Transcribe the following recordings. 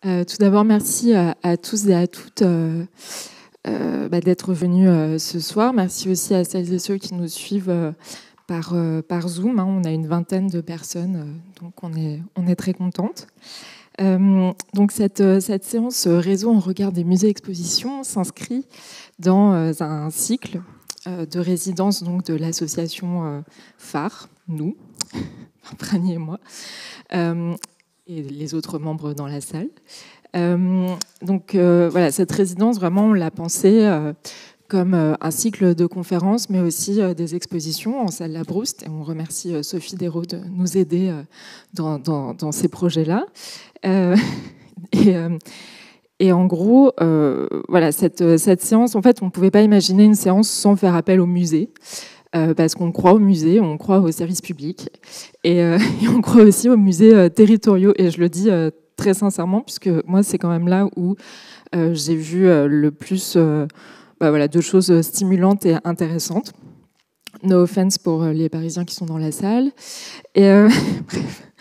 Tout d'abord, merci à tous et à toutes d'être venus ce soir. Merci aussi à celles et ceux qui nous suivent par Zoom. On a une vingtaine de personnes, donc on est très contente. Donc cette séance Réseau en regard des musées et expositions s'inscrit dans un cycle de résidence donc, de l'association phare, nous, Pranie et moi, et les autres membres dans la salle. Voilà, cette résidence, vraiment, on l'a pensée comme un cycle de conférences, mais aussi des expositions en salle Labrouste. Et on remercie Sophie Dérault de nous aider dans ces projets-là. Et en gros, voilà, cette séance, en fait, on ne pouvait pas imaginer une séance sans faire appel au musée. Parce qu'on croit aux musées, on croit aux services publics et on croit aussi aux musées territoriaux. Et je le dis très sincèrement, puisque moi, c'est quand même là où j'ai vu le plus de choses stimulantes et intéressantes. No offense pour les Parisiens qui sont dans la salle. Bref.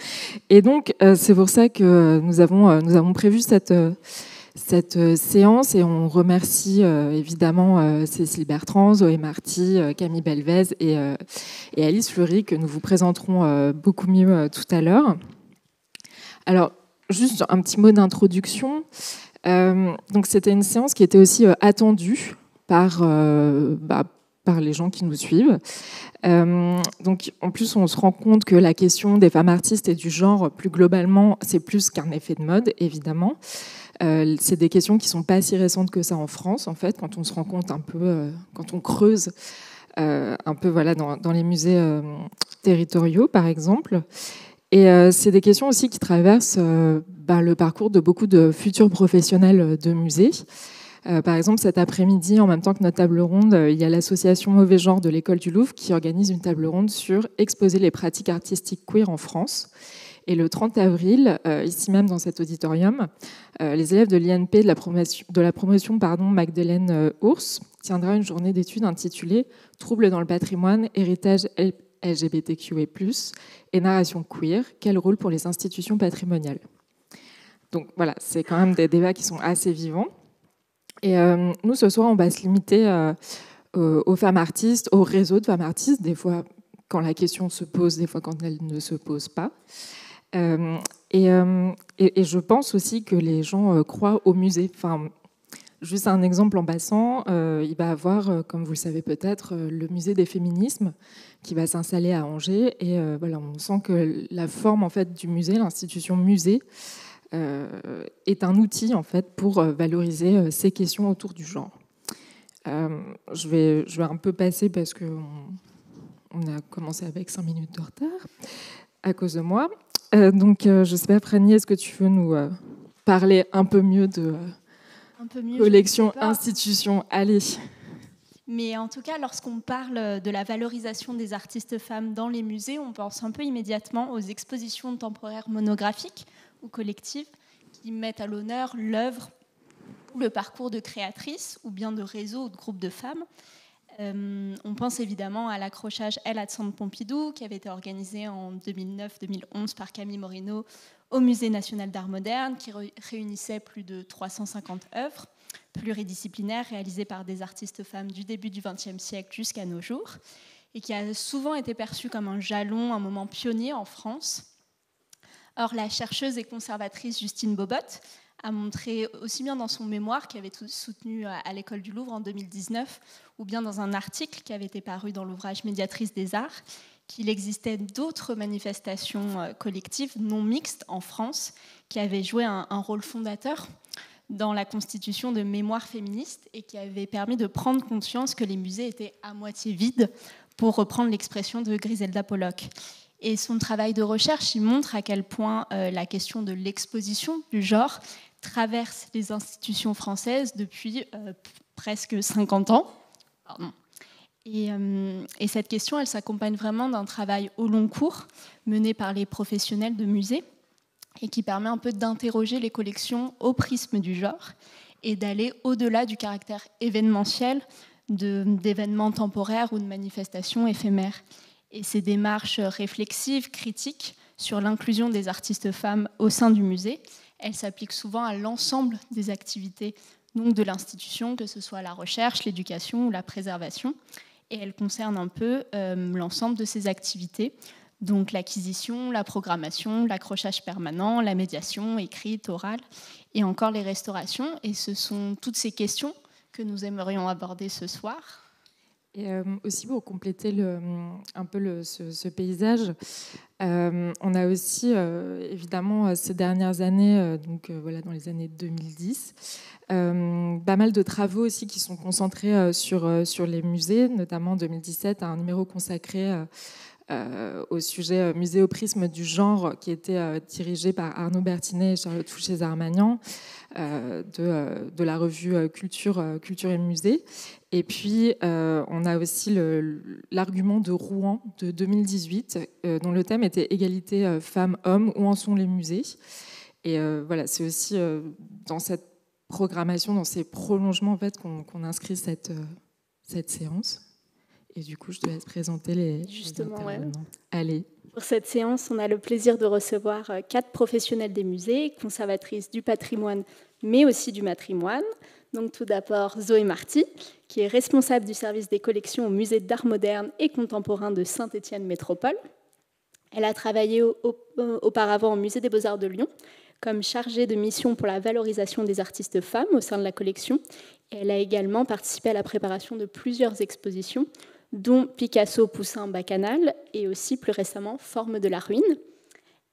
Et donc, c'est pour ça que nous avons prévu cette séance et on remercie évidemment Cécile Bertrand, Zoé Marty, Camille Belvez et Alice Fleury que nous vous présenterons beaucoup mieux tout à l'heure. Alors, juste un petit mot d'introduction. Donc, c'était une séance qui était aussi attendue par les gens qui nous suivent. Donc, en plus, on se rend compte que la question des femmes artistes et du genre, plus globalement, c'est plus qu'un effet de mode, évidemment. C'est des questions qui ne sont pas si récentes que ça en France, en fait, quand on se rend compte un peu, quand on creuse un peu voilà, dans les musées territoriaux, par exemple. Et c'est des questions aussi qui traversent le parcours de beaucoup de futurs professionnels de musées. Par exemple, cet après-midi, en même temps que notre table ronde, il y a l'association Mauvais Genre de l'École du Louvre qui organise une table ronde sur exposer les pratiques artistiques queer en France. Et le 30 avril, ici même dans cet auditorium, les élèves de l'INP de la promotion Magdeleine Ours tiendra une journée d'études intitulée « Troubles dans le patrimoine, héritage LGBTQIA+, et narration queer, quel rôle pour les institutions patrimoniales ?» Donc voilà, c'est quand même des débats qui sont assez vivants. Et nous, ce soir, on va se limiter aux femmes artistes, au réseau de femmes artistes, des fois quand la question se pose, des fois quand elle ne se pose pas. Et je pense aussi que les gens croient au musée. Enfin, juste un exemple en passant, il va y avoir, comme vous le savez peut-être, le musée des féminismes qui va s'installer à Angers. Et voilà, on sent que la forme en fait du musée, l'institution musée, est un outil en fait pour valoriser ces questions autour du genre. Je vais un peu passer parce qu'on a commencé avec 5 minutes de retard à cause de moi. Donc, je ne sais pas, Pranie, est-ce que tu veux nous parler un peu mieux de collection, institution? Allez. Mais en tout cas, lorsqu'on parle de la valorisation des artistes femmes dans les musées, on pense un peu immédiatement aux expositions temporaires monographiques ou collectives qui mettent à l'honneur l'œuvre ou le parcours de créatrices ou bien de réseaux ou de groupes de femmes. On pense évidemment à l'accrochage Elle à Centre Pompidou qui avait été organisé en 2009-2011 par Camille Moreno au Musée national d'art moderne qui réunissait plus de 350 œuvres pluridisciplinaires réalisées par des artistes femmes du début du XXe siècle jusqu'à nos jours et qui a souvent été perçu comme un jalon, un moment pionnier en France. Or, la chercheuse et conservatrice Justine Bobot a montré aussi bien dans son mémoire qui avait été soutenu à l'École du Louvre en 2019 ou bien dans un article qui avait été paru dans l'ouvrage Médiatrice des arts qu'il existait d'autres manifestations collectives non mixtes en France qui avaient joué un rôle fondateur dans la constitution de mémoires féministes et qui avaient permis de prendre conscience que les musées étaient à moitié vides, pour reprendre l'expression de Griselda Pollock. Et son travail de recherche, il montre à quel point la question de l'exposition du genre traverse les institutions françaises depuis presque 50 ans. Pardon. Et cette question, elle s'accompagne vraiment d'un travail au long cours mené par les professionnels de musées et qui permet un peu d'interroger les collections au prisme du genre et d'aller au-delà du caractère événementiel d'événements temporaires ou de manifestations éphémères. Et ces démarches réflexives, critiques sur l'inclusion des artistes femmes au sein du musée, elle s'applique souvent à l'ensemble des activités donc de l'institution, que ce soit la recherche, l'éducation ou la préservation. Et elle concerne un peu l'ensemble de ces activités, donc l'acquisition, la programmation, l'accrochage permanent, la médiation écrite, orale, et encore les restaurations. Et ce sont toutes ces questions que nous aimerions aborder ce soir. Et aussi pour compléter un peu ce paysage, on a aussi évidemment ces dernières années, voilà, dans les années 2010, pas mal de travaux aussi qui sont concentrés sur les musées, notamment en 2017, un numéro consacré au sujet musée au prisme du genre qui était dirigé par Arnaud Bertinet et Charlotte Fouché-Zarmagnan de la revue Culture et Musée. Et puis, on a aussi l'argument de Rouen de 2018, dont le thème était égalité femmes-hommes, où en sont les musées. Et voilà, c'est aussi dans cette programmation, dans ces prolongements en fait, qu'on inscrit cette séance. Et du coup, je te laisse présenter les intervenants. Ouais. Allez. Pour cette séance, on a le plaisir de recevoir 4 professionnels des musées, conservatrices du patrimoine, mais aussi du matrimoine. Donc tout d'abord, Zoé Marty, qui est responsable du service des collections au musée d'art moderne et contemporain de Saint-Étienne Métropole. Elle a travaillé auparavant au musée des Beaux-Arts de Lyon comme chargée de mission pour la valorisation des artistes femmes au sein de la collection. Et elle a également participé à la préparation de plusieurs expositions, dont Picasso, Poussin, Bacchanal, et aussi plus récemment Forme de la ruine.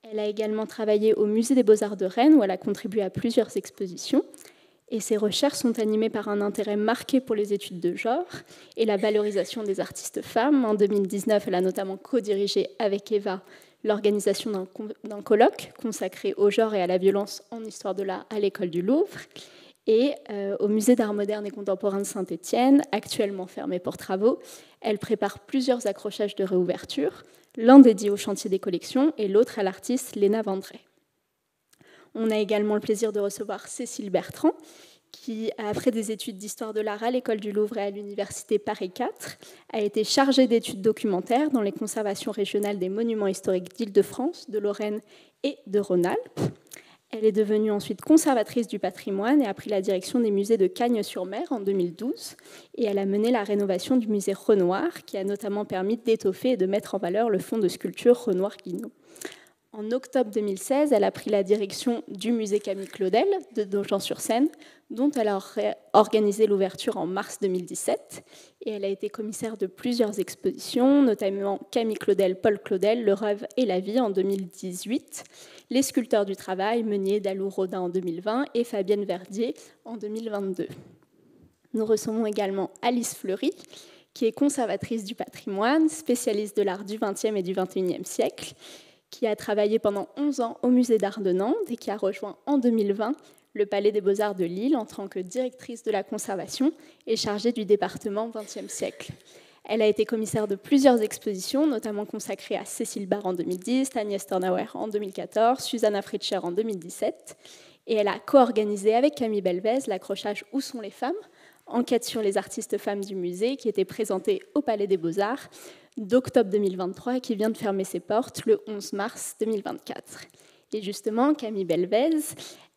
Elle a également travaillé au musée des Beaux-Arts de Rennes, où elle a contribué à plusieurs expositions. Et ses recherches sont animées par un intérêt marqué pour les études de genre et la valorisation des artistes femmes. En 2019, elle a notamment co-dirigé avec Eva l'organisation d'un colloque consacré au genre et à la violence en histoire de l'art à l'école du Louvre. Et au musée d'art moderne et contemporain de Saint-Étienne, actuellement fermé pour travaux, elle prépare plusieurs accrochages de réouverture, l'un dédié au chantier des collections et l'autre à l'artiste Léna Vendré. On a également le plaisir de recevoir Cécile Bertrand, qui, après des études d'histoire de l'art à l'école du Louvre et à l'université Paris 4, a été chargée d'études documentaires dans les conservations régionales des monuments historiques d'Île-de-France, de Lorraine et de Rhône-Alpes. Elle est devenue ensuite conservatrice du patrimoine et a pris la direction des musées de Cagnes-sur-Mer en 2012. Et elle a mené la rénovation du musée Renoir, qui a notamment permis d'étoffer et de mettre en valeur le fonds de sculpture Renoir-Guinaud. En octobre 2016, elle a pris la direction du musée Camille Claudel de Nogent-sur-Seine, dont elle a organisé l'ouverture en mars 2017. Et elle a été commissaire de plusieurs expositions, notamment Camille Claudel, Paul Claudel, Le Rêve et la vie en 2018, Les sculpteurs du travail, Meunier, Dalou, Rodin en 2020 et Fabienne Verdier en 2022. Nous recevons également Alice Fleury, qui est conservatrice du patrimoine, spécialiste de l'art du XXe et du XXIe siècle, qui a travaillé pendant 11 ans au musée d'art de Nantes et qui a rejoint en 2020 le Palais des Beaux-Arts de Lille en tant que directrice de la conservation et chargée du département XXe siècle. Elle a été commissaire de plusieurs expositions, notamment consacrées à Cécile Barre en 2010, Agnès Tornauer en 2014, Susanna Fritscher en 2017. Et elle a co-organisé avec Camille Belvez l'accrochage Où sont les femmes ? Enquête sur les artistes femmes du musée, qui était présentée au Palais des Beaux-Arts d'octobre 2023 et qui vient de fermer ses portes le 11 mars 2024. Et justement, Camille Belvez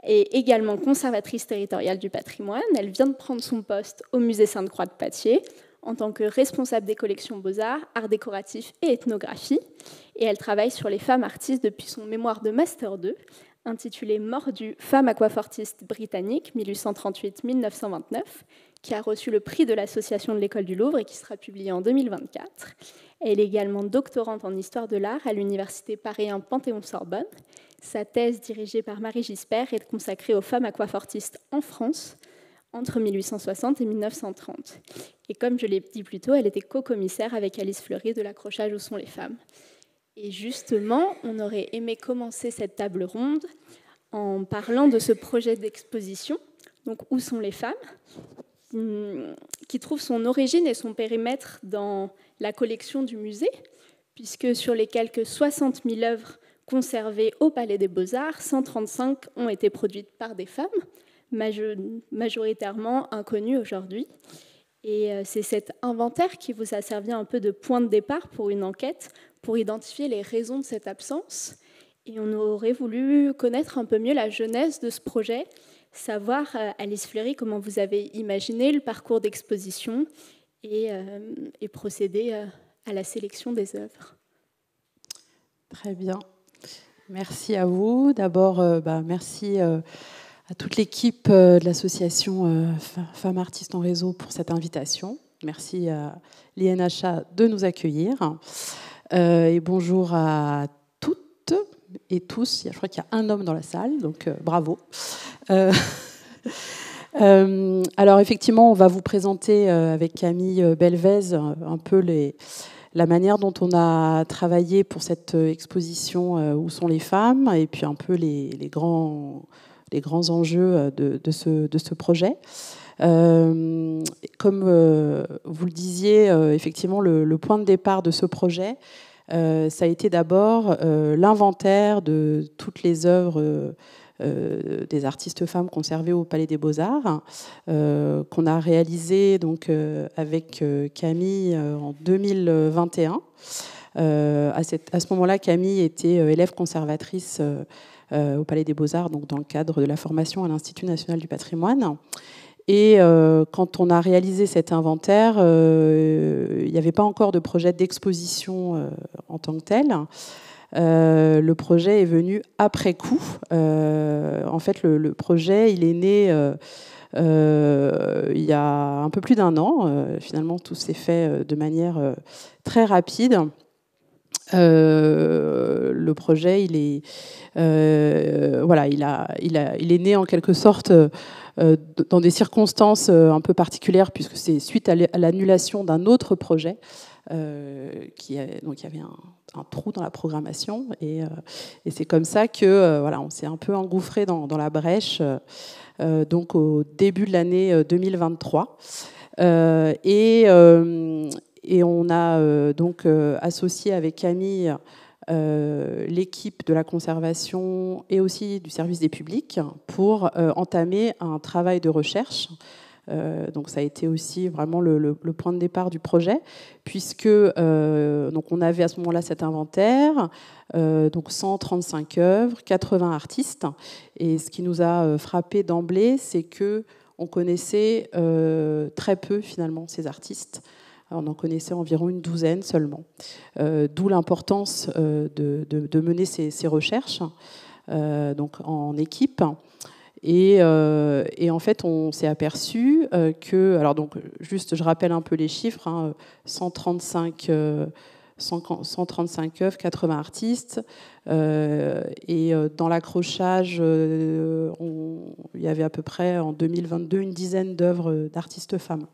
est également conservatrice territoriale du patrimoine. Elle vient de prendre son poste au musée Sainte-Croix de Poitiers en tant que responsable des collections Beaux-Arts, Arts décoratifs et ethnographie. Et elle travaille sur les femmes artistes depuis son mémoire de Master 2, intitulé Mordu, femme aquafortiste britannique 1838-1929, qui a reçu le prix de l'Association de l'École du Louvre et qui sera publié en 2024. Elle est également doctorante en histoire de l'art à l'université Paris 1 Panthéon-Sorbonne. Sa thèse, dirigée par Marie Gispert, est consacrée aux femmes aquafortistes en France entre 1860 et 1930. Et comme je l'ai dit plus tôt, elle était co-commissaire avec Alice Fleury de l'accrochage Où sont les femmes ? Et justement, on aurait aimé commencer cette table ronde en parlant de ce projet d'exposition, donc Où sont les femmes ? Qui trouve son origine et son périmètre dans la collection du musée, puisque sur les quelques 60 000 œuvres conservées au Palais des Beaux-Arts, 135 ont été produites par des femmes, majoritairement inconnues aujourd'hui. Et c'est cet inventaire qui vous a servi un peu de point de départ pour une enquête, pour identifier les raisons de cette absence Et on aurait voulu connaître un peu mieux la genèse de ce projet, savoir, Alice Fleury, comment vous avez imaginé le parcours d'exposition et procéder à la sélection des œuvres. Très bien. Merci à vous. D'abord, merci à toute l'équipe de l'association Femmes Artistes en Réseau pour cette invitation. Merci à l'INHA de nous accueillir. Et bonjour à toutes et tous. Je crois qu'il y a un homme dans la salle, donc bravo. Alors effectivement, on va vous présenter avec Camille Belvez un peu la manière dont on a travaillé pour cette exposition Où sont les femmes, et puis un peu les grands enjeux de ce projet. Comme vous le disiez, effectivement, le point de départ de ce projet, ça a été d'abord l'inventaire de toutes les œuvres des artistes femmes conservées au Palais des Beaux-Arts, qu'on a réalisé donc, avec Camille en 2021. À ce moment-là, Camille était élève conservatrice au Palais des Beaux-Arts, donc dans le cadre de la formation à l'Institut national du patrimoine. Et quand on a réalisé cet inventaire, il n'y avait pas encore de projet d'exposition en tant que tel. Le projet est venu après coup. En fait, le projet, il est né il y a un peu plus d'un an. Finalement, tout s'est fait de manière très rapide. Le projet, il est né en quelque sorte dans des circonstances un peu particulières, puisque c'est suite à l'annulation d'un autre projet. Donc il y avait un trou dans la programmation, et c'est comme ça que on s'est un peu engouffré dans la brèche donc au début de l'année 2023. Et on a donc associé avec Camille l'équipe de la conservation et aussi du service des publics pour entamer un travail de recherche. Donc ça a été aussi vraiment le point de départ du projet, puisque donc on avait à ce moment-là cet inventaire, donc 135 œuvres, 80 artistes, et ce qui nous a frappé d'emblée, c'est que on connaissait très peu finalement ces artistes. On en connaissait environ une douzaine seulement, d'où l'importance de mener ces recherches donc en équipe. Et en fait, on s'est aperçu que, alors donc, juste, je rappelle un peu les chiffres, hein, 135 œuvres, 80 artistes, et dans l'accrochage, il y avait à peu près en 2022 une dizaine d'œuvres d'artistes femmes.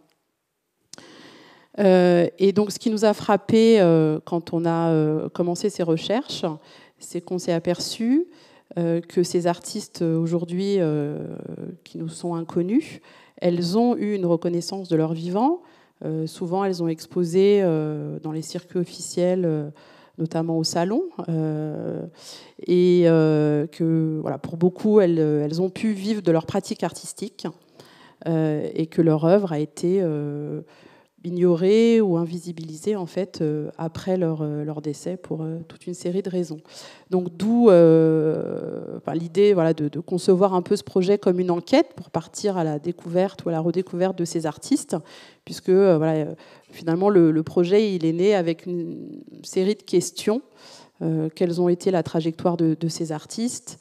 Et donc, ce qui nous a frappé quand on a commencé ces recherches, c'est qu'on s'est aperçu que ces artistes aujourd'hui qui nous sont inconnus, elles ont eu une reconnaissance de leur vivant. Souvent, elles ont exposé dans les circuits officiels, notamment au salon, et que voilà, pour beaucoup, elles ont pu vivre de leur pratique artistique, et que leur œuvre a été ignorés ou invisibilisés en fait après leur décès pour toute une série de raisons. Donc d'où l'idée de concevoir un peu ce projet comme une enquête pour partir à la découverte ou à la redécouverte de ces artistes, puisque finalement le projet il est né avec une série de questions. Quelles ont été la trajectoire de ces artistes,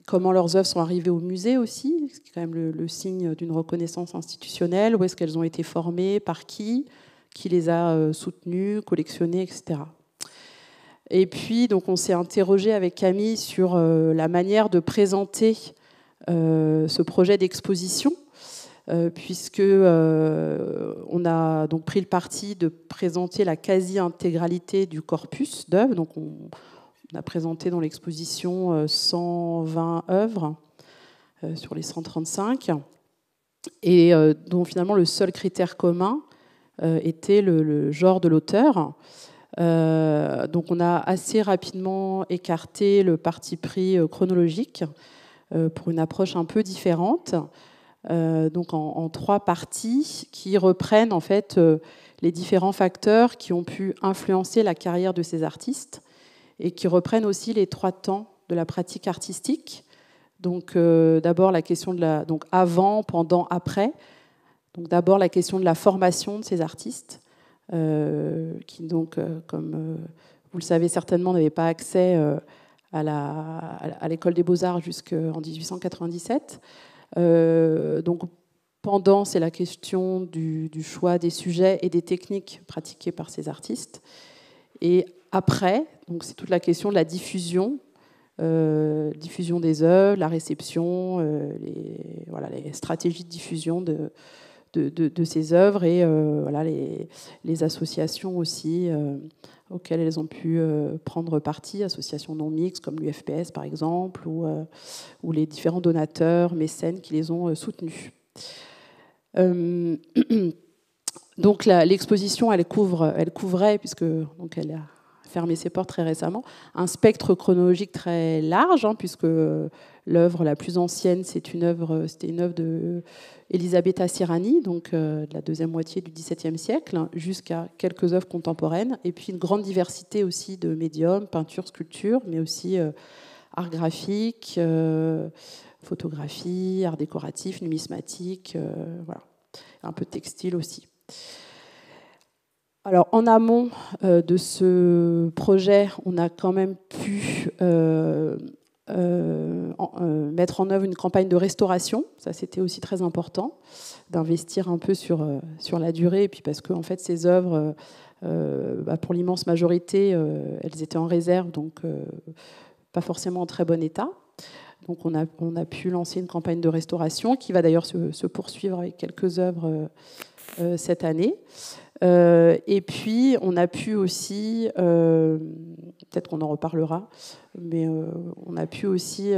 comment leurs œuvres sont arrivées au musée aussi, ce qui est quand même le signe d'une reconnaissance institutionnelle, où est-ce qu'elles ont été formées, par qui les a soutenues, collectionnées, etc. Et puis, donc, on s'est interrogé avec Camille sur la manière de présenter ce projet d'exposition, puisque on a donc pris le parti de présenter la quasi-intégralité du corpus d'œuvres. Donc, on a présenté dans l'exposition 120 œuvres sur les 135, et dont finalement le seul critère commun était le genre de l'auteur. Donc on a assez rapidement écarté le parti pris chronologique pour une approche un peu différente, donc en 3 parties qui reprennent en fait les différents facteurs qui ont pu influencer la carrière de ces artistes, et qui reprennent aussi les 3 temps de la pratique artistique. Donc d'abord la question de donc avant, pendant, après. Donc d'abord la question de la formation de ces artistes, qui donc, comme vous le savez certainement, n'avaient pas accès à l'école des Beaux-Arts jusqu'en 1897. Donc pendant, c'est la question du choix des sujets et des techniques pratiquées par ces artistes. Et après, donc c'est toute la question de la diffusion des œuvres, la réception, les stratégies de diffusion de ces œuvres et les associations aussi auxquelles elles ont pu prendre partie, associations non mixtes comme l'UFPS par exemple, ou les différents donateurs, mécènes qui les ont soutenus. Donc l'exposition, elle couvrait, puisque donc elle a fermé ses portes très récemment, un spectre chronologique très large, puisque l'œuvre la plus ancienne, c'était une œuvre de Elisabetta Sirani, donc de la deuxième moitié du XVIIe siècle, jusqu'à quelques œuvres contemporaines, et puis une grande diversité aussi de médiums, peinture, sculpture, mais aussi art graphique, photographie, art décoratif, numismatique, voilà, un peu textile aussi. Alors, en amont de ce projet, on a quand même pu mettre en œuvre une campagne de restauration. Ça, c'était aussi très important, d'investir un peu sur la durée, et puis parce que en fait, ces œuvres, pour l'immense majorité, elles étaient en réserve, donc pas forcément en très bon état. Donc, on a pu lancer une campagne de restauration qui va d'ailleurs se poursuivre avec quelques œuvres cette année. Et puis, on a pu aussi, peut-être qu'on en reparlera, mais on a pu aussi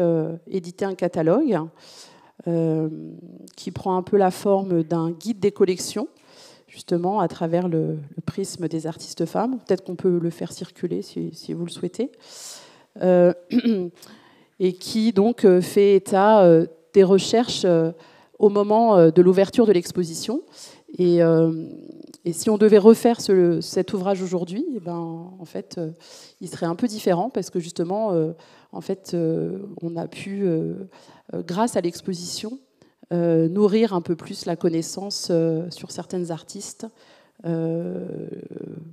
éditer un catalogue qui prend un peu la forme d'un guide des collections, justement, à travers le prisme des artistes femmes. Peut-être qu'on peut le faire circuler si vous le souhaitez. Et qui, donc, fait état des recherches au moment de l'ouverture de l'exposition. Et si on devait refaire cet ouvrage aujourd'hui, en fait, il serait un peu différent parce que justement, en fait, on a pu, grâce à l'exposition, nourrir un peu plus la connaissance sur certaines artistes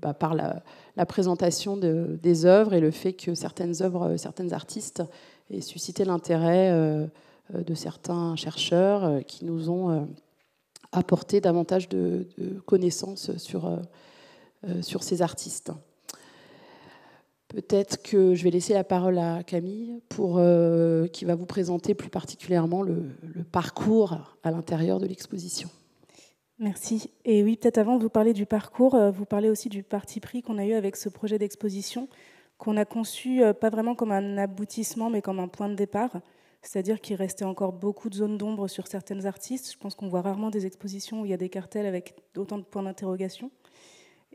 par la présentation des œuvres et le fait que certaines œuvres, certaines artistes aient suscité l'intérêt de certains chercheurs qui nous ont apporter davantage de connaissances sur ces artistes. Peut-être que je vais laisser la parole à Camille qui va vous présenter plus particulièrement le parcours à l'intérieur de l'exposition. Merci. Et oui, peut-être avant de vous parler du parcours, vous parlez aussi du parti pris qu'on a eu avec ce projet d'exposition, qu'on a conçu pas vraiment comme un aboutissement, mais comme un point de départ. C'est-à-dire qu'il restait encore beaucoup de zones d'ombre sur certaines artistes. Je pense qu'on voit rarement des expositions où il y a des cartels avec autant de points d'interrogation.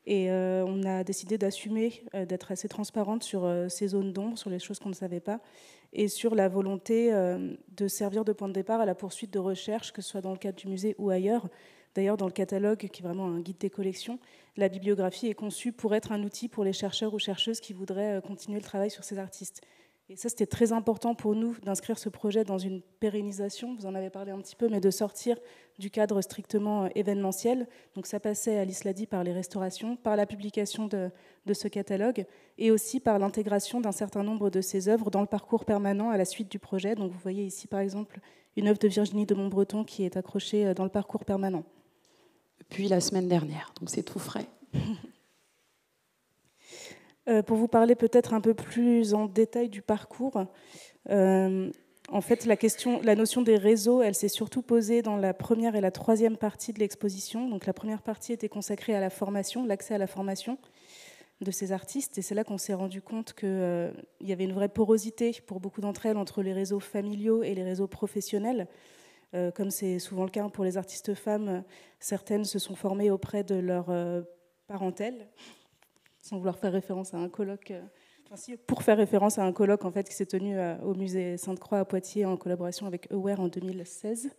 Et on a décidé d'assumer, d'être assez transparente sur ces zones d'ombre, sur les choses qu'on ne savait pas, et sur la volonté de servir de point de départ à la poursuite de recherches, que ce soit dans le cadre du musée ou ailleurs. D'ailleurs, dans le catalogue, qui est vraiment un guide des collections, la bibliographie est conçue pour être un outil pour les chercheurs ou chercheuses qui voudraient continuer le travail sur ces artistes. Et ça, c'était très important pour nous d'inscrire ce projet dans une pérennisation, vous en avez parlé un petit peu, mais de sortir du cadre strictement événementiel. Donc ça passait, Alice l'a dit, par les restaurations, par la publication de ce catalogue, et aussi par l'intégration d'un certain nombre de ces œuvres dans le parcours permanent à la suite du projet. Donc vous voyez ici, par exemple, une œuvre de Virginie de Montbreton qui est accrochée dans le parcours permanent. Depuis la semaine dernière, donc c'est tout frais. Pour vous parler peut-être un peu plus en détail du parcours, en fait, la notion des réseaux, elle s'est surtout posée dans la première et la troisième partie de l'exposition. Donc la première partie était consacrée à la formation, l'accès à la formation de ces artistes. Et c'est là qu'on s'est rendu compte qu'il y avait une vraie porosité pour beaucoup d'entre elles entre les réseaux familiaux et les réseaux professionnels. Comme c'est souvent le cas pour les artistes femmes, certaines se sont formées auprès de leur parentèle, sans vouloir faire référence à un colloque, pour faire référence à un colloque en fait, qui s'est tenu au musée Sainte-Croix à Poitiers en collaboration avec Aware en 2016.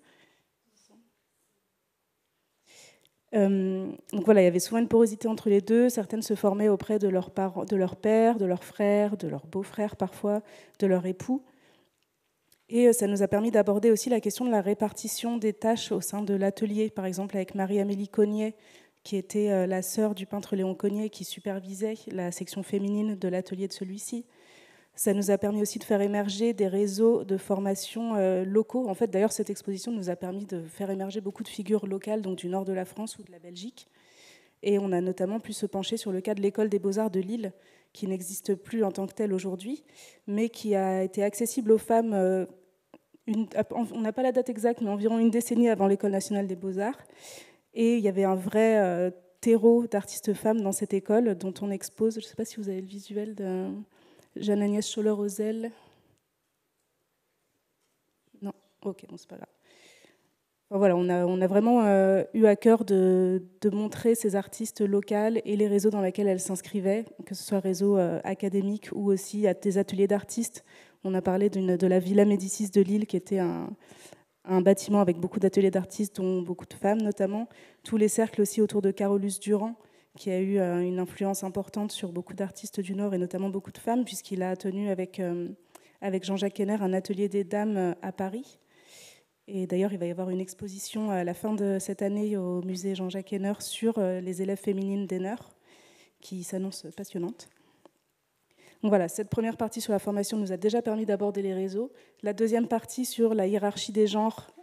Donc voilà, il y avait souvent une porosité entre les deux. Certaines se formaient auprès de leurs parents, de leur père, de leurs frères, de leurs beaux-frères parfois, de leur époux. Et ça nous a permis d'aborder aussi la question de la répartition des tâches au sein de l'atelier, par exemple avec Marie-Amélie Cognet, qui était la sœur du peintre Léon Cognet, qui supervisait la section féminine de l'atelier de celui-ci. Ça nous a permis aussi de faire émerger des réseaux de formation locaux. En fait, d'ailleurs, cette exposition nous a permis de faire émerger beaucoup de figures locales, donc du nord de la France ou de la Belgique. Et on a notamment pu se pencher sur le cas de l'École des Beaux-Arts de Lille, qui n'existe plus en tant que telle aujourd'hui, mais qui a été accessible aux femmes, on n'a pas la date exacte, mais environ une décennie avant l'École nationale des Beaux-Arts. Et il y avait un vrai terreau d'artistes femmes dans cette école, dont on expose, je ne sais pas si vous avez le visuel de Jeanne-Agnès Scholler-Ozel. Non, ok, bon, c'est pas grave. Enfin, voilà, on a vraiment eu à cœur de montrer ces artistes locales et les réseaux dans lesquels elles s'inscrivaient, que ce soit réseau académique ou aussi à des ateliers d'artistes. On a parlé de la Villa Médicis de Lille, qui était un bâtiment avec beaucoup d'ateliers d'artistes, dont beaucoup de femmes notamment. Tous les cercles aussi autour de Carolus Durand, qui a eu une influence importante sur beaucoup d'artistes du Nord et notamment beaucoup de femmes, puisqu'il a tenu avec Jean-Jacques Henner un atelier des dames à Paris. Et d'ailleurs, il va y avoir une exposition à la fin de cette année au musée Jean-Jacques Henner sur les élèves féminines d'Henner, qui s'annonce passionnante. Donc voilà, cette première partie sur la formation nous a déjà permis d'aborder les réseaux. La deuxième partie sur la hiérarchie des genres,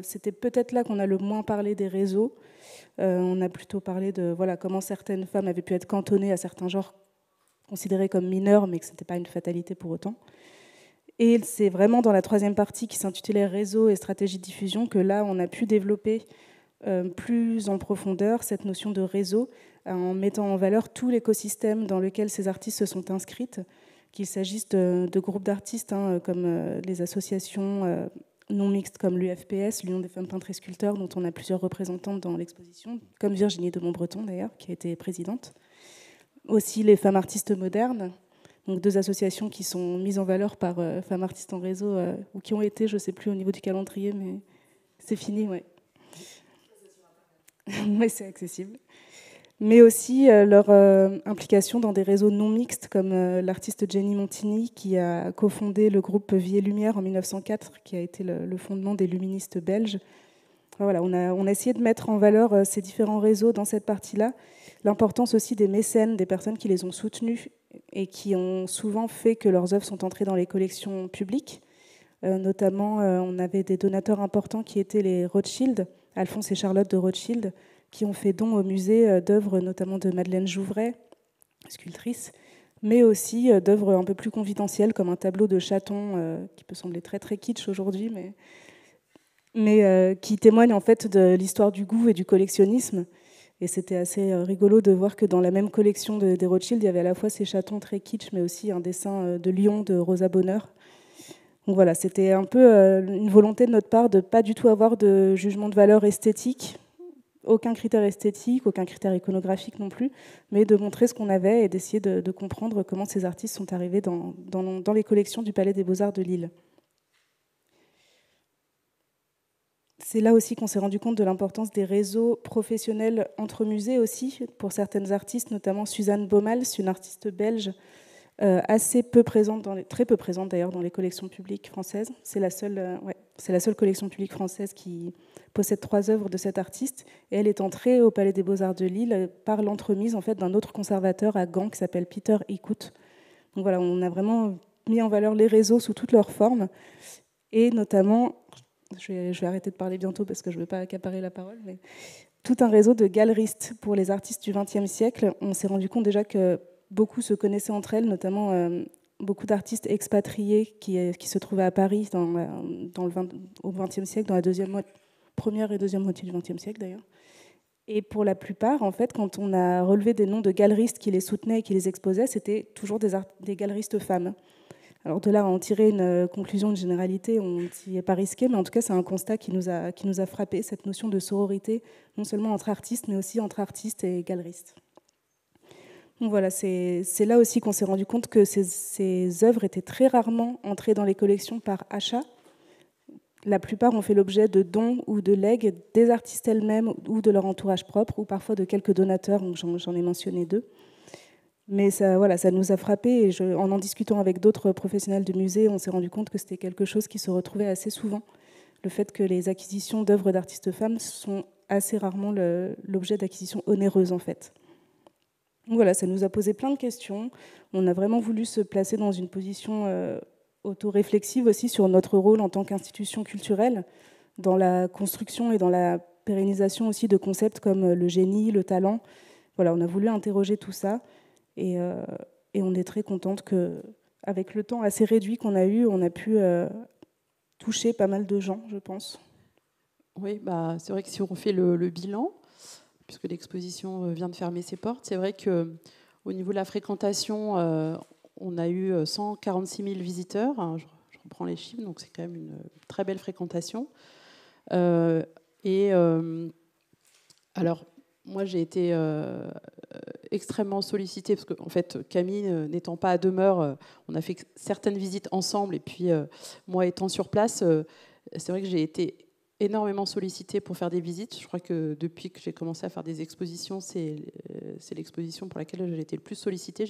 c'était peut-être là qu'on a le moins parlé des réseaux. On a plutôt parlé de comment certaines femmes avaient pu être cantonnées à certains genres considérés comme mineurs, mais que ce n'était pas une fatalité pour autant. Et c'est vraiment dans la troisième partie qui s'intitulait « Réseaux et stratégies de diffusion » que là, on a pu développer plus en profondeur cette notion de réseau en mettant en valeur tout l'écosystème dans lequel ces artistes se sont inscrites, qu'il s'agisse de groupes d'artistes comme les associations non mixtes comme l'UFPS, l'Union des femmes peintres et sculpteurs, dont on a plusieurs représentantes dans l'exposition, comme Virginie de Montbreton d'ailleurs, qui a été présidente. Aussi les femmes artistes modernes, donc 2 associations qui sont mises en valeur par Femmes Artistes en Réseau, ou qui ont été, je ne sais plus au niveau du calendrier, mais c'est fini, ouais. Oui, c'est accessible. Mais aussi leur implication dans des réseaux non mixtes, comme l'artiste Jenny Montini, qui a cofondé le groupe Vie et Lumière en 1904, qui a été le fondement des luministes belges. Voilà, on a essayé de mettre en valeur ces différents réseaux dans cette partie-là. L'importance aussi des mécènes, des personnes qui les ont soutenus et qui ont souvent fait que leurs œuvres sont entrées dans les collections publiques. Notamment, on avait des donateurs importants qui étaient les Rothschild, Alphonse et Charlotte de Rothschild, qui ont fait don au musée d'œuvres notamment de Madeleine Jouvray, sculptrice, mais aussi d'œuvres un peu plus confidentielles, comme un tableau de chaton qui peut sembler très très kitsch aujourd'hui, mais qui témoigne en fait de l'histoire du goût et du collectionnisme. Et c'était assez rigolo de voir que dans la même collection des Rothschild, il y avait à la fois ces chatons très kitsch, mais aussi un dessin de lion de Rosa Bonheur. Donc voilà, c'était un peu une volonté de notre part de ne pas du tout avoir de jugement de valeur esthétique, aucun critère esthétique, aucun critère iconographique non plus, mais de montrer ce qu'on avait et d'essayer de comprendre comment ces artistes sont arrivés dans les collections du Palais des Beaux-Arts de Lille. C'est là aussi qu'on s'est rendu compte de l'importance des réseaux professionnels entre musées aussi, pour certaines artistes, notamment Suzanne Baumals, une artiste belge assez peu présente, très peu présente d'ailleurs dans les collections publiques françaises. C'est la seule collection publique française qui possède 3 œuvres de cet artiste. Et elle est entrée au Palais des Beaux-Arts de Lille par l'entremise en fait, d'un autre conservateur à Gand qui s'appelle Peter Eekhout. Donc voilà, on a vraiment mis en valeur les réseaux sous toutes leurs formes. Et notamment, je vais arrêter de parler bientôt parce que je ne veux pas accaparer la parole, mais tout un réseau de galeristes pour les artistes du XXe siècle. On s'est rendu compte déjà que beaucoup se connaissaient entre elles, notamment beaucoup d'artistes expatriés qui se trouvaient à Paris au XXe siècle, dans la première et deuxième moitié du XXe siècle d'ailleurs. Et pour la plupart, en fait, quand on a relevé des noms de galeristes qui les soutenaient et qui les exposaient, c'était toujours des galeristes femmes. Alors de là à en tirer une conclusion de généralité, on n'y est pas risqué, mais en tout cas c'est un constat qui nous a frappé, cette notion de sororité, non seulement entre artistes, mais aussi entre artistes et galeristes. Donc voilà, c'est là aussi qu'on s'est rendu compte que ces œuvres étaient très rarement entrées dans les collections par achat. la plupart ont fait l'objet de dons ou de legs des artistes elles-mêmes ou de leur entourage propre, ou parfois de quelques donateurs, donc j'en ai mentionné 2. Mais ça, voilà, ça nous a frappé, et en discutant avec d'autres professionnels de musée, on s'est rendu compte que c'était quelque chose qui se retrouvait assez souvent. Le fait que les acquisitions d'œuvres d'artistes femmes sont assez rarement l'objet d'acquisitions onéreuses, en fait. Donc voilà, ça nous a posé plein de questions. On a vraiment voulu se placer dans une position auto-réflexive aussi sur notre rôle en tant qu'institution culturelle, dans la construction et dans la pérennisation aussi de concepts comme le génie, le talent. Voilà, on a voulu interroger tout ça, et on est très contente qu'avec le temps assez réduit qu'on a eu, on a pu toucher pas mal de gens, je pense. Oui, bah, c'est vrai que si on fait le bilan, puisque l'exposition vient de fermer ses portes, c'est vrai qu'au niveau de la fréquentation, on a eu 146 000 visiteurs. Je reprends les chiffres, donc c'est quand même une très belle fréquentation. Alors, moi, j'ai été extrêmement sollicitée, parce qu'en fait, Camille n'étant pas à demeure, on a fait certaines visites ensemble, et puis moi étant sur place, c'est vrai que j'ai été énormément sollicitée pour faire des visites. Je crois que depuis que j'ai commencé à faire des expositions, c'est l'exposition pour laquelle j'ai été le plus sollicitée.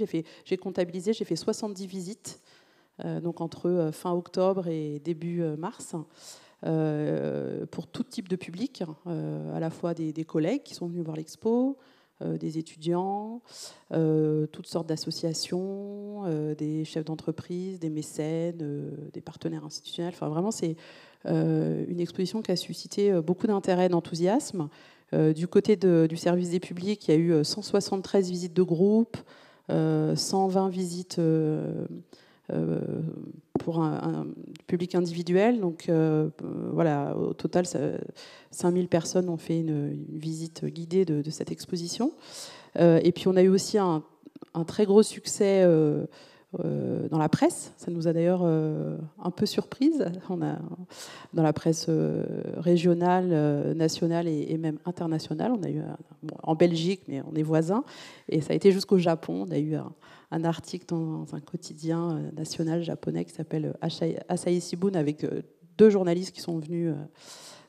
J'ai comptabilisé, j'ai fait 70 visites, donc entre fin octobre et début mars, pour tout type de public, à la fois des collègues qui sont venus voir l'expo, des étudiants, toutes sortes d'associations, des chefs d'entreprise, des mécènes, des partenaires institutionnels. Enfin, vraiment, c'est une exposition qui a suscité beaucoup d'intérêt et d'enthousiasme. Du côté du service des publics, il y a eu 173 visites de groupe, 120 visites pour un public individuel. Donc voilà, au total, 5000 personnes ont fait une visite guidée de cette exposition. Et puis on a eu aussi un très gros succès dans la presse. Ça nous a d'ailleurs un peu surprise. On a, dans la presse régionale, nationale et même internationale, on a eu en Belgique, mais on est voisins, et ça a été jusqu'au Japon. On a eu un article dans un quotidien national japonais qui s'appelle Asahi Shimbun, avec 2 journalistes qui sont venus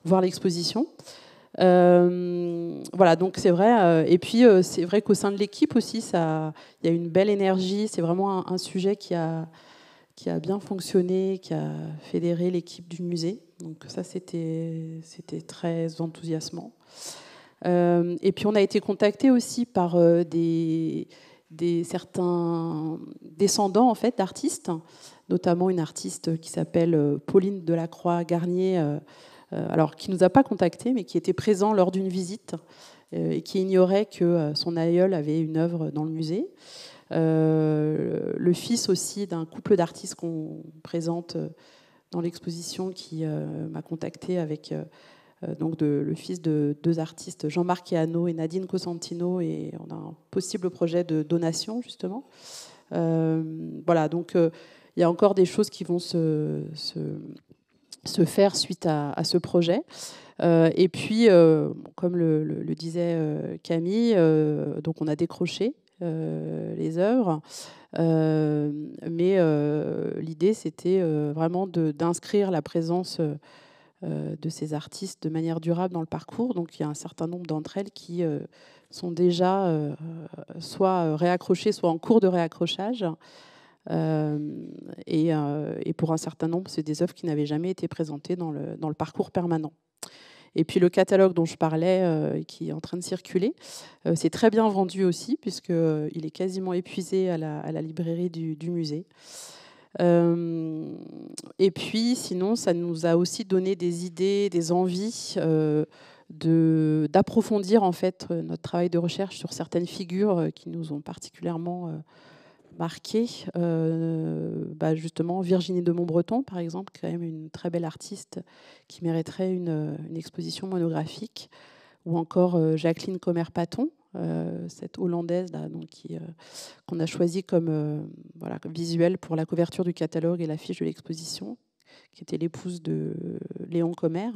voir l'exposition. Voilà, donc c'est vrai. Et puis c'est vrai qu'au sein de l'équipe aussi, il y a une belle énergie. C'est vraiment un sujet qui a bien fonctionné, qui a fédéré l'équipe du musée. Donc ça, c'était très enthousiasmant. Et puis on a été contacté aussi par certains descendants en fait d'artistes, notamment une artiste qui s'appelle Pauline Delacroix-Garnier, alors qui nous a pas contactés, mais qui était présent lors d'une visite et qui ignorait que son aïeul avait une œuvre dans le musée. Le fils aussi d'un couple d'artistes qu'on présente dans l'exposition, qui m'a contacté avec donc le fils de 2 artistes, Jean-Marc Eano et Nadine Cosentino, et on a un possible projet de donation justement. Voilà, donc il y a encore des choses qui vont se faire suite à ce projet. Et puis, comme le disait Camille, donc on a décroché les œuvres, mais l'idée c'était vraiment d'inscrire la présence de ces artistes de manière durable dans le parcours. Donc il y a un certain nombre d'entre elles qui sont déjà soit réaccrochées, soit en cours de réaccrochage. Et pour un certain nombre, c'est des œuvres qui n'avaient jamais été présentées dans le parcours permanent. Et puis le catalogue dont je parlais, qui est en train de circuler, c'est très bien vendu aussi, puisqu'il est quasiment épuisé à la librairie du musée. Et puis sinon, ça nous a aussi donné des idées, des envies d'approfondir en fait notre travail de recherche sur certaines figures qui nous ont particulièrement marqué. Justement, Virginie de Montbreton, par exemple, quand même une très belle artiste qui mériterait une exposition monographique, ou encore Jacqueline Comer-Paton, cette Hollandaise là, qu'on a choisie comme visuel pour la couverture du catalogue et l'affiche de l'exposition, qui était l'épouse de Léon Comer.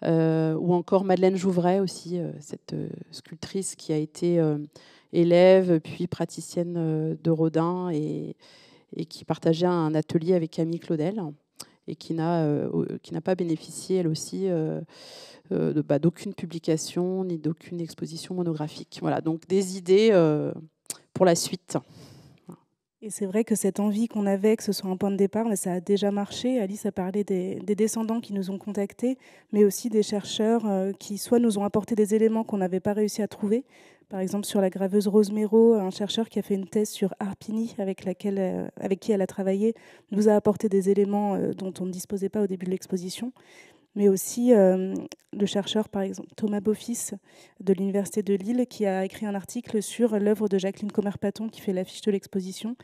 Ou encore Madeleine Jouvray aussi, cette sculptrice qui a été élève puis praticienne de Rodin, et qui partageait un atelier avec Camille Claudel. et qui n'a pas bénéficié, elle aussi, d'aucune publication ni d'aucune exposition monographique. Voilà, donc des idées pour la suite. Et c'est vrai que cette envie qu'on avait, que ce soit un point de départ, mais ça a déjà marché. Alice a parlé des descendants qui nous ont contactés, mais aussi des chercheurs qui soit nous ont apporté des éléments qu'on n'avait pas réussi à trouver. Par exemple, sur la graveuse Rose Méro, un chercheur qui a fait une thèse sur Harpini, avec qui elle a travaillé, nous a apporté des éléments dont on ne disposait pas au début de l'exposition. Mais aussi le chercheur, par exemple, Thomas Beaufils, de l'Université de Lille, qui a écrit un article sur l'œuvre de Jacqueline Commer-Paton, qui fait l'affiche de l'exposition.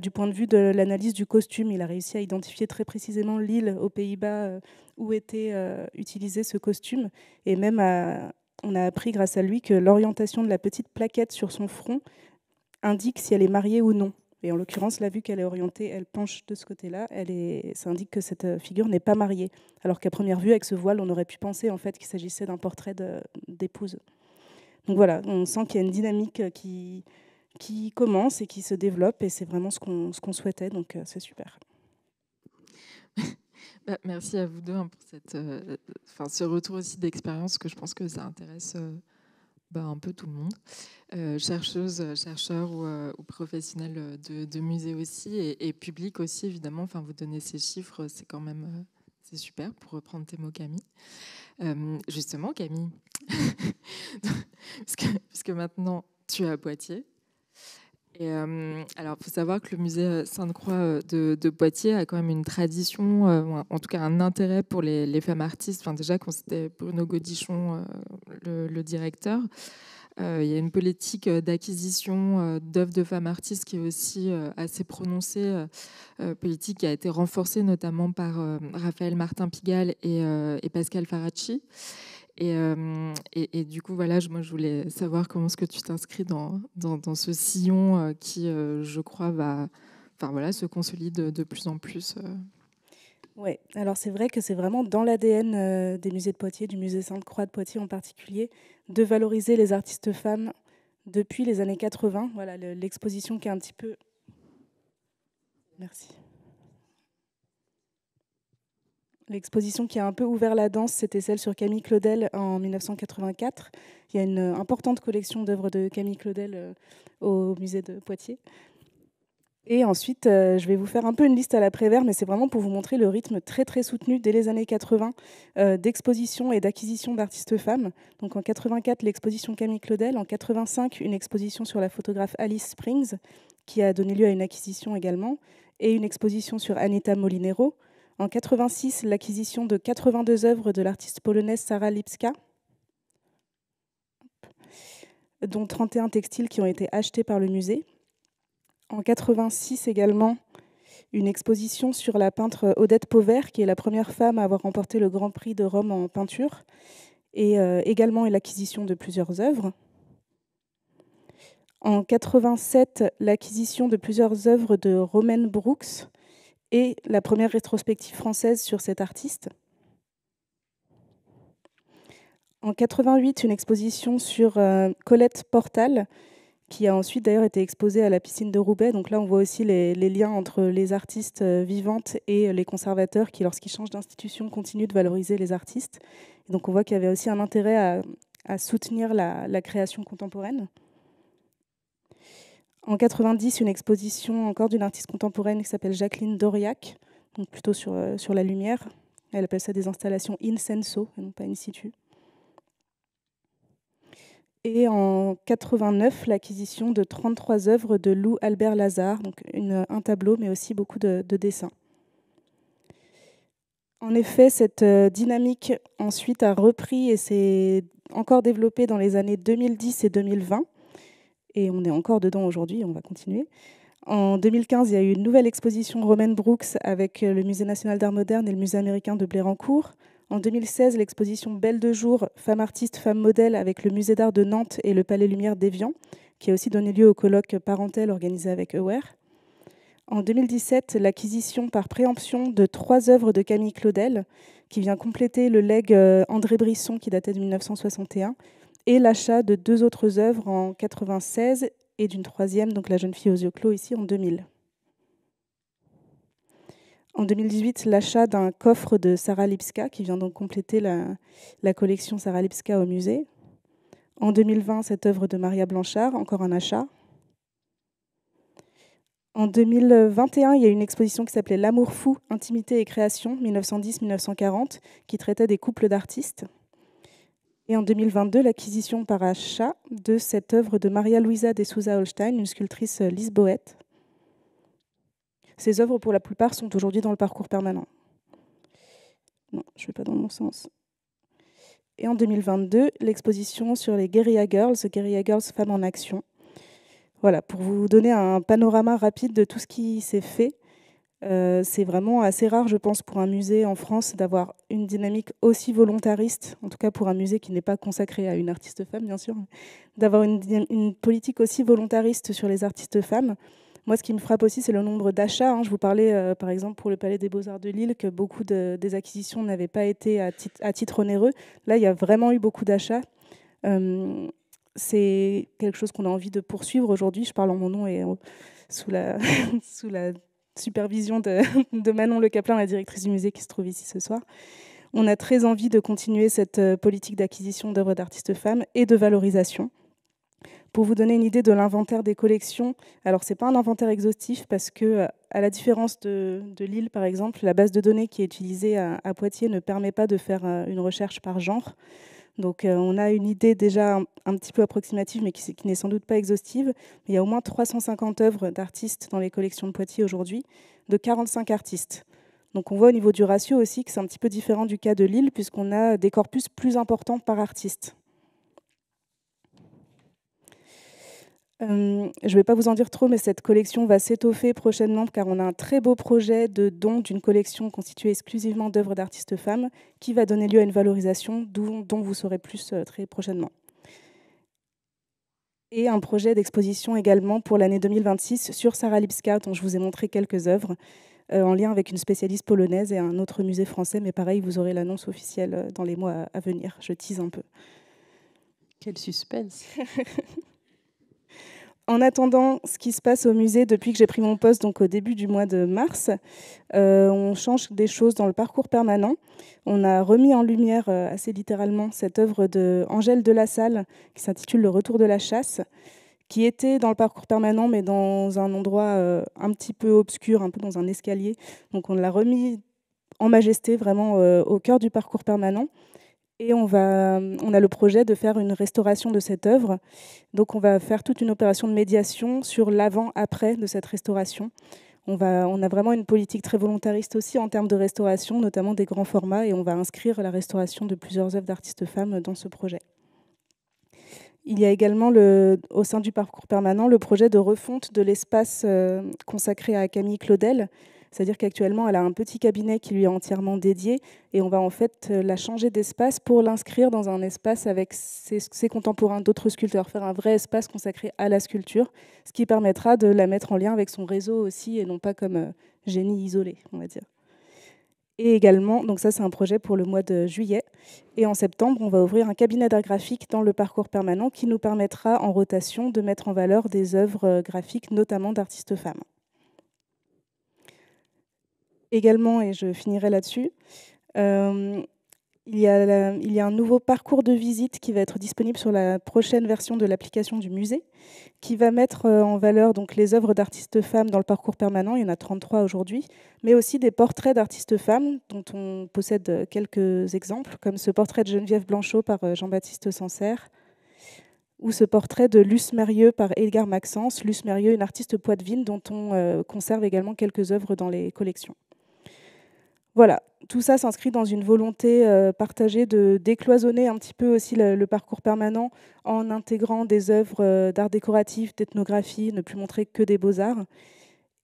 Du point de vue de l'analyse du costume, il a réussi à identifier très précisément l'île aux Pays-Bas où était utilisé ce costume. Et même, on a appris grâce à lui que l'orientation de la petite plaquette sur son front indique si elle est mariée ou non. Et en l'occurrence, là, vu qu'elle est orientée, elle penche de ce côté-là, ça indique que cette figure n'est pas mariée. Alors qu'à première vue, avec ce voile, on aurait pu penser en fait qu'il s'agissait d'un portrait d'épouse. Donc voilà, on sent qu'il y a une dynamique qui commence et qui se développe, et c'est vraiment ce qu'on souhaitait, donc c'est super. Merci à vous deux pour ce retour aussi d'expérience, que je pense que ça intéresse un peu tout le monde, chercheuses, chercheurs ou professionnels de musées aussi, et public aussi, évidemment. Enfin, vous donnez ces chiffres, c'est quand même c'est super, pour reprendre tes mots, Camille. Justement, Camille, puisque maintenant tu es à Poitiers. Et alors, il faut savoir que le musée Sainte-Croix de Poitiers a quand même une tradition, en tout cas un intérêt pour les femmes artistes. Enfin, déjà, quand c'était Bruno Godichon, le directeur, il y a une politique d'acquisition d'œuvres de femmes artistes qui est aussi assez prononcée, politique qui a été renforcée notamment par Raphaël Martin-Pigalle et Pascal Faracci. Et du coup, voilà, moi, je voulais savoir comment est-ce que tu t'inscris dans ce sillon qui, je crois, va se consolide de plus en plus. Oui, alors c'est vrai que c'est vraiment dans l'ADN des musées de Poitiers, du musée Sainte-Croix de Poitiers en particulier, de valoriser les artistes femmes depuis les années 80. Voilà, l'exposition qui est un petit peu... Merci. L'exposition qui a un peu ouvert la danse, c'était celle sur Camille Claudel en 1984. Il y a une importante collection d'œuvres de Camille Claudel au musée de Poitiers. Et ensuite, je vais vous faire un peu une liste à la Prévert, mais c'est vraiment pour vous montrer le rythme très très soutenu dès les années 80 d'exposition et d'acquisition d'artistes femmes. Donc en 84, l'exposition Camille Claudel. En 85, une exposition sur la photographe Alice Springs, qui a donné lieu à une acquisition également, et une exposition sur Anita Molinero. En 86, l'acquisition de 82 œuvres de l'artiste polonaise Sara Lipska, dont 31 textiles qui ont été achetés par le musée. En 86 également, une exposition sur la peintre Odette Pauvert, qui est la première femme à avoir remporté le Grand Prix de Rome en peinture, et également l'acquisition de plusieurs œuvres. En 87, l'acquisition de plusieurs œuvres de Romaine Brooks et la première rétrospective française sur cet artiste. En 88, une exposition sur Colette Portal, qui a ensuite d'ailleurs été exposée à la piscine de Roubaix. Donc là, on voit aussi les liens entre les artistes vivantes et les conservateurs qui, lorsqu'ils changent d'institution, continuent de valoriser les artistes. Et donc on voit qu'il y avait aussi un intérêt à soutenir la création contemporaine. En 90, une exposition encore d'une artiste contemporaine qui s'appelle Jacqueline Doriac, donc plutôt sur la lumière. Elle appelle ça des installations in senso, et non pas in situ. Et en 89, l'acquisition de 33 œuvres de Lou Albert Lazare, donc un tableau, mais aussi beaucoup de dessins. En effet, cette dynamique ensuite a repris et s'est encore développée dans les années 2010 et 2020. Et on est encore dedans aujourd'hui, on va continuer. En 2015, il y a eu une nouvelle exposition Romaine Brooks avec le Musée national d'art moderne et le Musée américain de Blérancourt. En 2016, l'exposition Belle de jour, femmes artistes, femmes modèles avec le Musée d'art de Nantes et le Palais Lumière d'Évian, qui a aussi donné lieu au colloque Parentel organisé avec Aware. En 2017, l'acquisition par préemption de 3 œuvres de Camille Claudel, qui vient compléter le legs André Brisson qui datait de 1961, et l'achat de 2 autres œuvres en 1996 et d'une troisième, donc La jeune fille aux yeux clos, ici en 2000. En 2018, l'achat d'un coffre de Sarah Lipska, qui vient donc compléter la collection Sarah Lipska au musée. En 2020, cette œuvre de Maria Blanchard, encore un achat. En 2021, il y a une exposition qui s'appelait L'amour fou, intimité et création, 1910-1940, qui traitait des couples d'artistes. Et en 2022, l'acquisition par achat de cette œuvre de Maria Luisa de Souza Holstein, une sculptrice lisboète. Ces œuvres, pour la plupart, sont aujourd'hui dans le parcours permanent. Non, je ne vais pas dans mon sens. Et en 2022, l'exposition sur les Guerrilla Girls, Femmes en Action. Voilà, pour vous donner un panorama rapide de tout ce qui s'est fait. C'est vraiment assez rare, je pense, pour un musée en France d'avoir une dynamique aussi volontariste, en tout cas pour un musée qui n'est pas consacré à une artiste femme, bien sûr, d'avoir une politique aussi volontariste sur les artistes femmes. Moi, ce qui me frappe aussi, c'est le nombre d'achats. Je vous parlais, par exemple, pour le Palais des Beaux-Arts de Lille, que beaucoup des acquisitions n'avaient pas été à titre onéreux. Là, il y a vraiment eu beaucoup d'achats. C'est quelque chose qu'on a envie de poursuivre aujourd'hui. Je parle en mon nom et sous la supervision de Manon Le Caplin, la directrice du musée qui se trouve ici ce soir. On a très envie de continuer cette politique d'acquisition d'œuvres d'artistes femmes et de valorisation. Pour vous donner une idée de l'inventaire des collections, alors ce n'est pas un inventaire exhaustif parce que, à la différence de Lille par exemple, la base de données qui est utilisée à Poitiers ne permet pas de faire une recherche par genre. Donc on a une idée déjà un petit peu approximative, mais qui n'est sans doute pas exhaustive. Mais il y a au moins 350 œuvres d'artistes dans les collections de Poitiers aujourd'hui, de 45 artistes. Donc on voit au niveau du ratio aussi que c'est un petit peu différent du cas de Lille, puisqu'on a des corpus plus importants par artiste. Je ne vais pas vous en dire trop, mais cette collection va s'étoffer prochainement car on a un très beau projet de don d'une collection constituée exclusivement d'œuvres d'artistes femmes qui va donner lieu à une valorisation dont vous saurez plus très prochainement. Et un projet d'exposition également pour l'année 2026 sur Sarah Lipska, dont je vous ai montré quelques œuvres, en lien avec une spécialiste polonaise et un autre musée français. Mais pareil, vous aurez l'annonce officielle dans les mois à venir. Je tease un peu. Quel suspense. En attendant, ce qui se passe au musée depuis que j'ai pris mon poste, donc au début du mois de mars, on change des choses dans le parcours permanent. On a remis en lumière, assez littéralement, cette œuvre d'Angèle de La Salle qui s'intitule « Le retour de la chasse », qui était dans le parcours permanent, mais dans un endroit un petit peu obscur, un peu dans un escalier. Donc on l'a remis en majesté, vraiment au cœur du parcours permanent. Et on a le projet de faire une restauration de cette œuvre. Donc on va faire toute une opération de médiation sur l'avant-après de cette restauration. On a vraiment une politique très volontariste aussi en termes de restauration, notamment des grands formats, et on va inscrire la restauration de plusieurs œuvres d'artistes femmes dans ce projet. Il y a également, au sein du parcours permanent, le projet de refonte de l'espace consacré à Camille Claudel. C'est-à-dire qu'actuellement, elle a un petit cabinet qui lui est entièrement dédié et on va en fait la changer d'espace pour l'inscrire dans un espace avec ses contemporains, d'autres sculpteurs, faire un vrai espace consacré à la sculpture, ce qui permettra de la mettre en lien avec son réseau aussi et non pas comme génie isolé, on va dire. Et également, donc ça c'est un projet pour le mois de juillet, et en septembre, on va ouvrir un cabinet d'art graphique dans le parcours permanent qui nous permettra en rotation de mettre en valeur des œuvres graphiques, notamment d'artistes femmes. Également, et je finirai là-dessus, il y a un nouveau parcours de visite qui va être disponible sur la prochaine version de l'application du musée, qui va mettre en valeur donc, les œuvres d'artistes femmes dans le parcours permanent, il y en a 33 aujourd'hui, mais aussi des portraits d'artistes femmes, dont on possède quelques exemples, comme ce portrait de Geneviève Blanchot par Jean-Baptiste Sancerre, ou ce portrait de Luce Mérieux par Edgar Maxence. Luce Mérieux, une artiste poitevine dont on conserve également quelques œuvres dans les collections. Voilà, tout ça s'inscrit dans une volonté partagée de décloisonner un petit peu aussi le parcours permanent en intégrant des œuvres d'art décoratif, d'ethnographie, ne plus montrer que des beaux-arts,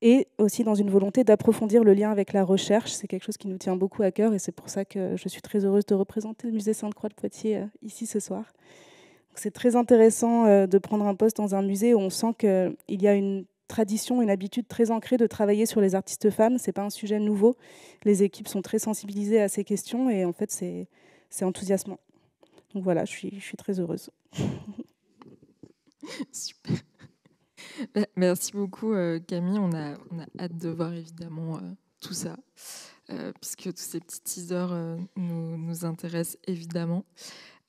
et aussi dans une volonté d'approfondir le lien avec la recherche. C'est quelque chose qui nous tient beaucoup à cœur et c'est pour ça que je suis très heureuse de représenter le musée Sainte-Croix de Poitiers ici ce soir. C'est très intéressant de prendre un poste dans un musée où on sent qu'il y a une tradition, une habitude très ancrée de travailler sur les artistes femmes. Ce n'est pas un sujet nouveau. Les équipes sont très sensibilisées à ces questions et en fait, c'est enthousiasmant. Donc voilà, je suis très heureuse. Super. Merci beaucoup, Camille. On a hâte de voir évidemment tout ça, puisque tous ces petits teasers nous intéressent évidemment.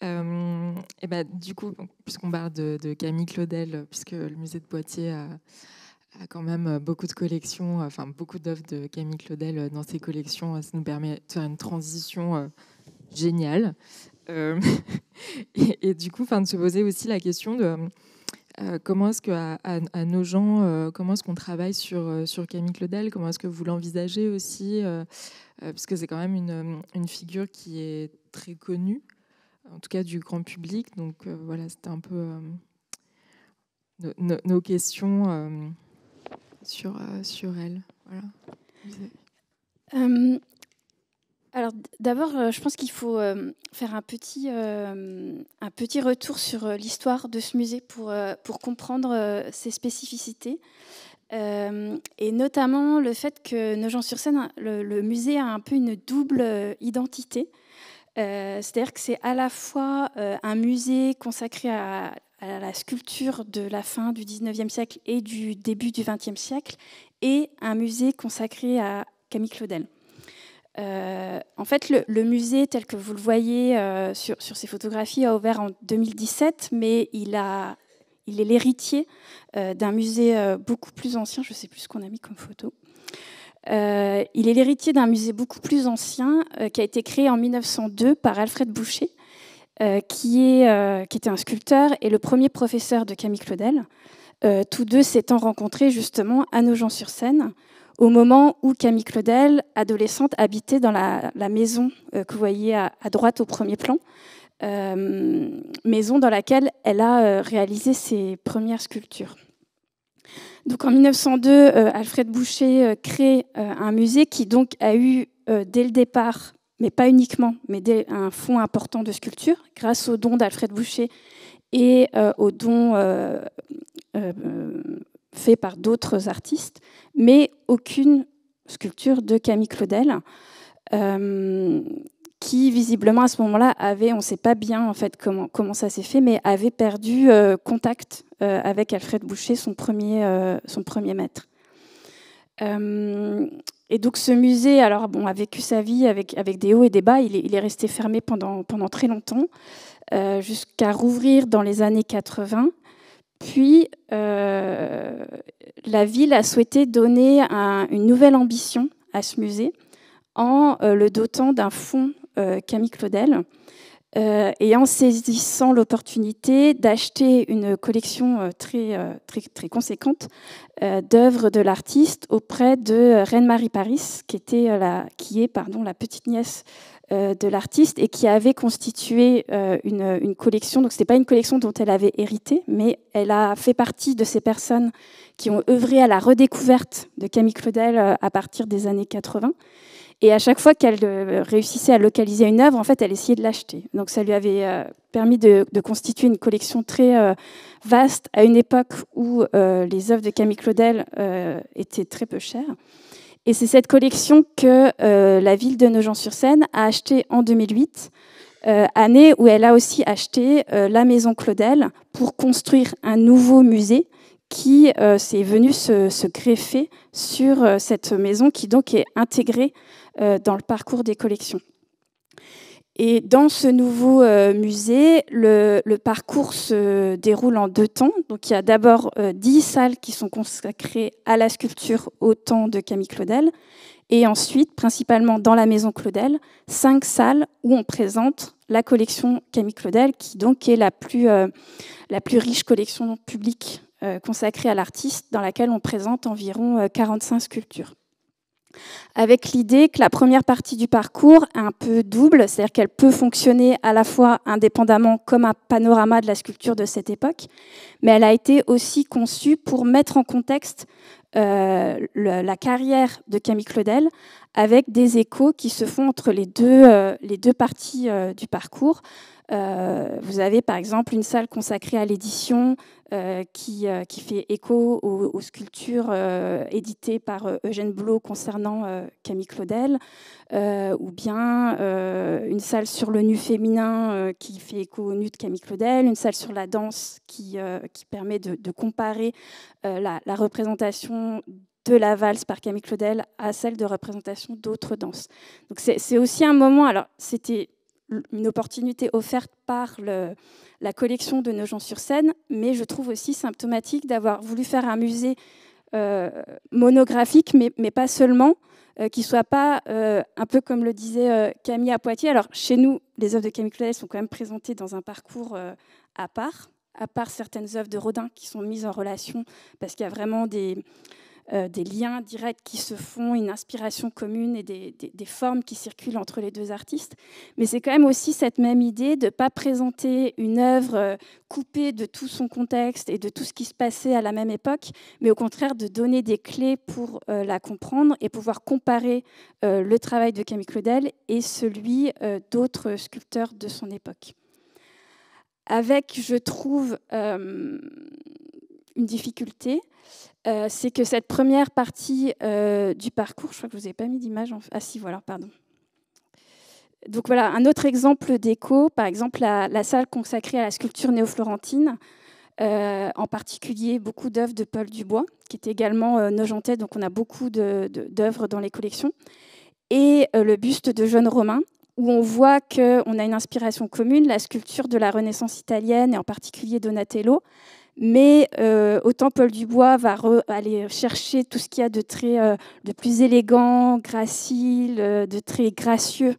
Et du coup, puisqu'on parle de Camille Claudel, puisque le musée de Poitiers a quand même beaucoup de collections, enfin beaucoup d'œuvres de Camille Claudel dans ses collections, ça nous permet de faire une transition géniale. Et du coup, de se poser aussi la question de comment est-ce qu'à à Nogent, comment est-ce qu'on travaille sur Camille Claudel, comment est-ce que vous l'envisagez aussi, parce que c'est quand même une figure qui est très connue, en tout cas du grand public. Donc voilà, c'était un peu nos questions sur elle. Voilà. Alors d'abord, je pense qu'il faut faire un petit retour sur l'histoire de ce musée pour comprendre ses spécificités. Et notamment le fait que Nogent-sur-Seine, le musée a un peu une double identité. C'est-à-dire que c'est à la fois un musée consacré à la sculpture de la fin du 19e siècle et du début du 20e siècle, et un musée consacré à Camille Claudel. En fait, le musée, tel que vous le voyez sur ces photographies, a ouvert en 2017, mais il est l'héritier d'un musée beaucoup plus ancien. Je ne sais plus ce qu'on a mis comme photo. Il est l'héritier d'un musée beaucoup plus ancien qui a été créé en 1902 par Alfred Boucher, qui était un sculpteur et le premier professeur de Camille Claudel. Tous deux s'étant rencontrés justement à Nogent-sur-Seine, au moment où Camille Claudel, adolescente, habitait dans la maison que vous voyez à droite au premier plan, maison dans laquelle elle a réalisé ses premières sculptures. Donc en 1902, Alfred Boucher crée un musée qui donc a eu dès le départ, mais pas uniquement, mais un fonds important de sculpture, grâce aux dons d'Alfred Boucher et aux dons fait par d'autres artistes, mais aucune sculpture de Camille Claudel, qui visiblement à ce moment-là avait, on ne sait pas bien en fait comment ça s'est fait, mais avait perdu contact avec Alfred Boucher, son premier maître. Et donc ce musée, alors bon, a vécu sa vie avec des hauts et des bas. Il est resté fermé pendant très longtemps, jusqu'à rouvrir dans les années 80. Puis, la ville a souhaité donner une nouvelle ambition à ce musée en le dotant d'un fonds Camille Claudel et en saisissant l'opportunité d'acheter une collection très conséquente d'œuvres de l'artiste auprès de Reine-Marie Paris, qui est la petite nièce de l'artiste et qui avait constitué une collection. Donc, ce n'était pas une collection dont elle avait hérité, mais elle a fait partie de ces personnes qui ont œuvré à la redécouverte de Camille Claudel à partir des années 80. Et à chaque fois qu'elle réussissait à localiser une œuvre, en fait, elle essayait de l'acheter. Donc, ça lui avait permis de constituer une collection très vaste à une époque où les œuvres de Camille Claudel étaient très peu chères. Et c'est cette collection que la ville de Nogent-sur-Seine a achetée en 2008, année où elle a aussi acheté la maison Claudel pour construire un nouveau musée qui s'est venu se greffer sur cette maison qui donc est intégrée dans le parcours des collections. Et dans ce nouveau musée, le parcours se déroule en 2 temps. Donc, il y a d'abord 10 salles qui sont consacrées à la sculpture au temps de Camille Claudel. Et ensuite, principalement dans la maison Claudel, 5 salles où on présente la collection Camille Claudel, qui donc est la plus riche collection publique consacrée à l'artiste, dans laquelle on présente environ 45 sculptures. Avec l'idée que la première partie du parcours est un peu double, c'est-à-dire qu'elle peut fonctionner à la fois indépendamment comme un panorama de la sculpture de cette époque, mais elle a été aussi conçue pour mettre en contexte la carrière de Camille Claudel avec des échos qui se font entre les deux parties du parcours. Vous avez par exemple une salle consacrée à l'édition qui fait écho aux sculptures éditées par Eugène Blot concernant Camille Claudel, ou bien une salle sur le nu féminin qui fait écho au nu de Camille Claudel, une salle sur la danse qui permet de comparer la représentation de la valse par Camille Claudel à celle de représentation d'autres danses. Donc c'est aussi un moment, alors c'était une opportunité offerte par la collection de Nogent-sur-Seine, mais je trouve aussi symptomatique d'avoir voulu faire un musée monographique, mais pas seulement, qui ne soit pas un peu comme le disait Camille à Poitiers. Alors chez nous, les œuvres de Camille Claudel sont quand même présentées dans un parcours à part certaines œuvres de Rodin qui sont mises en relation, parce qu'il y a vraiment des liens directs qui se font, une inspiration commune et des formes qui circulent entre les deux artistes. Mais c'est quand même aussi cette même idée de ne pas présenter une œuvre coupée de tout son contexte et de tout ce qui se passait à la même époque, mais au contraire de donner des clés pour la comprendre et pouvoir comparer le travail de Camille Claudel et celui d'autres sculpteurs de son époque. Avec, je trouve, une difficulté, c'est que cette première partie du parcours, je crois que je ne vous ai pas mis d'image. Ah si, voilà, pardon. Donc voilà, un autre exemple d'écho, par exemple la salle consacrée à la sculpture néo-florentine, en particulier beaucoup d'œuvres de Paul Dubois, qui est également nogentais, donc on a beaucoup d'œuvres dans les collections, et le buste de Jeune Romain, où on voit qu'on a une inspiration commune, la sculpture de la Renaissance italienne, et en particulier Donatello. Mais autant Paul Dubois va aller chercher tout ce qu'il y a de plus élégant, gracile, de très gracieux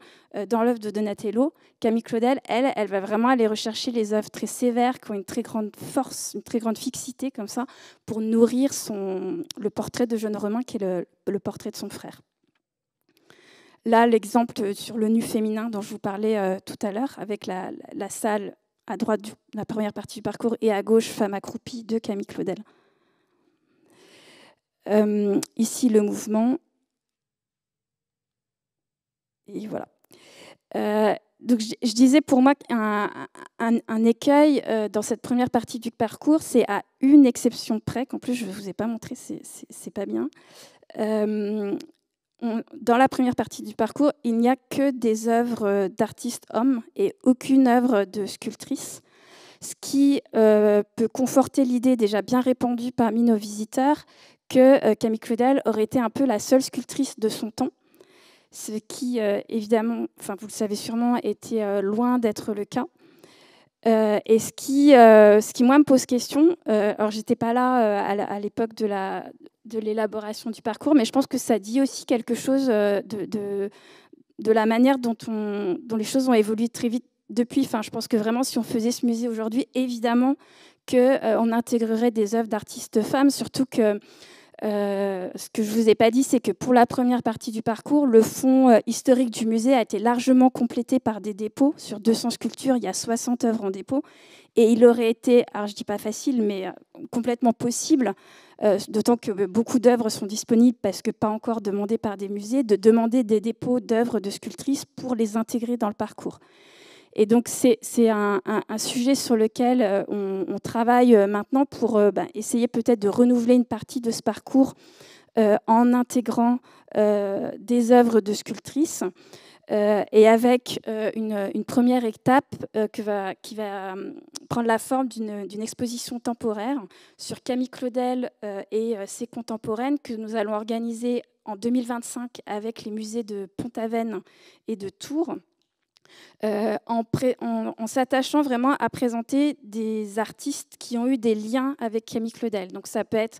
dans l'œuvre de Donatello. Camille Claudel, elle va vraiment aller rechercher les œuvres très sévères, qui ont une très grande force, une très grande fixité, comme ça, pour nourrir le portrait de Jeune Romain, qui est le portrait de son frère. Là, l'exemple sur le nu féminin dont je vous parlais tout à l'heure, avec la salle à droite de la première partie du parcours et à gauche, Femme accroupie de Camille Claudel. Ici, le mouvement. Et voilà. Donc, je disais pour moi qu'un écueil dans cette première partie du parcours, c'est à une exception près, qu'en plus je ne vous ai pas montré, c'est pas bien. Dans la première partie du parcours, il n'y a que des œuvres d'artistes hommes et aucune œuvre de sculptrice, ce qui peut conforter l'idée déjà bien répandue parmi nos visiteurs que Camille Claudel aurait été un peu la seule sculptrice de son temps, ce qui, évidemment, enfin, vous le savez sûrement, était loin d'être le cas. Et ce qui, moi, me pose question, alors je n'étais pas là à l'époque de l'élaboration du parcours, mais je pense que ça dit aussi quelque chose de la manière dont les choses ont évolué très vite depuis. Enfin, je pense que vraiment, si on faisait ce musée aujourd'hui, évidemment qu'on intégrerait des œuvres d'artistes femmes, surtout que ce que je ne vous ai pas dit, c'est que pour la première partie du parcours, le fond historique du musée a été largement complété par des dépôts. Sur 200 sculptures, il y a 60 œuvres en dépôt. Et il aurait été, alors je ne dis pas facile, mais complètement possible, d'autant que beaucoup d'œuvres sont disponibles parce que pas encore demandées par des musées, de demander des dépôts d'œuvres de sculptrices pour les intégrer dans le parcours. Et donc, c'est un sujet sur lequel on travaille maintenant pour essayer peut-être de renouveler une partie de ce parcours en intégrant des œuvres de sculptrices et avec une première étape qui va prendre la forme d'une exposition temporaire sur Camille Claudel et ses contemporaines que nous allons organiser en 2025 avec les musées de Pont-Aven et de Tours. En s'attachant vraiment à présenter des artistes qui ont eu des liens avec Camille Claudel. Donc ça peut être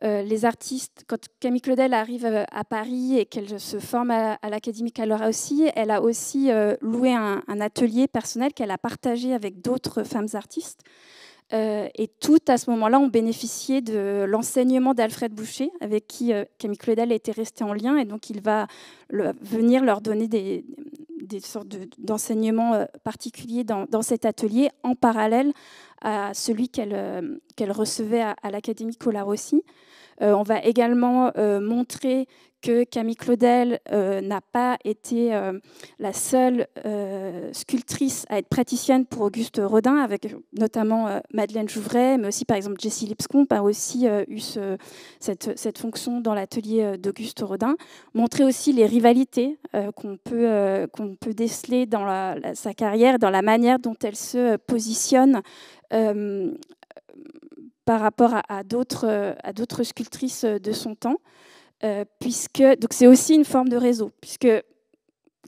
les artistes, quand Camille Claudel arrive à Paris et qu'elle se forme à l'Académie Calora aussi, elle a aussi loué un atelier personnel qu'elle a partagé avec d'autres femmes artistes. Et toutes, à ce moment-là, ont bénéficié de l'enseignement d'Alfred Boucher, avec qui Camille Claudel était restée en lien. Et donc, il va venir leur donner des sortes d'enseignements particuliers dans cet atelier, en parallèle à celui qu'elle recevait à l'Académie Colarossi. On va également montrer que Camille Claudel n'a pas été la seule sculptrice à être praticienne pour Auguste Rodin, avec notamment Madeleine Jouvray, mais aussi par exemple Jessie Lipscomb a aussi eu cette fonction dans l'atelier d'Auguste Rodin. Montrer aussi les rivalités qu'on peut déceler dans sa carrière, dans la manière dont elle se positionne par rapport à d'autres sculptrices de son temps, puisque donc c'est aussi une forme de réseau, puisque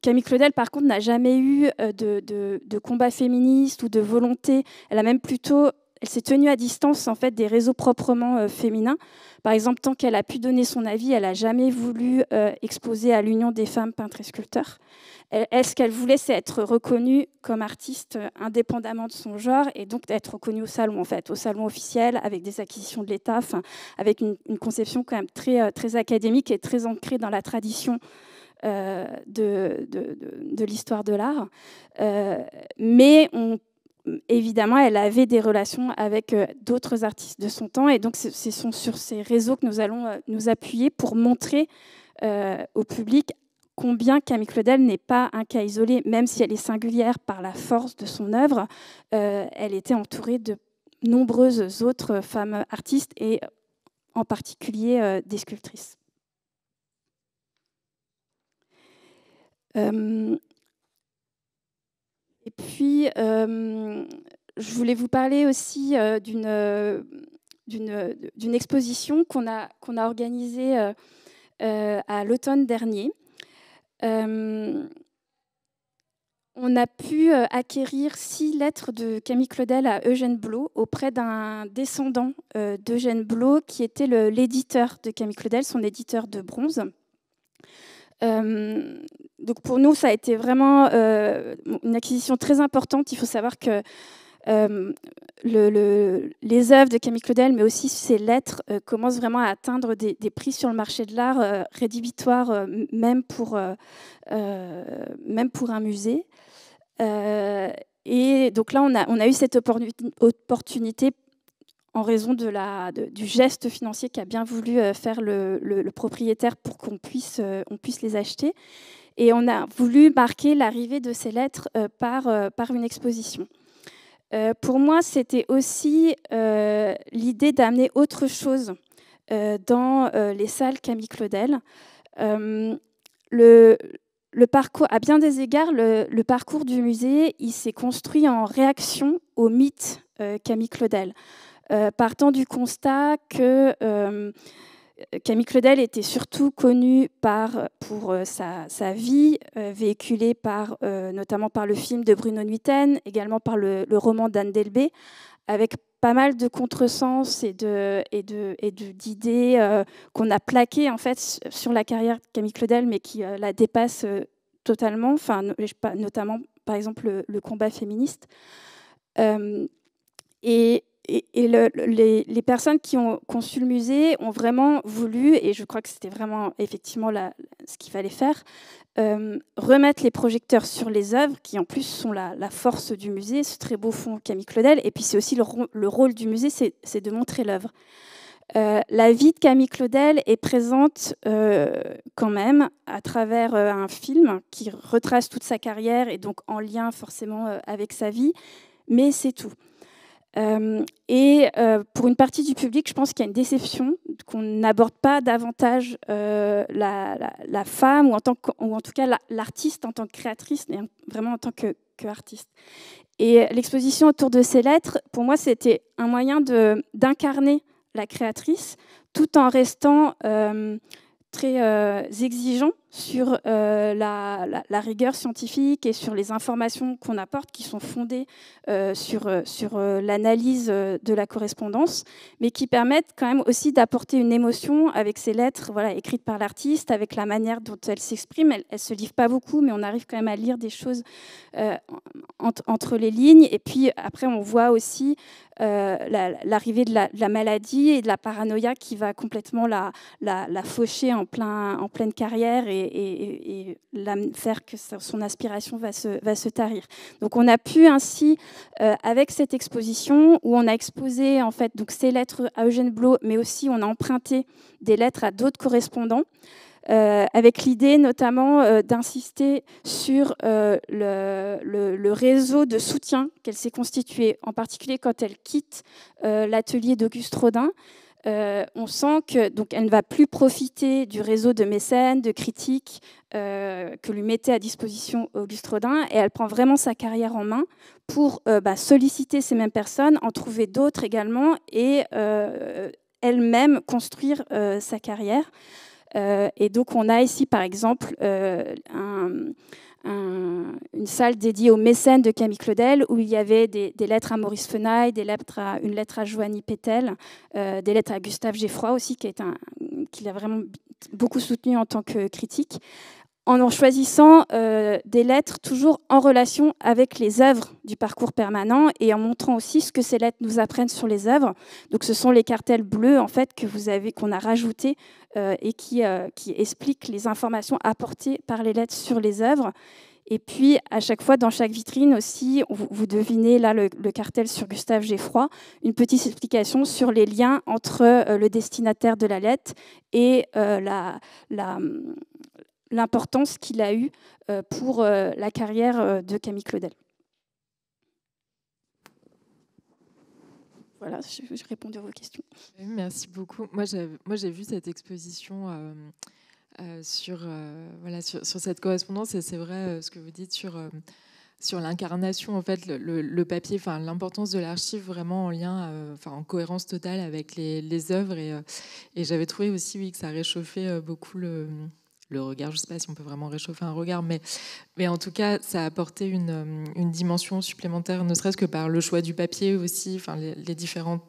Camille Claudel, par contre, n'a jamais eu de combat féministe ou de volonté. Elle s'est tenue à distance en fait des réseaux proprement féminins. Par exemple, tant qu'elle a pu donner son avis, elle n'a jamais voulu exposer à l'Union des femmes peintres et sculpteurs. Ce qu'elle voulait, c'est être reconnue comme artiste indépendamment de son genre et donc être reconnue au salon, en fait, au salon officiel, avec des acquisitions de l'État, avec une conception quand même très académique et très ancrée dans la tradition de l'histoire de l'art. Mais évidemment, elle avait des relations avec d'autres artistes de son temps. Et donc, ce sont sur ces réseaux que nous allons nous appuyer pour montrer au public combien Camille Claudel n'est pas un cas isolé, même si elle est singulière par la force de son œuvre. Elle était entourée de nombreuses autres femmes artistes et en particulier des sculptrices. Et puis, je voulais vous parler aussi d'une exposition qu'on a organisée à l'automne dernier. On a pu acquérir 6 lettres de Camille Claudel à Eugène Blot auprès d'un descendant d'Eugène Blot qui était l'éditeur de Camille Claudel, son éditeur de bronze. Donc pour nous, ça a été vraiment une acquisition très importante. Il faut savoir que les œuvres de Camille Claudel, mais aussi ses lettres, commencent vraiment à atteindre des prix sur le marché de l'art rédhibitoires, même pour un musée. Et donc là, on a eu cette opportunité en raison du geste financier qu'a bien voulu faire le propriétaire pour qu'on puisse les acheter. Et on a voulu marquer l'arrivée de ces lettres par une exposition. Pour moi, c'était aussi l'idée d'amener autre chose dans les salles Camille Claudel. Le parcours, à bien des égards, le parcours du musée, il s'est construit en réaction au mythe Camille Claudel. Partant du constat que Camille Claudel était surtout connue pour sa vie, véhiculée notamment par le film de Bruno Nuiten, également par le roman d'Anne Delbé, avec pas mal de contresens et d'idées qu'on a plaquées en fait sur la carrière de Camille Claudel, mais qui la dépassent totalement, notamment par exemple le combat féministe. Les personnes qui ont conçu le musée ont vraiment voulu, et je crois que c'était vraiment effectivement ce qu'il fallait faire, remettre les projecteurs sur les œuvres qui en plus sont la force du musée, ce très beau fond Camille Claudel, et puis c'est aussi le rôle du musée, c'est de montrer l'œuvre. La vie de Camille Claudel est présente quand même à travers un film qui retrace toute sa carrière et donc en lien forcément avec sa vie, mais c'est tout. Pour une partie du public, je pense qu'il y a une déception qu'on n'aborde pas davantage la femme ou en tout cas l'artiste en tant que créatrice, mais vraiment en tant que artiste. Et l'exposition autour de ces lettres, pour moi, c'était un moyen d'incarner la créatrice tout en restant très exigeant sur la rigueur scientifique et sur les informations qu'on apporte qui sont fondées sur l'analyse de la correspondance, mais qui permettent quand même aussi d'apporter une émotion avec ces lettres écrites par l'artiste, avec la manière dont elle s'exprime. Elle ne se livre pas beaucoup, mais on arrive quand même à lire des choses entre les lignes. Et puis après, on voit aussi l'arrivée de la maladie et de la paranoïa qui va complètement la faucher en pleine carrière et faire que son aspiration va se tarir. Donc on a pu ainsi, avec cette exposition, où on a exposé en fait donc ces lettres à Eugène Blot, mais aussi on a emprunté des lettres à d'autres correspondants, avec l'idée notamment d'insister sur le réseau de soutien qu'elle s'est constitué, en particulier quand elle quitte l'atelier d'Auguste Rodin. on sent que donc elle ne va plus profiter du réseau de mécènes, de critiques que lui mettait à disposition Auguste Rodin, et elle prend vraiment sa carrière en main pour solliciter ces mêmes personnes, en trouver d'autres également, et elle-même construire sa carrière. Et donc on a ici par exemple une salle dédiée aux mécènes de Camille Claudel, où il y avait des lettres à Maurice Fenaille, une lettre à Joanie Pétel, des lettres à Gustave Geffroy aussi, qui l'a vraiment beaucoup soutenu en tant que critique, en choisissant des lettres toujours en relation avec les œuvres du parcours permanent, et en montrant aussi ce que ces lettres nous apprennent sur les œuvres. Donc ce sont les cartels bleus en fait qu'on a rajoutés et qui expliquent les informations apportées par les lettres sur les œuvres. Et puis, à chaque fois, dans chaque vitrine aussi, vous devinez là le cartel sur Gustave Geffroy, une petite explication sur les liens entre le destinataire de la lettre et l'importance qu'il a eue pour la carrière de Camille Claudel. Voilà, j'ai répondu à vos questions. Merci beaucoup. Moi, j'ai vu cette exposition sur cette correspondance, et c'est vrai ce que vous dites sur l'incarnation, en fait, le papier, enfin l'importance de l'archive vraiment en lien, en cohérence totale avec les œuvres, et j'avais trouvé aussi que ça réchauffait beaucoup le regard. Je ne sais pas si on peut vraiment réchauffer un regard, mais en tout cas, ça a apporté une dimension supplémentaire, ne serait-ce que par le choix du papier aussi, les différentes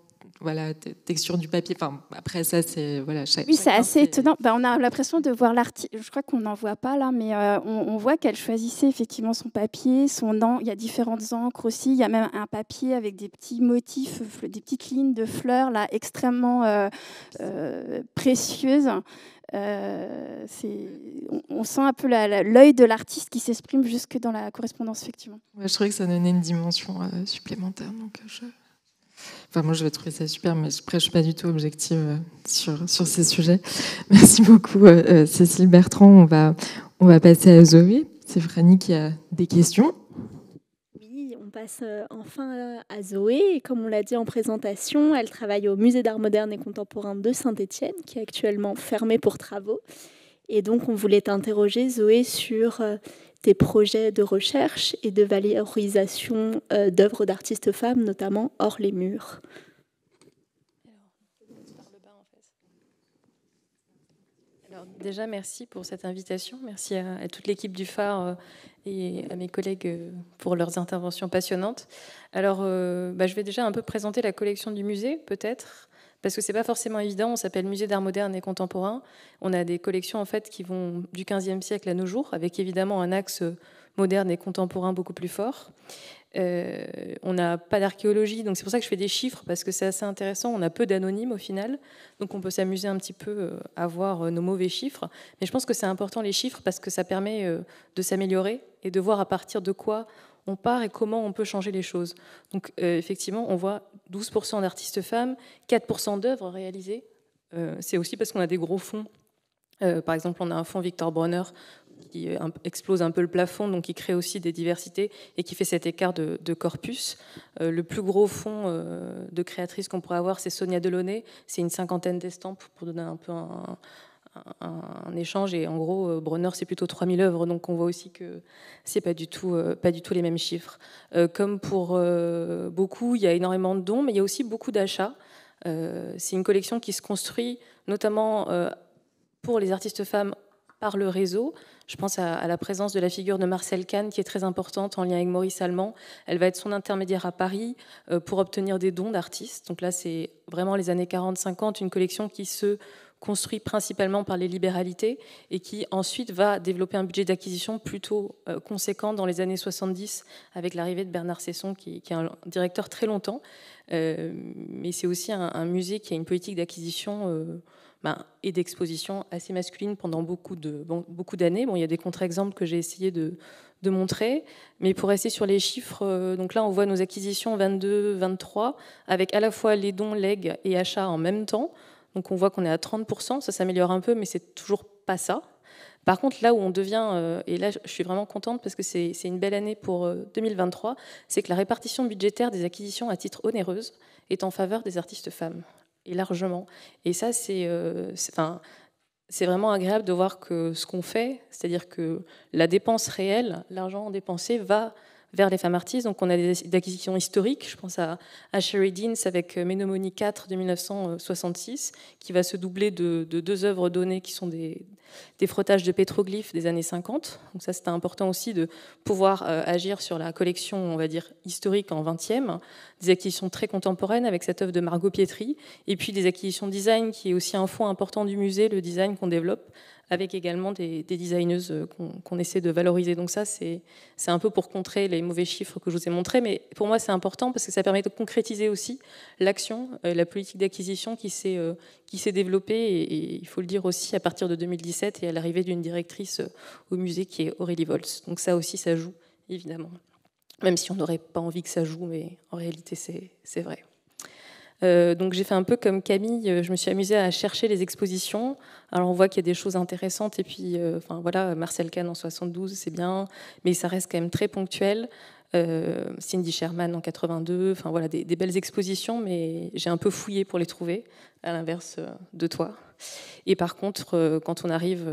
textures du papier. Après ça, c'est oui, c'est assez étonnant. On a l'impression de voir l'artiste. Je crois qu'on n'en voit pas là, mais on voit qu'elle choisissait effectivement son papier, son encre. Il y a différentes encres aussi. Il y a même un papier avec des petits motifs, des petites lignes de fleurs là, extrêmement précieuses. On sent un peu l'œil de l'artiste qui s'exprime jusque dans la correspondance, effectivement. Ouais, je trouvais que ça donnait une dimension supplémentaire. Donc moi, je vais trouver ça super, mais après, je ne suis pas du tout objective sur ces sujets. Merci beaucoup, Cécile Bertrand. On va passer à Zoé. C'est Franny qui a des questions. Oui, on passe enfin à Zoé. Et comme on l'a dit en présentation, elle travaille au Musée d'art moderne et contemporain de Saint-Étienne, qui est actuellement fermé pour travaux. Et donc, on voulait t'interroger, Zoé, sur tes projets de recherche et de valorisation d'œuvres d'artistes femmes, notamment hors les murs. Alors, déjà, merci pour cette invitation. Merci à toute l'équipe du Phare et à mes collègues pour leurs interventions passionnantes. Alors, je vais déjà un peu présenter la collection du musée, peut-être, parce que c'est pas forcément évident. On s'appelle Musée d'art moderne et contemporain. On a des collections en fait qui vont du XVe siècle à nos jours, avec évidemment un axe moderne et contemporain beaucoup plus fort. On n'a pas d'archéologie, donc c'est pour ça que je fais des chiffres, parce que c'est assez intéressant. On a peu d'anonymes au final, donc on peut s'amuser un petit peu à voir nos mauvais chiffres. Mais je pense que c'est important les chiffres, parce que ça permet de s'améliorer et de voir à partir de quoi on part et comment on peut changer les choses. Donc effectivement, on voit 12% d'artistes femmes, 4% d'œuvres réalisées. C'est aussi parce qu'on a des gros fonds. Par exemple, on a un fonds Victor Bronner qui explose un peu le plafond, donc qui crée aussi des diversités et qui fait cet écart de corpus. Le plus gros fonds de créatrices qu'on pourrait avoir, c'est Sonia Delaunay. C'est une 50aine d'estampes pour donner un peu un échange, et en gros Bronner c'est plutôt 3000 œuvres, donc on voit aussi que c'est pas du tout les mêmes chiffres. Comme pour beaucoup, il y a énormément de dons, mais il y a aussi beaucoup d'achats. C'est une collection qui se construit notamment pour les artistes femmes par le réseau. Je pense à la présence de la figure de Marcel Kahn, qui est très importante en lien avec Maurice Allemand. Elle va être son intermédiaire à Paris pour obtenir des dons d'artistes. Donc là, c'est vraiment les années 40-50, une collection qui se construit principalement par les libéralités et qui ensuite va développer un budget d'acquisition plutôt conséquent dans les années 70 avec l'arrivée de Bernard Cesson, qui est un directeur très longtemps. Mais c'est aussi un musée qui a une politique d'acquisition et d'exposition assez masculine pendant beaucoup d'années. Bon, il y a des contre-exemples que j'ai essayé de montrer, mais pour rester sur les chiffres, donc là on voit nos acquisitions 22-23 avec à la fois les dons, legs et achats en même temps. Donc on voit qu'on est à 30%, ça s'améliore un peu, mais c'est toujours pas ça. Par contre, là où on devient, et là je suis vraiment contente parce que c'est une belle année pour 2023, c'est que la répartition budgétaire des acquisitions à titre onéreuse est en faveur des artistes femmes. et largement. Et ça, c'est vraiment agréable de voir que ce qu'on fait, c'est-à-dire que la dépense réelle, l'argent dépensé, va vers les femmes artistes. Donc on a des acquisitions historiques, je pense à Sherry Deans avec Menomonee 4 de 1966, qui va se doubler de 2 œuvres données qui sont des frottages de pétroglyphes des années 50. Donc ça, c'était important aussi de pouvoir agir sur la collection, on va dire, historique en 20e, des acquisitions très contemporaines avec cette œuvre de Margot Pietri, et puis des acquisitions design, qui est aussi un fonds important du musée, le design qu'on développe, avec également des designeuses qu'on essaie de valoriser. Donc ça, c'est un peu pour contrer les mauvais chiffres que je vous ai montrés, mais pour moi, c'est important parce que ça permet de concrétiser aussi l'action, la politique d'acquisition qui s'est développée, et il faut le dire aussi, à partir de 2017 et à l'arrivée d'une directrice au musée qui est Aurélie Volz. Donc ça aussi, ça joue, évidemment. Même si on n'aurait pas envie que ça joue, mais en réalité, c'est vrai. Donc j'ai fait un peu comme Camille, je me suis amusée à chercher les expositions. Alors on voit qu'il y a des choses intéressantes, et puis voilà, Marcel Kahn en 72, c'est bien, mais ça reste quand même très ponctuel. Cindy Sherman en 82, enfin voilà, des belles expositions, mais j'ai un peu fouillé pour les trouver, à l'inverse de toi. Et par contre, quand on arrive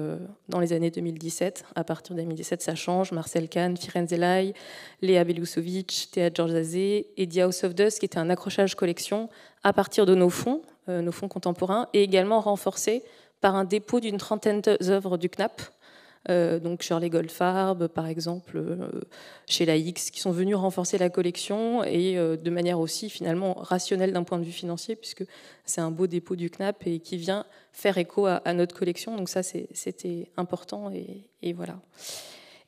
dans les années 2017, à partir de 2017, ça change. Marcel Kahn, Firenze Lai, Léa Belousovic, Théa Georgiazé et The House of Dust, qui était un accrochage collection à partir de nos fonds contemporains, et également renforcé par un dépôt d'une trentaine d'œuvres du CNAP. Donc Shirley Goldfarb, par exemple, chez la X, qui sont venus renforcer la collection, et de manière aussi finalement rationnelle d'un point de vue financier, puisque c'est un beau dépôt du CNAP et qui vient faire écho à notre collection. Donc ça, c'était important, et voilà.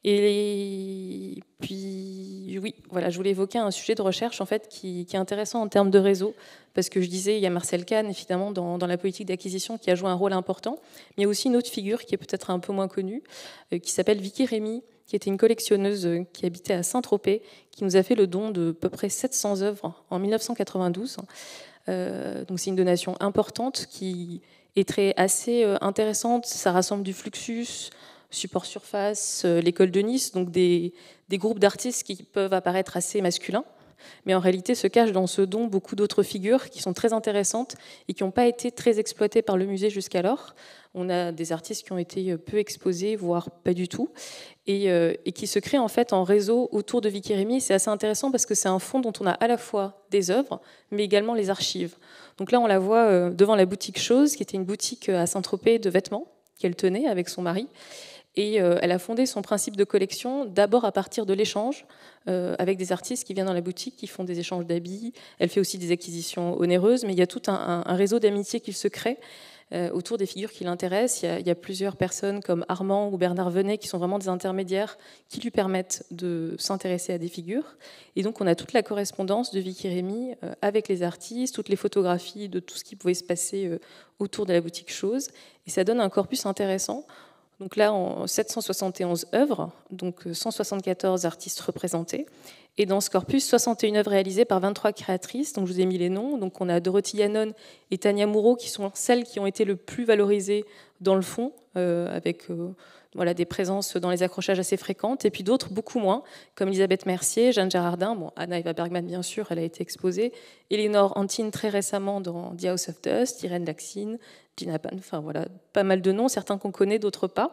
Et puis, oui, voilà, je voulais évoquer un sujet de recherche en fait, qui est intéressant en termes de réseau, parce que je disais, il y a Marcel Kahn, évidemment, dans la politique d'acquisition, qui a joué un rôle important, mais il y a aussi une autre figure qui est peut-être un peu moins connue, qui s'appelle Vicky Rémy, qui était une collectionneuse qui habitait à Saint-Tropez, qui nous a fait le don de à peu près 700 œuvres en 1992. Donc c'est une donation importante qui est assez intéressante. Ça rassemble du Fluxus, Support Surface, l'école de Nice, donc des groupes d'artistes qui peuvent apparaître assez masculins, mais en réalité se cachent dans ce don beaucoup d'autres figures qui sont très intéressantes et qui n'ont pas été très exploitées par le musée jusqu'alors. On a des artistes qui ont été peu exposés, voire pas du tout, et qui se créent en fait en réseau autour de Vicky Rémy. C'est assez intéressant parce que c'est un fonds dont on a à la fois des œuvres, mais également les archives. Donc là, on la voit devant la boutique Chose, qui était une boutique à Saint-Tropez de vêtements qu'elle tenait avec son mari. Et elle a fondé son principe de collection d'abord à partir de l'échange avec des artistes qui viennent dans la boutique, qui font des échanges d'habits. Elle fait aussi des acquisitions onéreuses, mais il y a tout un réseau d'amitié qui se crée autour des figures qui l'intéressent. Il y a plusieurs personnes comme Armand ou Bernard Venet qui sont vraiment des intermédiaires qui lui permettent de s'intéresser à des figures. Et donc on a toute la correspondance de Vicky Rémy avec les artistes, toutes les photographies de tout ce qui pouvait se passer autour de la boutique Chose. Et ça donne un corpus intéressant. Donc là, en 771 œuvres, donc 174 artistes représentés. Et dans ce corpus, 61 œuvres réalisées par 23 créatrices. Donc je vous ai mis les noms. Donc on a Dorothy Yannon et Tania Moreau qui sont celles qui ont été le plus valorisées dans le fond, avec voilà, des présences dans les accrochages assez fréquentes. Et puis d'autres beaucoup moins, comme Elisabeth Mercier, Jeanne Gérardin, bon, Anna Eva Bergman bien sûr, elle a été exposée, Eleanor Antine très récemment dans The House of Dust, Irène Laxine, Gina Pan, enfin voilà, pas mal de noms, certains qu'on connaît, d'autres pas.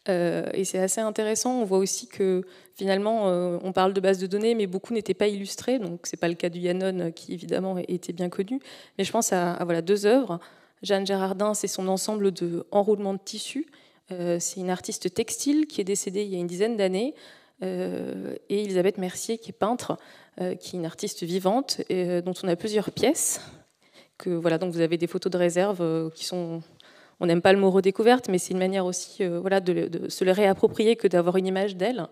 Et c'est assez intéressant. On voit aussi que finalement, on parle de bases de données, mais beaucoup n'étaient pas illustrées. Donc c'est pas le cas du Yannon, qui évidemment était bien connu. Mais je pense à voilà, 2 œuvres. Jeanne Gérardin, c'est son ensemble de enroulements de tissus. C'est une artiste textile qui est décédée il y a une dizaine d'années. Et Elisabeth Mercier, qui est peintre, qui est une artiste vivante, dont on a plusieurs pièces. Que, voilà, donc vous avez des photos de réserve qui sont... On n'aime pas le mot redécouverte, mais c'est une manière aussi voilà, de se le réapproprier que d'avoir une image d'elle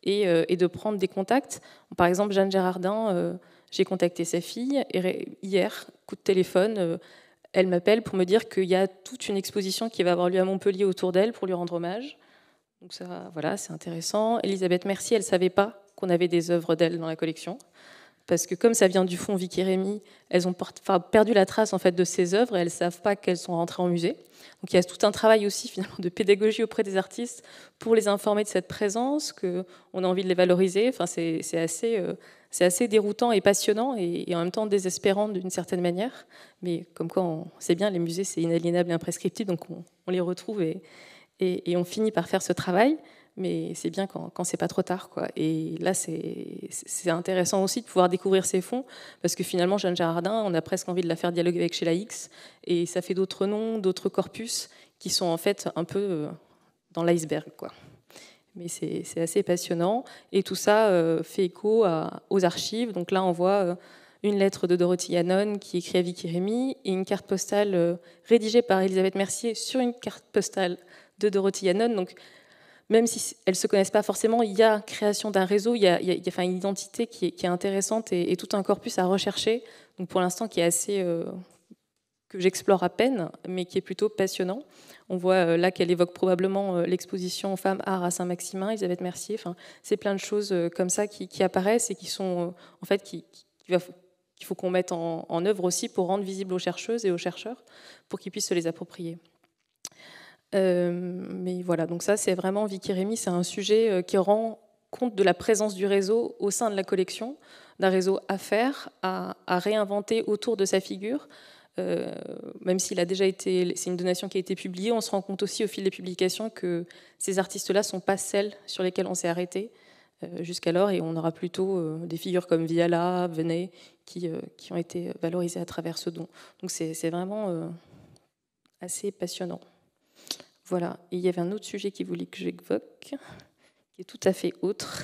et de prendre des contacts. Par exemple, Jeanne Gérardin, j'ai contacté sa fille et hier, coup de téléphone, elle m'appelle pour me dire qu'il y a toute une exposition qui va avoir lieu à Montpellier autour d'elle pour lui rendre hommage. Donc ça, voilà, c'est intéressant. Elisabeth Mercier, elle ne savait pas qu'on avait des œuvres d'elle dans la collection. Parce que comme ça vient du fonds Vicky Rémy, elles ont perdu la trace en fait, de ces œuvres et elles ne savent pas qu'elles sont rentrées en musée. Donc il y a tout un travail aussi finalement de pédagogie auprès des artistes pour les informer de cette présence, qu'on a envie de les valoriser. Enfin, c'est c'est assez déroutant et passionnant et en même temps désespérant d'une certaine manière. Mais comme quoi, on sait bien, les musées, c'est inaliénable et imprescriptible, donc on les retrouve et on finit par faire ce travail. Mais c'est bien quand c'est pas trop tard, quoi. Et là, c'est intéressant aussi de pouvoir découvrir ces fonds, parce que finalement, Jeanne Girardin, on a presque envie de la faire dialoguer avec Sheila Hicks, et ça fait d'autres noms, d'autres corpus, qui sont en fait un peu dans l'iceberg, quoi. Mais c'est assez passionnant, et tout ça fait écho aux archives. Donc là, on voit une lettre de Dorothy Yannon qui écrit à Vicky Rémy, et une carte postale rédigée par Elisabeth Mercier sur une carte postale de Dorothy Yannon. Donc, même si elles ne se connaissent pas forcément, il y a création d'un réseau, il y a une identité qui est intéressante et tout un corpus à rechercher. Donc pour l'instant, qui est assez que j'explore à peine, mais qui est plutôt passionnant. On voit là qu'elle évoque probablement l'exposition Femmes Art à Saint-Maximin, Elisabeth Mercier. Enfin, c'est plein de choses comme ça qui apparaissent et qui sont en fait qu'il faut qu'on mette en œuvre aussi pour rendre visibles aux chercheuses et aux chercheurs, pour qu'ils puissent se les approprier. Mais voilà, donc ça c'est vraiment Vicky Rémy, c'est un sujet qui rend compte de la présence du réseau au sein de la collection, d'un réseau à faire, à réinventer autour de sa figure. Même s'il a déjà été, c'est une donation qui a été publiée, on se rend compte aussi au fil des publications que ces artistes-là ne sont pas celles sur lesquelles on s'est arrêté jusqu'alors, et on aura plutôt des figures comme Viala, Venet, qui ont été valorisées à travers ce don. Donc c'est vraiment assez passionnant. Voilà, et il y avait un autre sujet qui voulait que j'évoque, qui est tout à fait autre,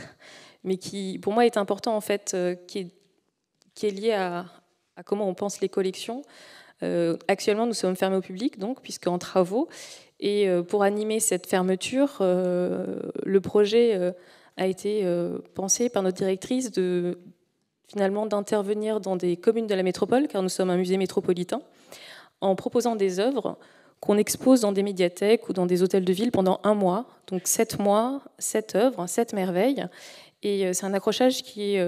mais qui, pour moi, est important, en fait, qui est lié à comment on pense les collections. Actuellement, nous sommes fermés au public, donc, puisqu'en travaux, et pour animer cette fermeture, le projet a été pensé par notre directrice finalement d'intervenir dans des communes de la métropole, car nous sommes un musée métropolitain, en proposant des œuvres qu'on expose dans des médiathèques ou dans des hôtels de ville pendant 1 mois. Donc 7 mois, 7 œuvres, 7 merveilles. Et c'est un accrochage qui est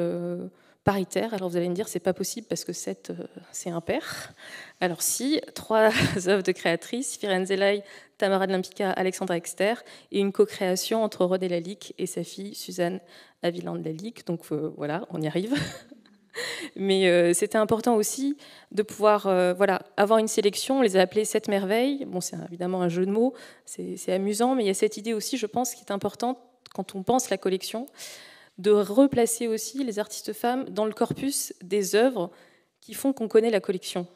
paritaire. Alors vous allez me dire, c'est pas possible parce que 7, c'est impair. Alors si, 3 œuvres de créatrices, Firenze Zelay, Tamara de Lempicka, Alexandra Exter, et une co-création entre René Lalique et sa fille Suzanne Aviland-Lalique. Donc voilà, on y arrive. Mais c'était important aussi de pouvoir avoir une sélection. On les a appelées 7 merveilles. Bon, c'est évidemment un jeu de mots, c'est amusant, mais il y a cette idée aussi, je pense, qui est importante quand on pense la collection, de replacer aussi les artistes femmes dans le corpus des œuvres qui font qu'on connaît la collection.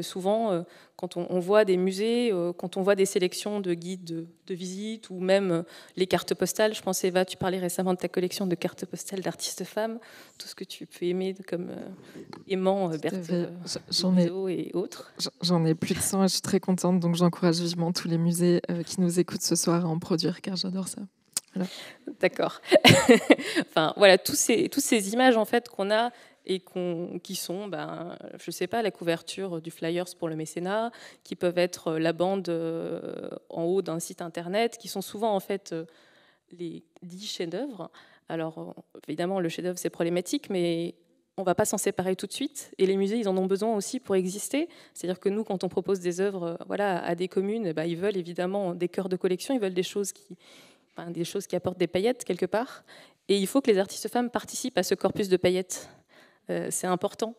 Souvent, quand on voit des musées, quand on voit des sélections de guides de visite ou même les cartes postales, je pense, Eva, tu parlais récemment de ta collection de cartes postales d'artistes femmes, tout ce que tu peux aimer comme Aimant, Berthe et autres. J'en ai plus de 100 et je suis très contente, donc j'encourage vivement tous les musées qui nous écoutent ce soir à en produire, car j'adore ça. Voilà. D'accord. Enfin, voilà, toutes ces images en fait qu'on a et qui sont, je sais pas, la couverture du flyers pour le mécénat, qui peuvent être la bande en haut d'un site internet, qui sont souvent en fait les 10 chefs-d'œuvre. Alors évidemment, le chef-d'œuvre c'est problématique, mais on ne va pas s'en séparer tout de suite. Et les musées, ils en ont besoin aussi pour exister. C'est-à-dire que nous, quand on propose des œuvres, à des communes, ils veulent évidemment des cœurs de collection, ils veulent des choses qui apportent des paillettes quelque part. Et il faut que les artistes femmes participent à ce corpus de paillettes. C'est important,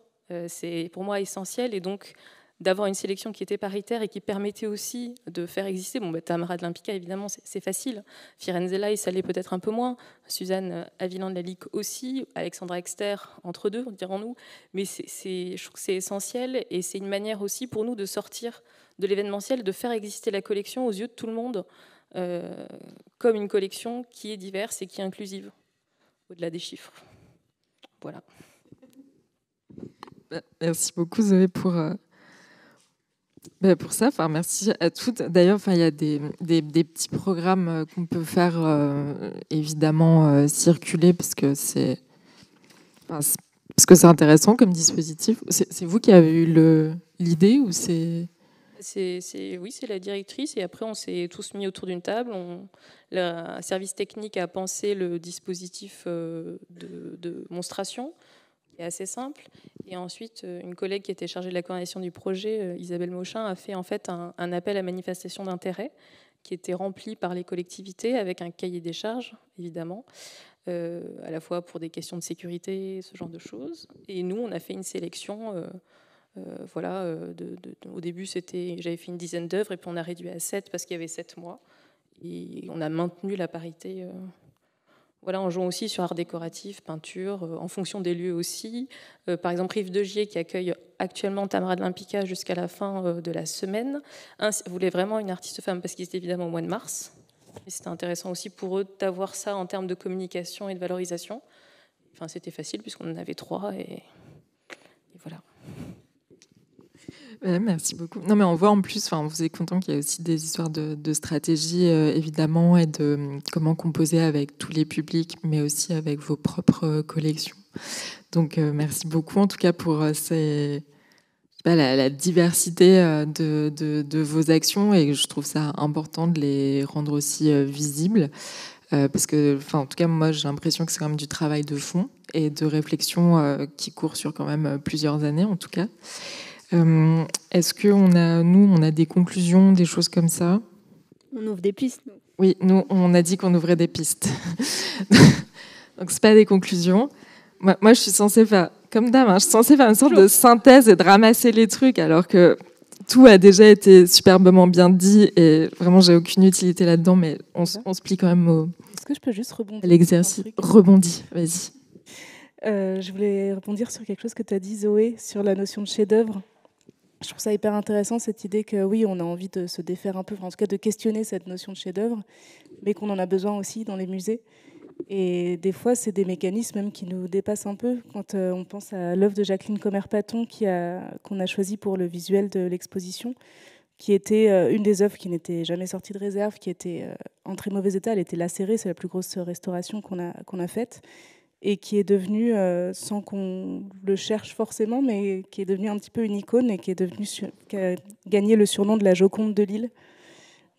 c'est pour moi essentiel. Et donc, d'avoir une sélection qui était paritaire et qui permettait aussi de faire exister. Tamara de Lempicka, évidemment, c'est facile. Firenze Zelay, ça l'est peut-être un peu moins. Suzanne Aviland-Lalique aussi. Alexandra Exter, entre deux, dirons-nous. Mais je trouve que c'est essentiel et c'est une manière aussi pour nous de sortir de l'événementiel, de faire exister la collection aux yeux de tout le monde comme une collection qui est diverse et qui est inclusive, au-delà des chiffres. Voilà. Merci beaucoup Zoé pour ça. Enfin, merci à toutes. D'ailleurs, il y a des petits programmes qu'on peut faire évidemment circuler parce que c'est intéressant comme dispositif. C'est vous qui avez eu l'idée ou c'est... Oui, c'est la directrice et après on s'est tous mis autour d'une table. Le service technique a pensé le dispositif de monstration, qui est assez simple. Et ensuite, une collègue qui était chargée de la coordination du projet, Isabelle Mauchin, a fait en fait un appel à manifestation d'intérêt qui était rempli par les collectivités avec un cahier des charges, évidemment. à la fois pour des questions de sécurité, ce genre de choses. Et nous, on a fait une sélection. Voilà, au début, j'avais fait une dizaine d'œuvres, et puis on a réduit à 7 parce qu'il y avait 7 mois. Et on a maintenu la parité. Voilà, en jouant aussi sur art décoratif, peinture, en fonction des lieux aussi. Par exemple, Rive de Gier, qui accueille actuellement Tamara de Limpica jusqu'à la fin de la semaine, voulait vraiment une artiste femme parce qu'il était évidemment au mois de mars. Et c'était intéressant aussi pour eux d'avoir ça en termes de communication et de valorisation. Enfin, c'était facile puisqu'on en avait 3 et voilà. Merci beaucoup. Non, mais on voit en plus, vous êtes content qu'il y ait aussi des histoires de stratégie, évidemment, et de comment composer avec tous les publics, mais aussi avec vos propres collections. Donc, merci beaucoup, en tout cas, pour la diversité de vos actions, et je trouve ça important de les rendre aussi visibles. Parce que, en tout cas, moi, j'ai l'impression que c'est quand même du travail de fond et de réflexion qui court sur quand même plusieurs années, en tout cas. Est-ce qu'on a des conclusions, des choses comme ça? On ouvre des pistes, nous. Oui, nous, on a dit qu'on ouvrait des pistes. Donc, c'est pas des conclusions. Moi, je suis censée faire, comme dame, je suis censée faire une sorte de synthèse et de ramasser les trucs, alors que tout a déjà été superbement bien dit, et vraiment, j'ai aucune utilité là-dedans, mais on se plie quand même Est-ce que je peux juste rebondir l'exercice. Rebondis, vas-y. Je voulais rebondir sur quelque chose que tu as dit, Zoé, sur la notion de chef-d'œuvre. Je trouve ça hyper intéressant, cette idée que oui, on a envie de se défaire un peu, en tout cas de questionner cette notion de chef-d'œuvre, mais qu'on en a besoin aussi dans les musées. Et des fois, c'est des mécanismes même qui nous dépassent un peu. Quand on pense à l'œuvre de Jacqueline Comer-Paton qu'on a choisie pour le visuel de l'exposition, qui était une des œuvres qui n'était jamais sortie de réserve, qui était en très mauvais état. Elle était lacérée, c'est la plus grosse restauration qu'on a faite, et qui est devenue, sans qu'on le cherche forcément, mais qui est devenue un petit peu une icône et qui a gagné le surnom de la Joconde de Lille.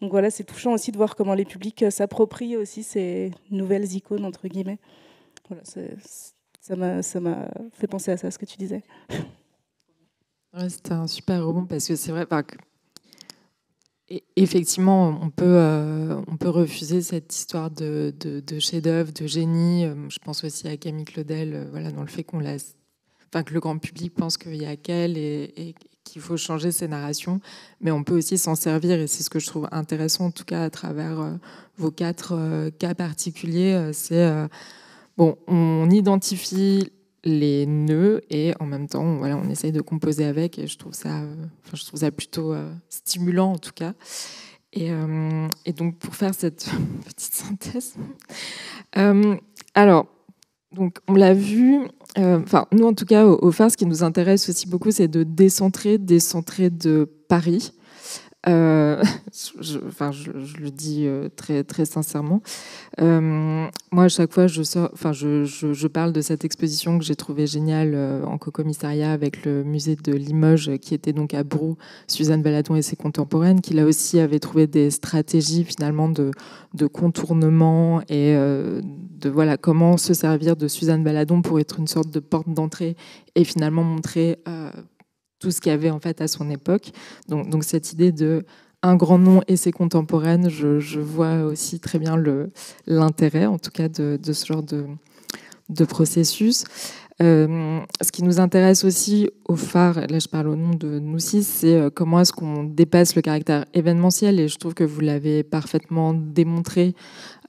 Donc voilà, c'est touchant aussi de voir comment les publics s'approprient aussi ces nouvelles icônes, entre guillemets. Voilà, ça m'a fait penser à ça, ce que tu disais. Ouais, c'était un super rebond, parce que c'est vrai que effectivement, on peut refuser cette histoire de chef-d'œuvre, de génie. Je pense aussi à Camille Claudel, dans le fait que le grand public pense qu'il y a qu'elle et qu'il faut changer ses narrations. Mais on peut aussi s'en servir, et c'est ce que je trouve intéressant, en tout cas à travers vos 4 cas particuliers. On identifie les nœuds et en même temps on essaye de composer avec, et je trouve ça plutôt stimulant, en tout cas, et donc pour faire cette petite synthèse, alors donc on l'a vu, nous en tout cas au phare, ce qui nous intéresse aussi beaucoup, c'est de décentrer de Paris. Je le dis très, très sincèrement. Moi, à chaque fois, je parle de cette exposition que j'ai trouvée géniale en co-commissariat avec le musée de Limoges, qui était donc à Brou, Suzanne Valadon et ses contemporaines, qui là aussi avait trouvé des stratégies finalement de contournement et de comment se servir de Suzanne Valadon pour être une sorte de porte d'entrée et finalement montrer tout ce qu'il y avait en fait à son époque. Donc cette idée de un grand nom et ses contemporaines, je vois aussi très bien l'intérêt, en tout cas, de ce genre de processus. Ce qui nous intéresse aussi au phare, là je parle au nom de nous six, c'est comment est-ce qu'on dépasse le caractère événementiel, et je trouve que vous l'avez parfaitement démontré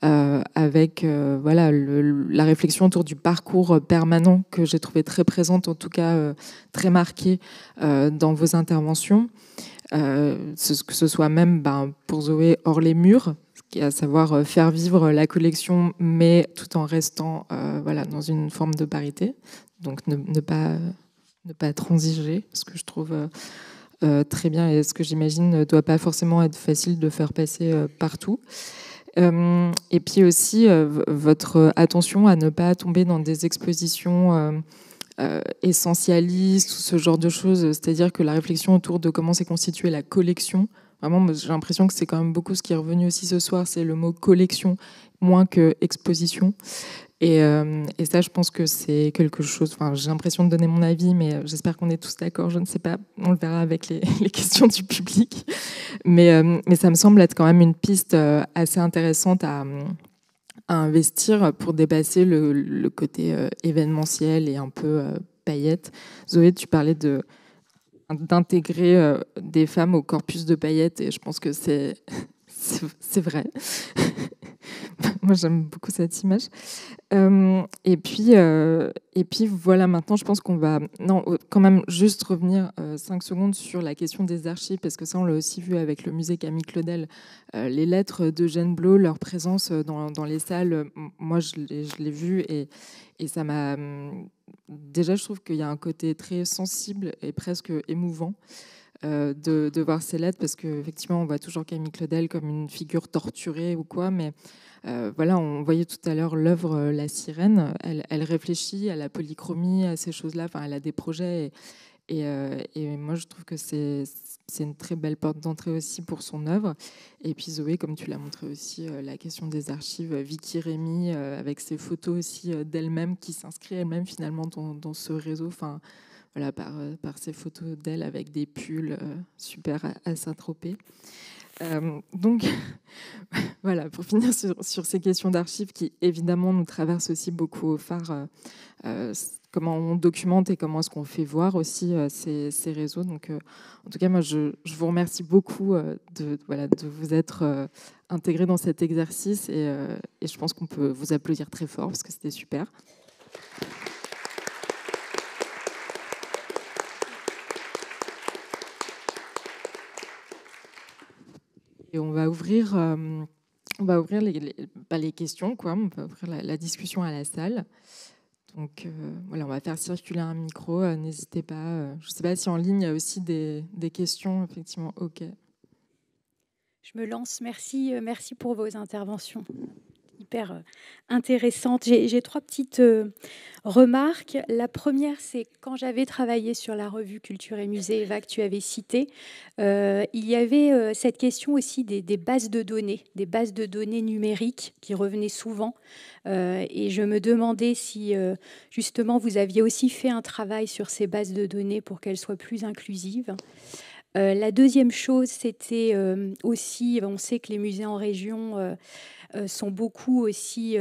avec la réflexion autour du parcours permanent que j'ai trouvé très présente, en tout cas très marquée dans vos interventions, que ce soit même pour Zoé hors les murs, à savoir faire vivre la collection, mais tout en restant dans une forme de parité. Donc ne pas transiger, ce que je trouve très bien, et ce que j'imagine ne doit pas forcément être facile de faire passer partout. Et puis aussi votre attention à ne pas tomber dans des expositions essentialistes ou ce genre de choses, c'est-à-dire que la réflexion autour de comment s'est constituée la collection, vraiment j'ai l'impression que c'est quand même beaucoup ce qui est revenu aussi ce soir, c'est le mot collection moins que exposition, et ça je pense que c'est quelque chose, j'ai l'impression de donner mon avis, mais j'espère qu'on est tous d'accord, je ne sais pas, on le verra avec les questions du public, mais ça me semble être quand même une piste assez intéressante à à investir pour dépasser le côté événementiel et un peu paillettes. Zoé, tu parlais d'intégrer des femmes au corpus de paillettes, et je pense que c'est vrai. Moi, j'aime beaucoup cette image. Et puis voilà, maintenant, je pense qu'on va quand même juste revenir 5 secondes sur la question des archives, parce que ça, on l'a aussi vu avec le musée Camille Claudel. Les lettres d'Eugène Blot, leur présence dans les salles, moi, je l'ai vu, et ça m'a... Déjà, je trouve qu'il y a un côté très sensible et presque émouvant de voir ces lettres, parce qu'effectivement, on voit toujours Camille Claudel comme une figure torturée ou quoi, mais voilà, on voyait tout à l'heure l'œuvre La Sirène. Elle réfléchit à la polychromie, à ces choses-là. Enfin, elle a des projets, et moi, je trouve que c'est une très belle porte d'entrée aussi pour son œuvre. Et puis Zoé, comme tu l'as montré aussi, la question des archives, Vicky Rémy, avec ses photos aussi d'elle-même, qui s'inscrit elle-même finalement dans ce réseau. Enfin, voilà, par ces photos d'elle avec des pulls super à Saint-Tropez. Donc, voilà, pour finir sur ces questions d'archives qui, évidemment, nous traversent aussi beaucoup au phare, comment on documente et comment est-ce qu'on fait voir aussi ces réseaux. Donc, en tout cas, moi, je vous remercie beaucoup de vous être intégrés dans cet exercice, et je pense qu'on peut vous applaudir très fort parce que c'était super. Et on va ouvrir les questions, quoi. On va ouvrir la discussion à la salle. Donc voilà, on va faire circuler un micro. N'hésitez pas. Je ne sais pas si en ligne il y a aussi des questions. Effectivement, ok. Je me lance. Merci pour vos interventions. Hyper intéressante. J'ai 3 petites remarques. La première, c'est quand j'avais travaillé sur la revue Culture et Musée, Eva, que tu avais citée, il y avait cette question aussi des bases de données numériques qui revenaient souvent. Et je me demandais si justement vous aviez aussi fait un travail sur ces bases de données pour qu'elles soient plus inclusives. La deuxième chose, c'était aussi, on sait que les musées en région sont beaucoup aussi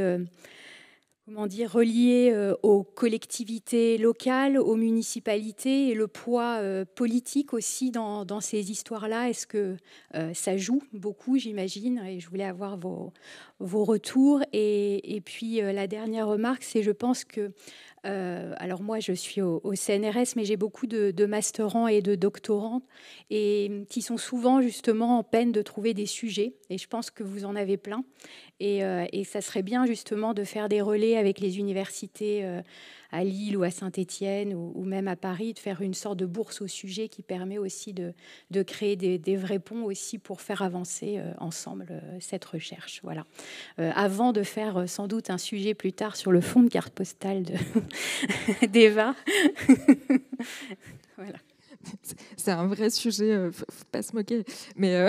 reliés aux collectivités locales, aux municipalités, et le poids politique aussi dans ces histoires-là. Est-ce que ça joue beaucoup, j'imagine, et je voulais avoir vos retours. Et puis la dernière remarque, c'est je pense que alors moi, je suis au CNRS, mais j'ai beaucoup de masterants et de doctorants et qui sont souvent justement en peine de trouver des sujets. Et je pense que vous en avez plein. Et ça serait bien justement de faire des relais avec les universités à Lille ou à Saint-Étienne ou même à Paris, de faire une sorte de bourse au sujet qui permet aussi de créer des vrais ponts aussi pour faire avancer ensemble cette recherche. Voilà. Avant de faire sans doute un sujet plus tard sur le fond de carte postale d'Eva. Voilà. C'est un vrai sujet, faut pas se moquer. Mais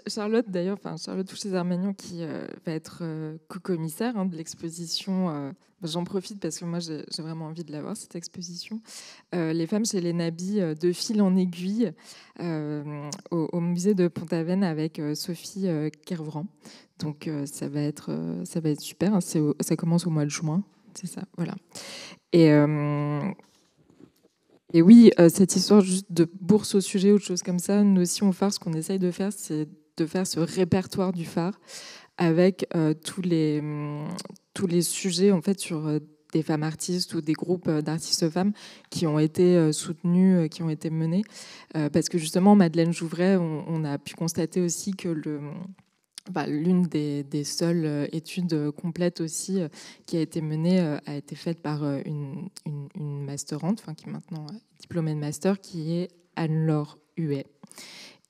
Charlotte, d'ailleurs, Charlotte Fouché-Zermagnan, qui va être co-commissaire de l'exposition. J'en profite parce que moi, j'ai vraiment envie de la voir, cette exposition. Les femmes chez les Nabis, de fil en aiguille, au musée de Pont-Aven avec Sophie Kervran. Donc, ça va être super. Hein, ça commence au mois de juin, c'est ça, voilà. Et oui, cette histoire juste de bourse au sujet ou de choses comme ça, nous aussi, on phare, ce qu'on essaye de faire, c'est de faire ce répertoire du phare avec tous les sujets en fait sur des femmes artistes ou des groupes d'artistes femmes qui ont été soutenus, qui ont été menés. Parce que justement, Madeleine Jouvray, on a pu constater aussi que l'une des seules études complètes aussi qui a été menée a été faite par une masterante, qui est maintenant diplômée de master, qui est Anne-Laure Huet,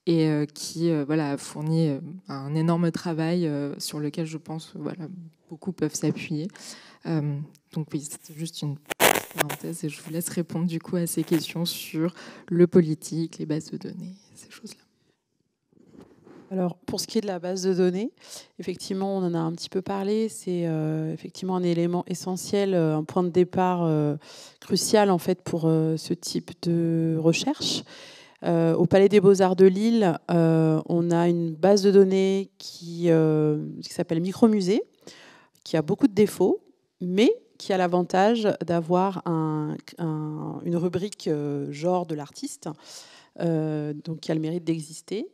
et qui a fourni un énorme travail sur lequel je pense beaucoup peuvent s'appuyer. Donc oui, c'est juste une parenthèse, et je vous laisse répondre du coup à ces questions sur le politique, les bases de données, ces choses-là. Alors, pour ce qui est de la base de données, effectivement, on en a un petit peu parlé. C'est effectivement un élément essentiel, un point de départ crucial en fait pour ce type de recherche. Au Palais des Beaux-Arts de Lille, on a une base de données qui s'appelle Micromusée, qui a beaucoup de défauts, mais qui a l'avantage d'avoir une rubrique genre de l'artiste, donc qui a le mérite d'exister,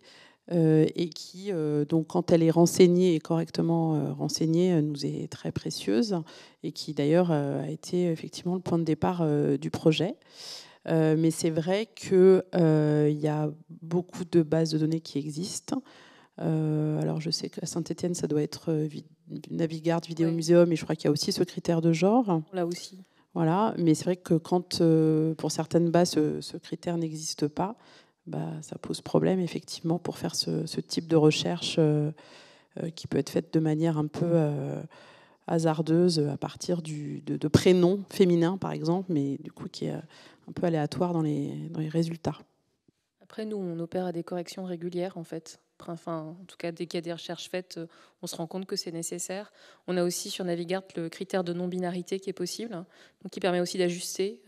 et qui, donc, quand elle est renseignée et correctement renseignée, nous est très précieuse, et qui d'ailleurs a été effectivement le point de départ du projet. Mais c'est vrai qu'il y a beaucoup de bases de données qui existent. Alors je sais qu'à Saint-Étienne, ça doit être Navigarde, Vidéo Muséum, et je crois qu'il y a aussi ce critère de genre. Là aussi. Voilà, mais c'est vrai que quand, pour certaines bases, ce critère n'existe pas, ça pose problème, effectivement, pour faire ce type de recherche qui peut être faite de manière un peu hasardeuse, à partir de prénoms féminins, par exemple, mais du coup qui est un peu aléatoire dans les résultats. Après, nous, on opère à des corrections régulières, en fait. Enfin, en tout cas, dès qu'il y a des recherches faites, on se rend compte que c'est nécessaire. On a aussi sur Navigarde le critère de non-binarité qui est possible, donc qui permet aussi d'ajuster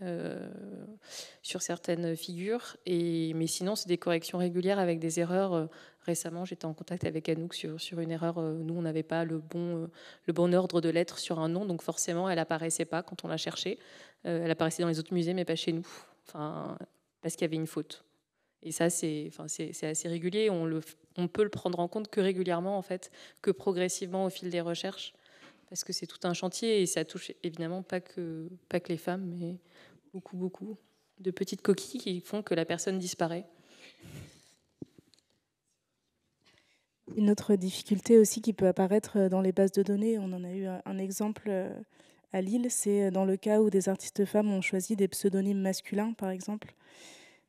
sur certaines figures. Mais sinon, c'est des corrections régulières avec des erreurs. Récemment, j'étais en contact avec Anouk sur une erreur. Nous, on n'avait pas le bon ordre de lettres sur un nom, donc forcément, elle n'apparaissait pas quand on l'a cherchée. Elle apparaissait dans les autres musées, mais pas chez nous, parce qu'il y avait une faute. Et ça, c'est assez régulier. On peut le prendre en compte que régulièrement, en fait, que progressivement au fil des recherches, parce que c'est tout un chantier et ça touche évidemment pas que les femmes, mais beaucoup de petites coquilles qui font que la personne disparaît. Une autre difficulté aussi qui peut apparaître dans les bases de données, on en a eu un exemple à Lille, c'est dans le cas où des artistes femmes ont choisi des pseudonymes masculins, par exemple.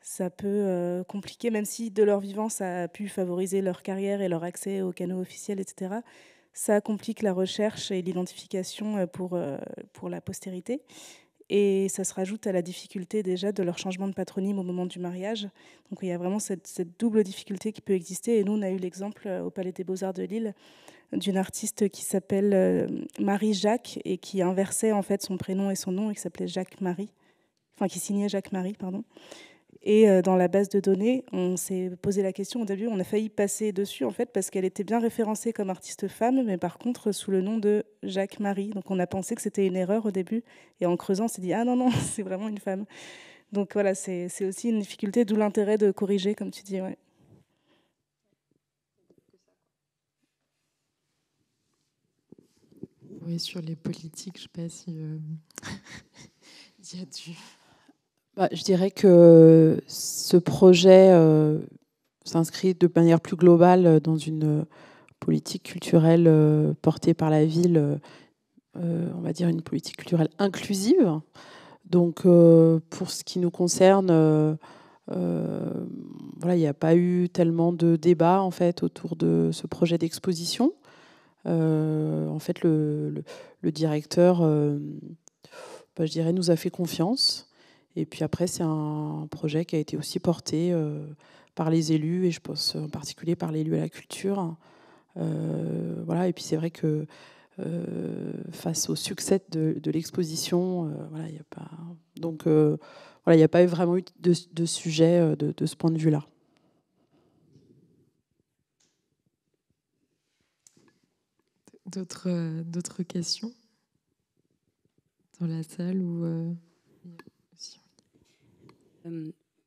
Ça peut compliquer, même si de leur vivant, ça a pu favoriser leur carrière et leur accès aux canaux officiels, etc. Ça complique la recherche et l'identification pour la postérité. Et ça se rajoute à la difficulté déjà de leur changement de patronyme au moment du mariage. Donc il y a vraiment cette double difficulté qui peut exister. Et nous, on a eu l'exemple au Palais des Beaux-Arts de Lille d'une artiste qui s'appelle Marie-Jacques et qui inversait en fait son prénom et son nom et qui s'appelait Jacques-Marie, enfin qui signait Jacques-Marie, pardon. Et dans la base de données, on s'est posé la question au début, on a failli passer dessus en fait parce qu'elle était bien référencée comme artiste femme, mais par contre sous le nom de Jacques-Marie. Donc on a pensé que c'était une erreur au début, et en creusant, on s'est dit ah non, c'est vraiment une femme. Donc voilà, c'est aussi une difficulté, d'où l'intérêt de corriger, comme tu dis. Ouais. Oui, sur les politiques, je ne sais pas si il y a du... Je dirais que ce projet s'inscrit de manière plus globale dans une politique culturelle portée par la ville, on va dire une politique culturelle inclusive. Donc, pour ce qui nous concerne, il n'y a pas eu tellement de débats en fait autour de ce projet d'exposition. En fait, le directeur, je dirais, nous a fait confiance. Et puis après, c'est un projet qui a été aussi porté par les élus, et je pense en particulier par l'élu à la culture. Et puis c'est vrai que face au succès de l'exposition, il n'y a pas... Donc, il n'y a pas vraiment eu de sujet de ce point de vue-là. D'autres questions dans la salle ou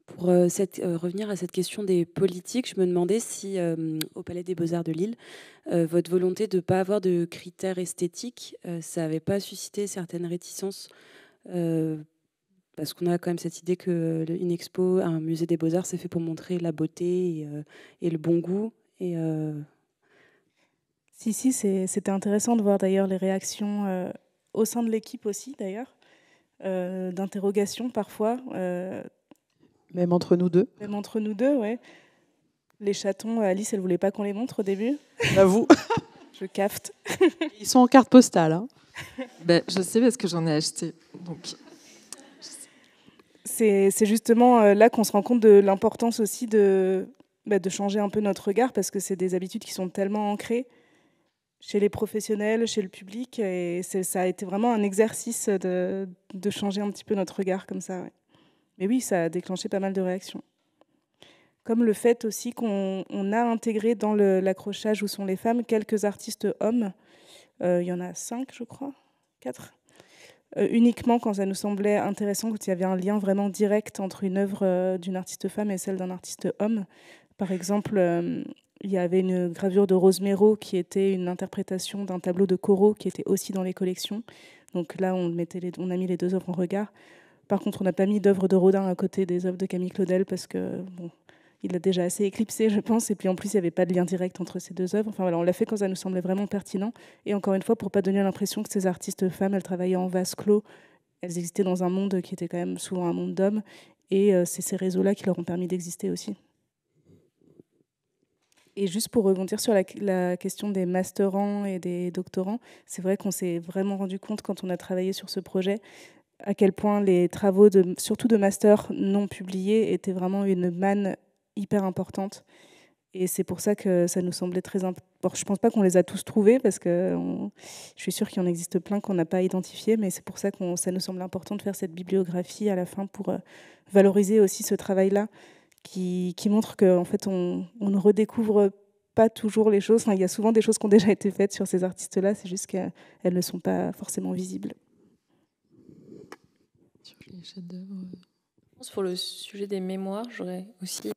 Pour revenir à cette question des politiques, je me demandais si, au Palais des Beaux-Arts de Lille, votre volonté de ne pas avoir de critères esthétiques, ça n'avait pas suscité certaines réticences, parce qu'on a quand même cette idée qu'une expo, un musée des Beaux-Arts, c'est fait pour montrer la beauté et le bon goût. Si, c'était intéressant de voir d'ailleurs les réactions au sein de l'équipe aussi, d'ailleurs, d'interrogations parfois. Même entre nous deux. Même entre nous deux, ouais. Les chatons, Alice, elle ne voulait pas qu'on les montre au début. J'avoue. Je capte. Ils sont en carte postale. Hein. Je sais parce que j'en ai acheté. Donc... C'est justement là qu'on se rend compte de l'importance aussi de changer un peu notre regard, parce que c'est des habitudes qui sont tellement ancrées chez les professionnels, chez le public, et ça a été vraiment un exercice de changer un petit peu notre regard comme ça. Ouais. Mais oui, ça a déclenché pas mal de réactions. Comme le fait aussi qu'on a intégré dans l'accrochage Où sont les femmes quelques artistes hommes il y en a 5, je crois, 4. Uniquement quand ça nous semblait intéressant, quand il y avait un lien vraiment direct entre une œuvre d'une artiste femme et celle d'un artiste homme. Par exemple, il y avait une gravure de Rose Méro qui était une interprétation d'un tableau de Corot qui était aussi dans les collections. Donc là, on a mis les deux œuvres en regard. Par contre, on n'a pas mis d'œuvres de Rodin à côté des œuvres de Camille Claudel parce que bon, il l'a déjà assez éclipsé, je pense. Et puis en plus, il n'y avait pas de lien direct entre ces deux œuvres. Enfin voilà, on l'a fait quand ça nous semblait vraiment pertinent. Et encore une fois, pour ne pas donner l'impression que ces artistes femmes, elles travaillaient en vase clos. Elles existaient dans un monde qui était quand même souvent un monde d'hommes. Et c'est ces réseaux-là qui leur ont permis d'exister aussi. Et juste pour rebondir sur la question des masterants et des doctorants, c'est vrai qu'on s'est vraiment rendu compte quand on a travaillé sur ce projet à quel point les travaux, surtout de master non publiés, étaient vraiment une manne hyper importante. Et c'est pour ça que ça nous semblait très important. Je ne pense pas qu'on les a tous trouvés, parce que je suis sûre qu'il y en existe plein qu'on n'a pas identifiés, mais c'est pour ça que ça nous semble important de faire cette bibliographie à la fin pour valoriser aussi ce travail-là, qui montre qu'en fait, on ne redécouvre pas toujours les choses. Enfin, il y a souvent des choses qui ont déjà été faites sur ces artistes-là, c'est juste qu'elles ne sont pas forcément visibles. Sur les chefs-d'œuvre. Pour le sujet des mémoires, j'aurais aussi,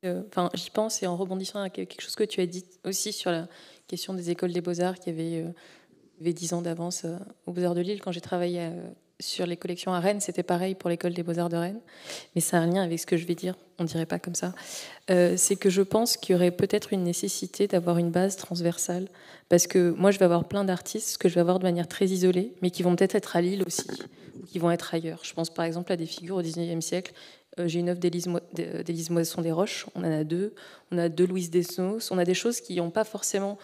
j'y pense, et en rebondissant à quelque chose que tu as dit aussi sur la question des écoles des beaux-arts qui avaient 10 ans d'avance aux Beaux-Arts de Lille. Quand j'ai travaillé sur les collections à Rennes, c'était pareil pour l'école des Beaux-Arts de Rennes, mais ça a un lien avec ce que je vais dire, on ne dirait pas comme ça. C'est que je pense qu'il y aurait peut-être une nécessité d'avoir une base transversale, parce que moi je vais avoir plein d'artistes que je vais avoir de manière très isolée, mais qui vont peut-être être à Lille aussi, ou qui vont être ailleurs. Je pense par exemple à des figures au XIXe siècle. J'ai une œuvre d'Élise Moisson des Roches, on en a deux. On a deux Louise Desnos. On a des choses qui n'ont pas forcément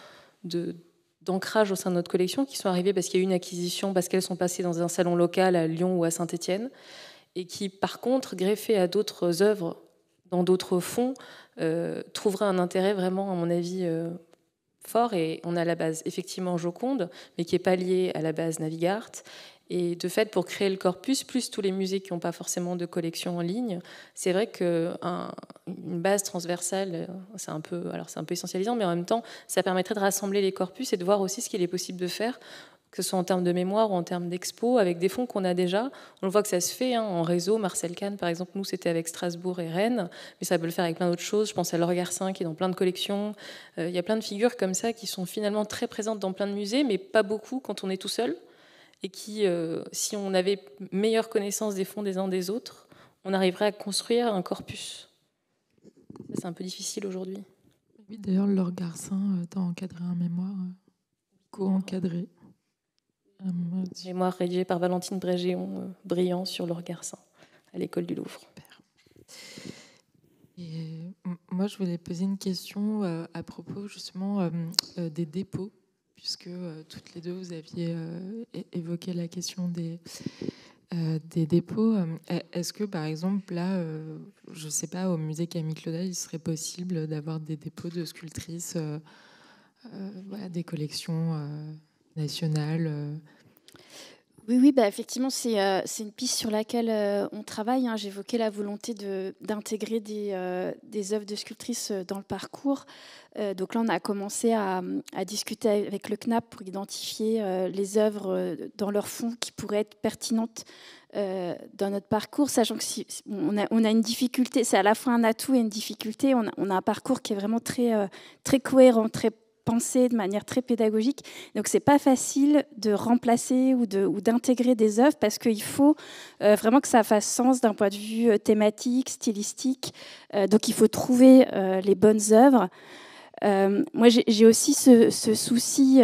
d'ancrage au sein de notre collection, qui sont arrivées parce qu'il y a eu une acquisition, parce qu'elles sont passées dans un salon local à Lyon ou à Saint-Étienne, et qui, par contre, greffées à d'autres œuvres, dans d'autres fonds, trouveraient un intérêt vraiment, à mon avis, fort. Et on a la base, effectivement, Joconde, mais qui n'est pas liée à la base Navigart. Et de fait, pour créer le corpus, plus tous les musées qui n'ont pas forcément de collection en ligne, c'est vrai qu'une base transversale, c'est un peu essentialisant, mais en même temps, ça permettrait de rassembler les corpus et de voir aussi ce qu'il est possible de faire, que ce soit en termes de mémoire ou en termes d'expo, avec des fonds qu'on a déjà. On voit que ça se fait en réseau. Marcel Kahn, par exemple, nous, c'était avec Strasbourg et Rennes, mais ça peut le faire avec plein d'autres choses. Je pense à Laure Garcin, qui est dans plein de collections. Il y a plein de figures comme ça qui sont finalement très présentes dans plein de musées, mais pas beaucoup quand on est tout seul. Et qui, si on avait meilleure connaissance des fonds des uns des autres, on arriverait à construire un corpus. C'est un peu difficile aujourd'hui. Oui, d'ailleurs, Laure Garcin, t'as encadré un mémoire, co-encadré. Mémoire rédigé par Valentine Brégéon, brillant sur Laure Garcin, à l'école du Louvre. Et moi, je voulais poser une question à propos justement des dépôts, puisque toutes les deux, vous aviez évoqué la question des dépôts. Est-ce que, par exemple, là, je ne sais pas, au musée Camille Claudel, il serait possible d'avoir des dépôts de sculptrices, voilà, des collections nationales Oui, bah effectivement, c'est une piste sur laquelle on travaille. Hein. J'évoquais la volonté d'intégrer des œuvres de sculptrices dans le parcours. Donc là, on a commencé à discuter avec le CNAP pour identifier les œuvres dans leur fond qui pourraient être pertinentes dans notre parcours, sachant que on a une difficulté, c'est à la fois un atout et une difficulté. On a un parcours qui est vraiment très cohérent, très pensé de manière très pédagogique. Donc, c'est pas facile de remplacer ou d'intégrer des œuvres parce qu'il faut vraiment que ça fasse sens d'un point de vue thématique, stylistique. Donc, il faut trouver les bonnes œuvres. Moi, j'ai aussi ce souci,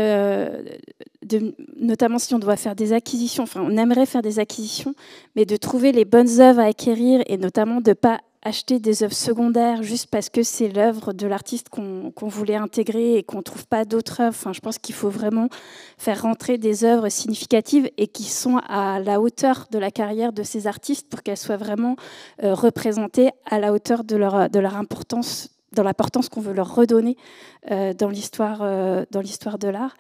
notamment si on doit faire des acquisitions, enfin, on aimerait faire des acquisitions, mais de trouver les bonnes œuvres à acquérir et notamment de ne pas acheter des œuvres secondaires juste parce que c'est l'œuvre de l'artiste qu'on voulait intégrer et qu'on ne trouve pas d'autres œuvres. Enfin, je pense qu'il faut vraiment faire rentrer des œuvres significatives et qui sont à la hauteur de la carrière de ces artistes pour qu'elles soient vraiment représentées à la hauteur de leur importance, dans l'importance qu'on veut leur redonner dans l'histoire de l'art.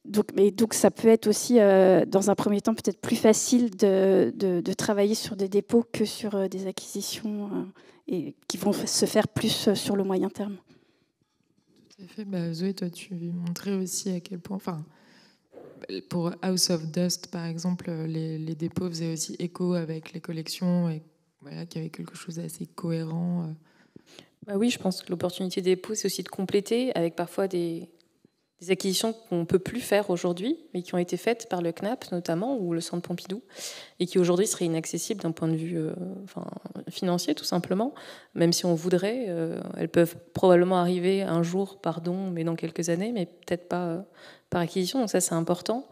Donc ça peut être aussi, dans un premier temps, peut-être plus facile de travailler sur des dépôts que sur des acquisitions et qui vont se faire plus sur le moyen terme. Tout Tout à fait. Zoé, toi, tu montrais aussi à quel point... Pour House of Dust, par exemple, les dépôts faisaient aussi écho avec les collections, et voilà, qu'il y avait quelque chose d'assez cohérent. Oui, je pense que l'opportunité des dépôts, c'est aussi de compléter avec parfois des acquisitions qu'on ne peut plus faire aujourd'hui, mais qui ont été faites par le CNAP notamment, ou le Centre Pompidou, et qui aujourd'hui seraient inaccessibles d'un point de vue financier, tout simplement. Même si on voudrait, elles peuvent probablement arriver un jour par don, mais dans quelques années, mais peut-être pas par acquisition. Donc ça, c'est important.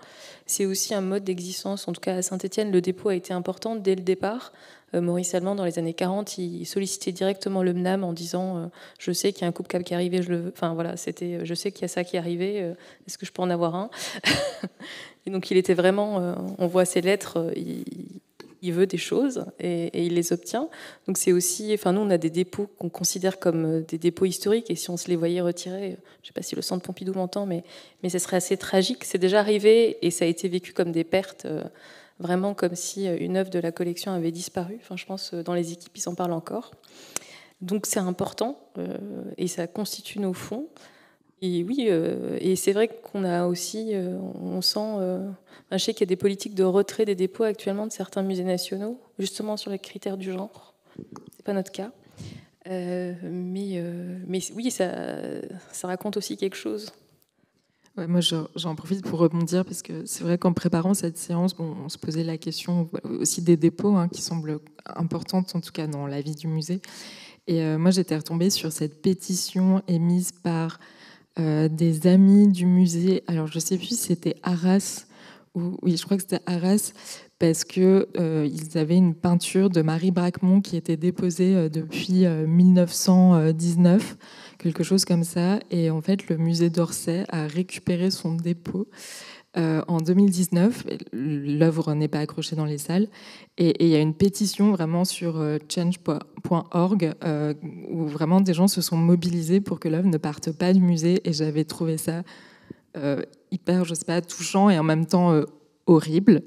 C'est aussi un mode d'existence. En tout cas, à Saint-Étienne, le dépôt a été important dès le départ. Maurice Allemand, dans les années 40, il sollicitait directement le MNAM en disant je sais qu'il y a un coupe cap qui est arrivé, je le veux. Enfin voilà, c'était je sais qu'il y a ça qui est arrivé, est-ce que je peux en avoir un? Et donc il était vraiment, on voit ses lettres, il veut des choses et il les obtient. Donc c'est aussi, nous on a des dépôts qu'on considère comme des dépôts historiques, et si on se les voyait retirer, je ne sais pas si le Centre Pompidou m'entend, mais ce serait assez tragique. C'est déjà arrivé et ça a été vécu comme des pertes. Vraiment comme si une œuvre de la collection avait disparu. Je pense dans les équipes, ils en parlent encore. Donc c'est important et ça constitue nos fonds. Et oui, et c'est vrai qu'on a aussi, on sent, je sais qu'il y a des politiques de retrait des dépôts actuellement de certains musées nationaux, justement sur les critères du genre. C'est pas notre cas. Mais oui, ça raconte aussi quelque chose. Ouais, moi, j'en profite pour rebondir, parce que c'est vrai qu'en préparant cette séance, on se posait la question aussi des dépôts, qui semblent importantes, en tout cas dans la vie du musée. Et moi, j'étais retombée sur cette pétition émise par des amis du musée. Alors, je ne sais plus si c'était Arras, oui, je crois que c'était Arras, parce qu'ils avaient une peinture de Marie Bracmont qui était déposée depuis 1919, quelque chose comme ça. Et en fait, le musée d'Orsay a récupéré son dépôt en 2019. L'œuvre n'est pas accrochée dans les salles. Et il y a une pétition vraiment sur change.org où vraiment des gens se sont mobilisés pour que l'œuvre ne parte pas du musée. Et j'avais trouvé ça hyper, je sais pas, touchant et en même temps horrible.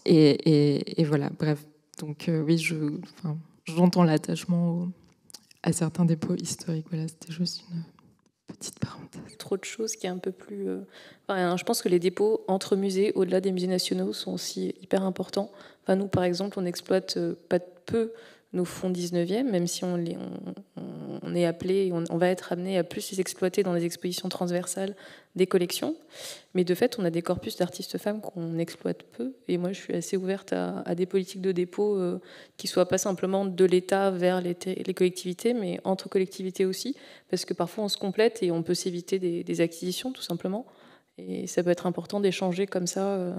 Et voilà, bref. Donc oui, j'entends l'attachement à certains dépôts historiques. Voilà, c'était juste une petite parenthèse. Trop de choses qui est un peu plus... je pense que les dépôts entre musées, au-delà des musées nationaux, sont aussi hyper importants. Nous, par exemple, on exploite pas peu nos fonds 19e, même si on est appelé, on va être amené à plus les exploiter dans les expositions transversales des collections. Mais de fait, on a des corpus d'artistes femmes qu'on exploite peu. Et moi, je suis assez ouverte à des politiques de dépôt qui ne soient pas simplement de l'État vers les collectivités, mais entre collectivités aussi. Parce que parfois, on se complète et on peut s'éviter des acquisitions, tout simplement. Et ça peut être important d'échanger comme ça,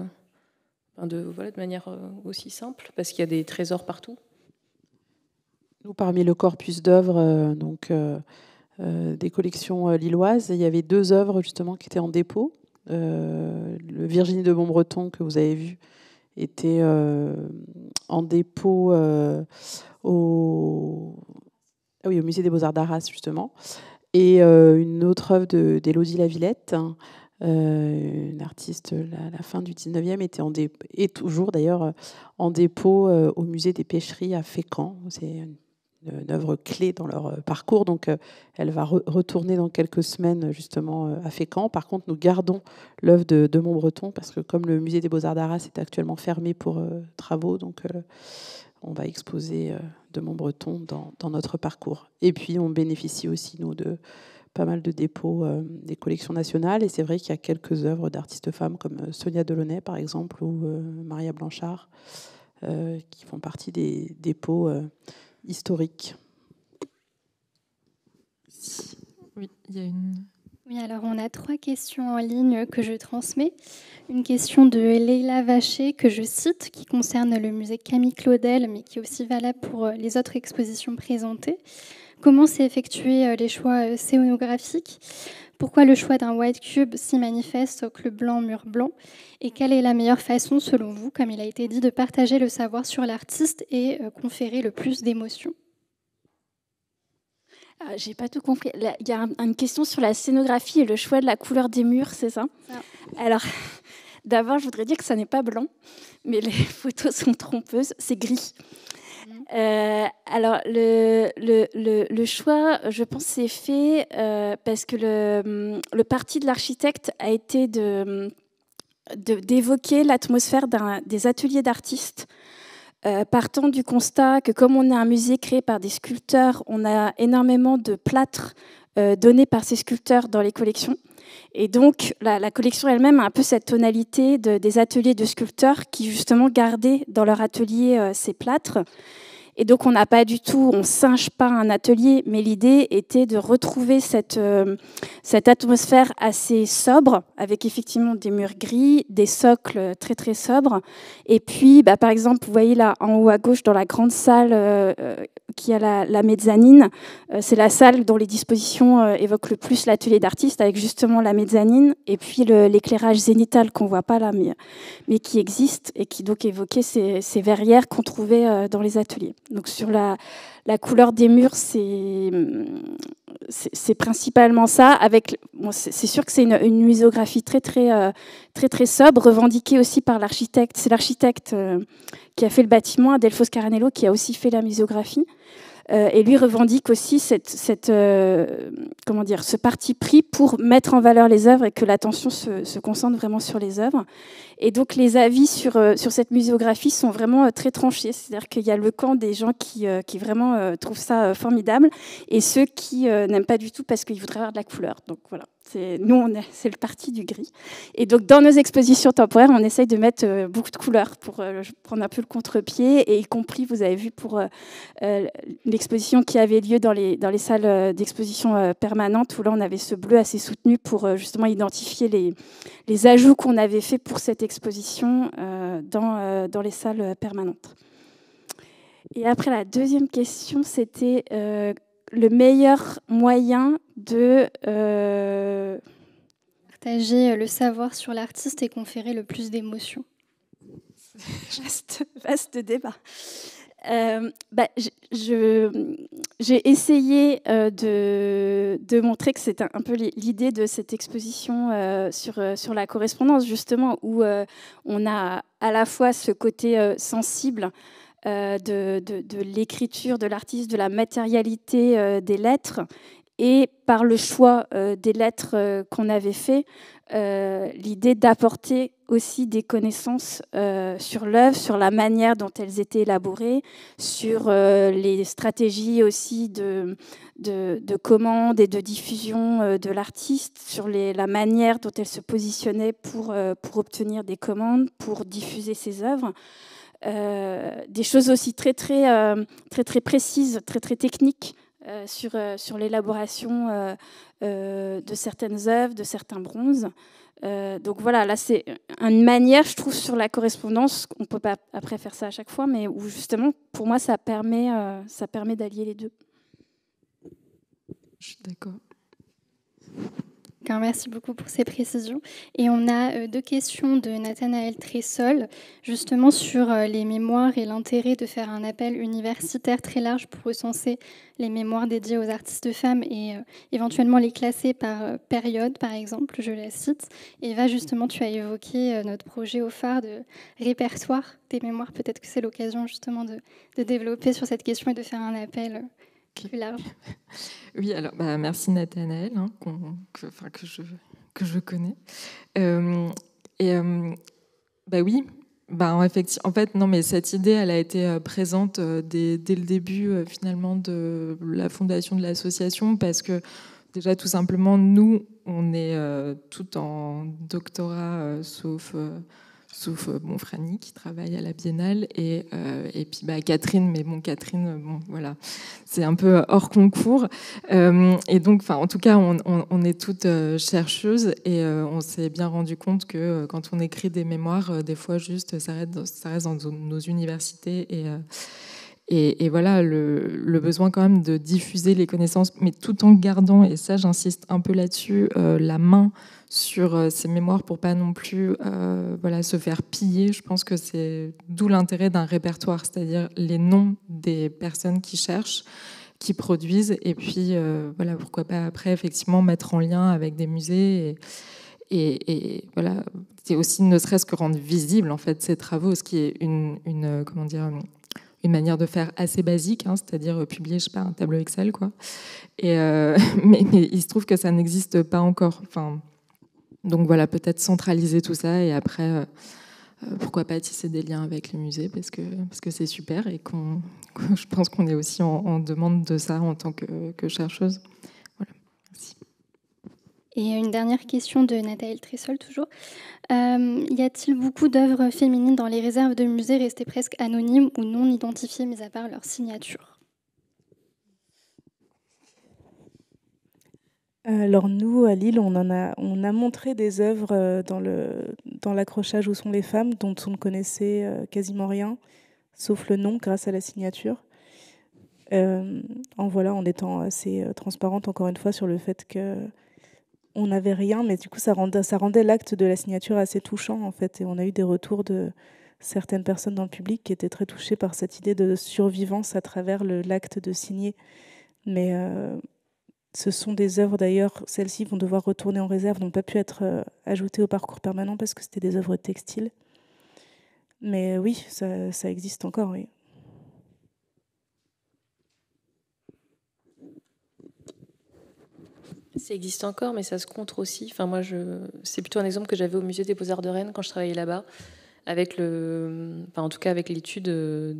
de manière aussi simple, parce qu'il y a des trésors partout. Nous, parmi le corpus d'œuvres des collections lilloises, il y avait 2 œuvres justement qui étaient en dépôt. Le Virginie de Montbreton que vous avez vu était en dépôt au musée des Beaux-Arts d'Arras justement, et une autre œuvre d'Élodie Lavillette, une artiste à la fin du 19e, était et toujours d'ailleurs en dépôt au musée des Pêcheries à Fécamp. C'est une œuvre clé dans leur parcours, donc elle va retourner dans quelques semaines justement à Fécamp. Par contre, nous gardons l'œuvre de Montbreton, parce que comme le musée des Beaux-Arts d'Arras est actuellement fermé pour travaux, donc on va exposer de Montbreton dans notre parcours. Et puis on bénéficie aussi, nous, de pas mal de dépôts des collections nationales, et c'est vrai qu'il y a quelques œuvres d'artistes femmes comme Sonia Delaunay par exemple, ou Maria Blanchard, qui font partie des dépôts historique. Oui, il y a une... Oui, alors on a 3 questions en ligne que je transmets. Une question de Leila Vacher que je cite, qui concerne le musée Camille Claudel, mais qui est aussi valable pour les autres expositions présentées. Comment s'est effectué les choix scénographiques? Pourquoi le choix d'un white cube si manifeste, socle blanc, mur blanc? Et quelle est la meilleure façon, selon vous, comme il a été dit, de partager le savoir sur l'artiste et conférer le plus d'émotions? J'ai pas tout compris. Il y a une question sur la scénographie et le choix de la couleur des murs, c'est ça? Alors, d'abord, je voudrais dire que ça n'est pas blanc, mais les photos sont trompeuses, c'est gris. Alors, le choix, je pense, c'est fait parce que le parti de l'architecte a été d'évoquer l'atmosphère des ateliers d'artistes, partant du constat que comme on est un musée créé par des sculpteurs, on a énormément de plâtre donnés par ces sculpteurs dans les collections. Et donc, la collection elle-même a un peu cette tonalité des ateliers de sculpteurs qui, justement, gardaient dans leur atelier ces plâtres. Et donc, on n'a pas du tout, on singe pas un atelier, mais l'idée était de retrouver cette atmosphère assez sobre, avec effectivement des murs gris, des socles très très sobres. Et puis, par exemple, vous voyez là en haut à gauche, dans la grande salle qui a la mezzanine, c'est la salle dont les dispositions évoquent le plus l'atelier d'artiste, avec justement la mezzanine, et puis l'éclairage zénital qu'on voit pas là, mais qui existe, et qui donc évoquait ces verrières qu'on trouvait dans les ateliers. Donc sur la couleur des murs, c'est principalement ça. C'est sûr que c'est une muséographie très sobre, revendiquée aussi par l'architecte. C'est l'architecte qui a fait le bâtiment, Adelphos Caranello, qui a aussi fait la muséographie. Et lui revendique aussi ce parti pris pour mettre en valeur les œuvres et que l'attention se concentre vraiment sur les œuvres. Et donc les avis sur cette muséographie sont vraiment très tranchés. C'est-à-dire qu'il y a le camp des gens qui vraiment trouvent ça formidable et ceux qui n'aiment pas du tout parce qu'ils voudraient avoir de la couleur. Donc voilà. C'est le parti du gris. Et donc, dans nos expositions temporaires, on essaye de mettre beaucoup de couleurs pour prendre un peu le contre-pied, et y compris, vous avez vu, pour l'exposition qui avait lieu dans les salles d'exposition permanentes, où là, on avait ce bleu assez soutenu pour justement identifier les ajouts qu'on avait faits pour cette exposition dans les salles permanentes. Et après, la deuxième question, c'était le meilleur moyen de partager le savoir sur l'artiste et conférer le plus d'émotions. Vaste débat. J'ai essayé de montrer que c'est un peu l'idée de cette exposition sur la correspondance, justement, où on a à la fois ce côté sensible de l'écriture de l'artiste, de la matérialité des lettres, et par le choix des lettres qu'on avait fait, l'idée d'apporter aussi des connaissances sur l'œuvre, sur la manière dont elles étaient élaborées, sur les stratégies aussi de commande et de diffusion de l'artiste, sur la manière dont elle se positionnait pour obtenir des commandes, pour diffuser ses œuvres. Des choses aussi très précises, très techniques sur l'élaboration de certaines œuvres, de certains bronzes. Donc voilà, là c'est une manière, je trouve, sur la correspondance, on ne peut pas après faire ça à chaque fois, mais où justement, pour moi, ça permet d'allier les deux. Je suis d'accord. Merci beaucoup pour ces précisions. Et on a deux questions de Nathanaël Tressol, justement sur les mémoires et l'intérêt de faire un appel universitaire très large pour recenser les mémoires dédiées aux artistes femmes et éventuellement les classer par période, par exemple, je la cite. Et Eva, justement, tu as évoqué notre projet au phare de répertoire des mémoires. Peut-être que c'est l'occasion justement de développer sur cette question et de faire un appel plus large. Oui, alors merci Nathanaël, que je connais. Oui, effectivement, en fait, non, mais cette idée, elle a été présente dès le début, finalement, de la fondation de l'association, parce que déjà, tout simplement, nous, on est tout en doctorat, sauf Franny qui travaille à la Biennale et puis Catherine, mais Catherine, voilà, c'est un peu hors concours, et donc en tout cas on est toutes chercheuses et on s'est bien rendu compte que quand on écrit des mémoires, des fois juste ça reste dans nos universités et voilà le besoin quand même de diffuser les connaissances, mais tout en gardant, et ça j'insiste un peu là-dessus, la main sur ces mémoires pour pas non plus se faire piller. Je pense que c'est d'où l'intérêt d'un répertoire, c'est-à-dire les noms des personnes qui cherchent, qui produisent, et puis pourquoi pas après effectivement mettre en lien avec des musées et voilà, c'est aussi ne serait-ce que rendre visible en fait ces travaux, ce qui est une une manière de faire assez basique, hein, c'est-à-dire publier, je sais pas, un tableau Excel, quoi. Et, mais il se trouve que ça n'existe pas encore. Enfin, donc voilà, peut-être centraliser tout ça et après, pourquoi pas tisser des liens avec les musées parce que c'est super et je pense qu'on est aussi en demande de ça en tant que chercheuse. Voilà, merci. Et une dernière question de Nathalie Tressol, toujours. Y a-t-il beaucoup d'œuvres féminines dans les réserves de musées restées presque anonymes ou non identifiées, mis à part leur signature ? Alors nous, à Lille, on a montré des œuvres dans l'accrochage Où sont les femmes, dont on ne connaissait quasiment rien, sauf le nom, grâce à la signature. En étant assez transparente, encore une fois, sur le fait qu'on n'avait rien, mais du coup, ça rendait l'acte de la signature assez touchant, en fait. Et on a eu des retours de certaines personnes dans le public qui étaient très touchées par cette idée de survivance à travers l'acte de signer. Mais ce sont des œuvres, d'ailleurs, celles-ci vont devoir retourner en réserve, n'ont pas pu être ajoutées au parcours permanent parce que c'était des œuvres textiles. Mais oui, ça existe encore, oui. Ça existe encore, mais ça se contre aussi. Enfin, moi, c'est plutôt un exemple que j'avais au musée des Beaux-Arts de Rennes quand je travaillais là-bas, avec en tout cas avec l'étude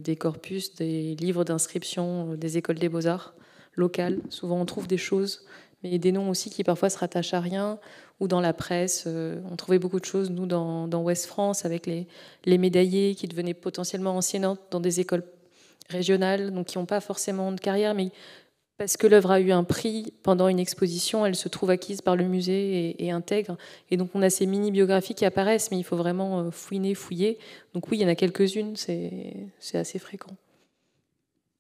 des corpus, des livres d'inscription des écoles des Beaux-Arts locales. Souvent, on trouve des choses, mais des noms aussi qui parfois se rattachent à rien. Ou dans la presse, on trouvait beaucoup de choses, nous, dans Ouest France, avec les médaillés qui devenaient potentiellement enseignantes dans des écoles régionales, donc qui n'ont pas forcément de carrière, mais parce que l'œuvre a eu un prix pendant une exposition, elle se trouve acquise par le musée et intègre. Et donc on a ces mini-biographies qui apparaissent, mais il faut vraiment fouiller. Donc oui, il y en a quelques-unes, c'est assez fréquent.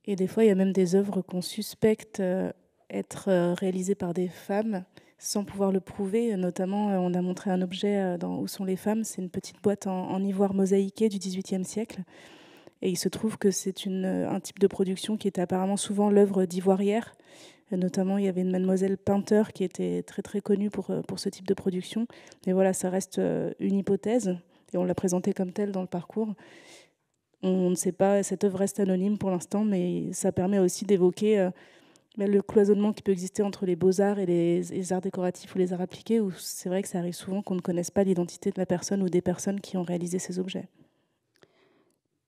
Et des fois, il y a même des œuvres qu'on suspecte être réalisées par des femmes sans pouvoir le prouver. Notamment, on a montré un objet dans Où sont les femmes. C'est une petite boîte en ivoire mosaïqué du XVIIIe siècle. Et il se trouve que c'est un type de production qui était apparemment souvent l'œuvre d'ivoirières. Notamment, il y avait une mademoiselle Painter qui était très très connue pour ce type de production. Mais voilà, ça reste une hypothèse. Et on l'a présentée comme telle dans le parcours. On ne sait pas, cette œuvre reste anonyme pour l'instant, mais ça permet aussi d'évoquer le cloisonnement qui peut exister entre les beaux-arts et les arts décoratifs ou les arts appliqués, où c'est vrai que ça arrive souvent qu'on ne connaisse pas l'identité de la personne ou des personnes qui ont réalisé ces objets.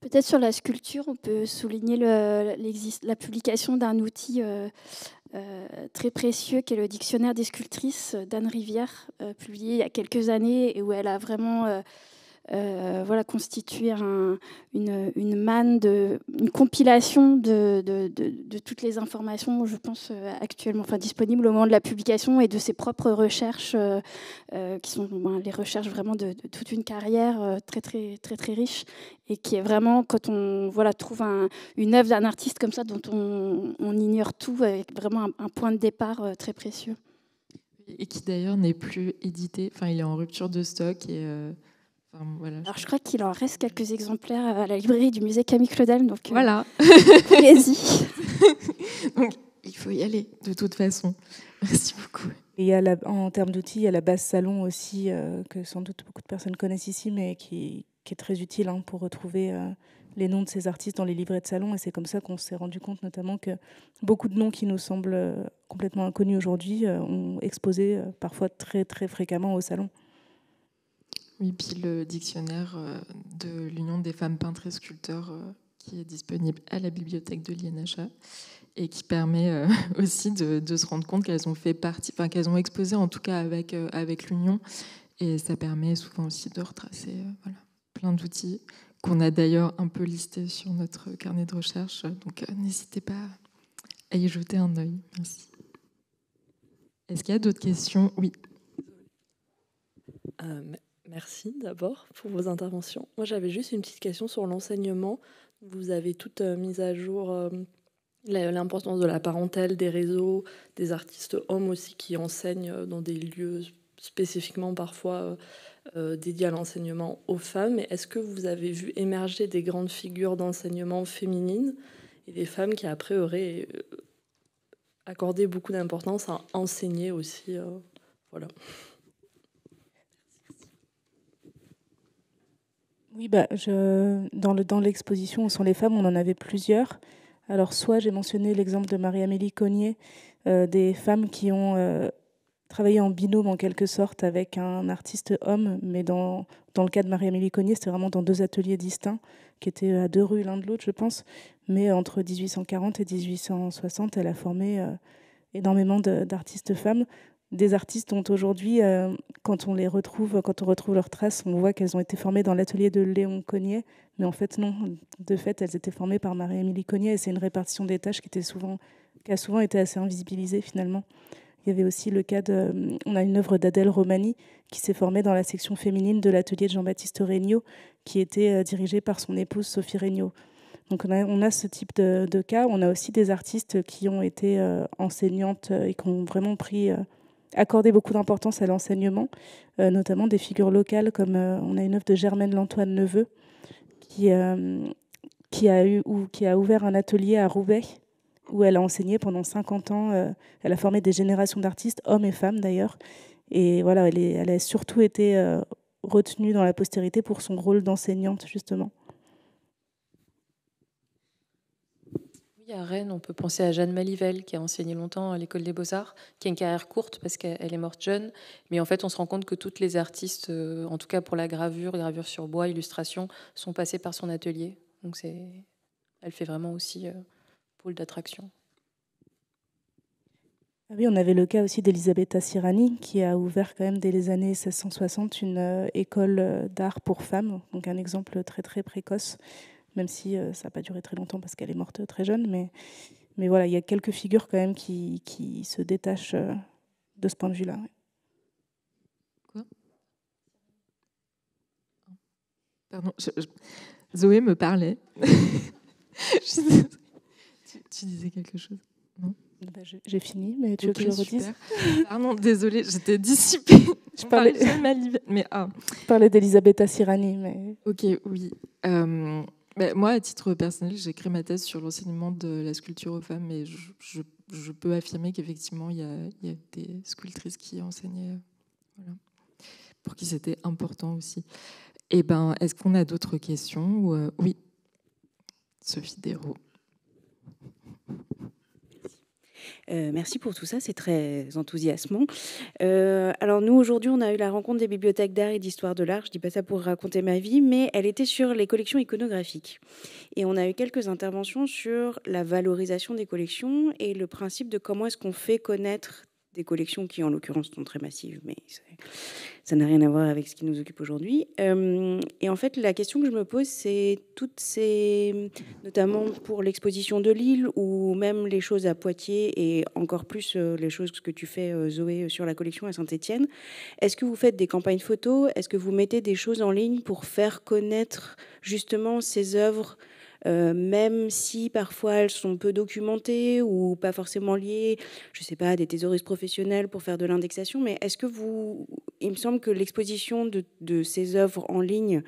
Peut-être sur la sculpture, on peut souligner la publication d'un outil très précieux qui est le Dictionnaire des sculptrices d'Anne Rivière, publié il y a quelques années et où elle a vraiment constitué une manne, une compilation de toutes les informations, je pense, actuellement disponibles au moment de la publication et de ses propres recherches, qui sont les recherches vraiment de toute une carrière très, très, très, très riche et qui est vraiment, quand on trouve une œuvre d'un artiste comme ça dont on ignore tout, avec vraiment un point de départ très précieux. Et qui d'ailleurs n'est plus édité, enfin il est en rupture de stock et... voilà, alors, je crois qu'il en reste quelques exemplaires à la librairie du musée Camille Claudel. Donc, voilà. Allez-y. Donc, il faut y aller, de toute façon. Merci beaucoup. Et en termes d'outils, il y a la base salon aussi, que sans doute beaucoup de personnes connaissent ici, mais qui est très utile pour retrouver les noms de ces artistes dans les livrets de salon. Et c'est comme ça qu'on s'est rendu compte notamment que beaucoup de noms qui nous semblent complètement inconnus aujourd'hui ont exposé parfois très, très fréquemment au salon. Oui, puis le dictionnaire de l'Union des femmes peintres et sculpteurs qui est disponible à la bibliothèque de l'INHA et qui permet aussi de se rendre compte qu'elles ont fait partie, enfin qu'elles ont exposé en tout cas avec l'Union, et ça permet souvent aussi de retracer plein d'outils qu'on a d'ailleurs un peu listés sur notre carnet de recherche, donc n'hésitez pas à y jeter un œil. Merci. Est-ce qu'il y a d'autres questions? Oui. Merci d'abord pour vos interventions. Moi, j'avais juste une petite question sur l'enseignement. Vous avez toutes mis à jour l'importance de la parentèle, des réseaux, des artistes hommes aussi qui enseignent dans des lieux spécifiquement parfois dédiés à l'enseignement aux femmes. Est-ce que vous avez vu émerger des grandes figures d'enseignement féminines et des femmes qui après auraient accordé beaucoup d'importance à enseigner aussi voilà. Oui, dans l'exposition où sont les femmes, on en avait plusieurs. Alors, soit j'ai mentionné l'exemple de Marie-Amélie Cognier, des femmes qui ont travaillé en binôme en quelque sorte avec un artiste homme, mais dans le cas de Marie-Amélie Cognier, c'était vraiment dans 2 ateliers distincts, qui étaient à 2 rues l'un de l'autre, je pense. Mais entre 1840 et 1860, elle a formé énormément d'artistes femmes. Des artistes dont aujourd'hui, quand on retrouve leurs traces, on voit qu'elles ont été formées dans l'atelier de Léon Cogniet, mais en fait non, de fait elles étaient formées par Marie-Émilie Cogniet, et c'est une répartition des tâches qui a souvent été assez invisibilisée finalement. Il y avait aussi le cas on a une œuvre d'Adèle Romani qui s'est formée dans la section féminine de l'atelier de Jean-Baptiste Regnault, qui était dirigé par son épouse Sophie Regnault. Donc on a ce type de cas. On a aussi des artistes qui ont été enseignantes et qui ont vraiment accordé beaucoup d'importance à l'enseignement, notamment des figures locales, comme on a une œuvre de Germaine Lantoine Neveu, qui a ouvert un atelier à Roubaix, où elle a enseigné pendant 50 ans. Elle a formé des générations d'artistes, hommes et femmes d'ailleurs. Et voilà, elle a surtout été retenue dans la postérité pour son rôle d'enseignante, justement. Oui, à Rennes, on peut penser à Jeanne Malivelle, qui a enseigné longtemps à l'École des Beaux-Arts, qui a une carrière courte parce qu'elle est morte jeune. Mais en fait, on se rend compte que toutes les artistes, en tout cas pour la gravure sur bois, illustration, sont passées par son atelier. Donc elle fait vraiment aussi pôle d'attraction. Ah oui, on avait le cas aussi d'Elisabetta Sirani, qui a ouvert quand même dès les années 1660 une école d'art pour femmes, donc un exemple très très précoce, même si ça n'a pas duré très longtemps parce qu'elle est morte très jeune, mais voilà, il y a quelques figures quand même qui se détachent de ce point de vue-là. Quoi ? Pardon, Zoé me parlait. Tu disais quelque chose ? Non ? J'ai fini, mais tu veux que je le redise ? Pardon, désolée, j'étais dissipée. Je parlais d'Elisabetta Sirani. Mais... Ok, oui. Moi, à titre personnel, j'ai écrit ma thèse sur l'enseignement de la sculpture aux femmes, et je peux affirmer qu'effectivement, il y a des sculptrices qui enseignaient, voilà, pour qui c'était important aussi. Et est-ce qu'on a d'autres questions ? Oui, Sophie Dérault. Merci pour tout ça, c'est très enthousiasmant. Alors nous, aujourd'hui, on a eu la rencontre des bibliothèques d'art et d'histoire de l'art. Je ne dis pas ça pour raconter ma vie, mais elle était sur les collections iconographiques. Et on a eu quelques interventions sur la valorisation des collections et le principe de comment est-ce qu'on fait connaître des collections qui, en l'occurrence, sont très massives, mais ça n'a rien à voir avec ce qui nous occupe aujourd'hui. Et en fait, la question que je me pose, c'est toutes ces... notamment pour l'exposition de Lille, ou même les choses à Poitiers, et encore plus les choses que tu fais, Zoé, sur la collection à Saint-Étienne. Est-ce que vous faites des campagnes photos ? Est-ce que vous mettez des choses en ligne pour faire connaître justement ces œuvres, même si parfois elles sont peu documentées ou pas forcément liées, je ne sais pas, à des thésauristes professionnels pour faire de l'indexation, mais est-ce que il me semble que l'exposition de ces œuvres en ligne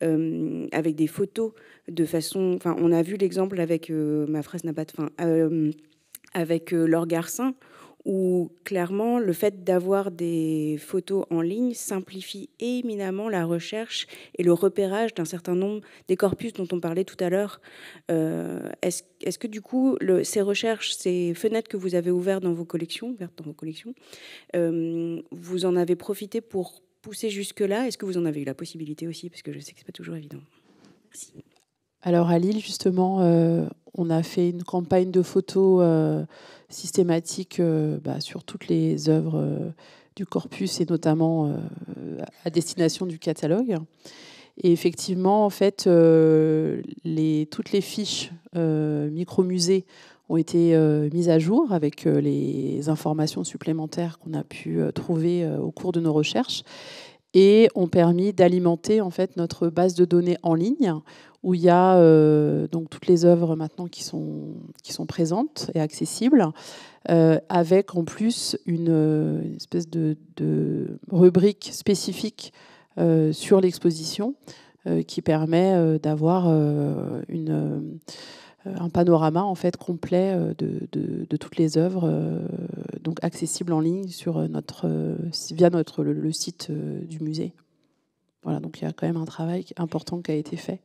avec des photos de façon... Enfin, on a vu l'exemple avec, ma phrase n'a pas de fin, avec Laure Garcin, où clairement le fait d'avoir des photos en ligne simplifie éminemment la recherche et le repérage d'un certain nombre des corpus dont on parlait tout à l'heure. Est-ce que du coup, ces recherches, ces fenêtres que vous avez ouvertes dans vos collections, vous en avez profité pour pousser jusque-là ? Est-ce que vous en avez eu la possibilité aussi ? Parce que je sais que ce n'est pas toujours évident. Merci. Alors à Lille, justement, on a fait une campagne de photos systématique sur toutes les œuvres du corpus et notamment à destination du catalogue. Et effectivement, en fait, toutes les fiches micro-musées ont été mises à jour avec les informations supplémentaires qu'on a pu trouver au cours de nos recherches et ont permis d'alimenter en fait notre base de données en ligne où il y a donc toutes les œuvres maintenant qui sont présentes et accessibles, avec en plus une espèce de rubrique spécifique sur l'exposition qui permet d'avoir un panorama en fait complet de toutes les œuvres donc accessibles en ligne sur via le site du musée. Voilà, donc il y a quand même un travail important qui a été fait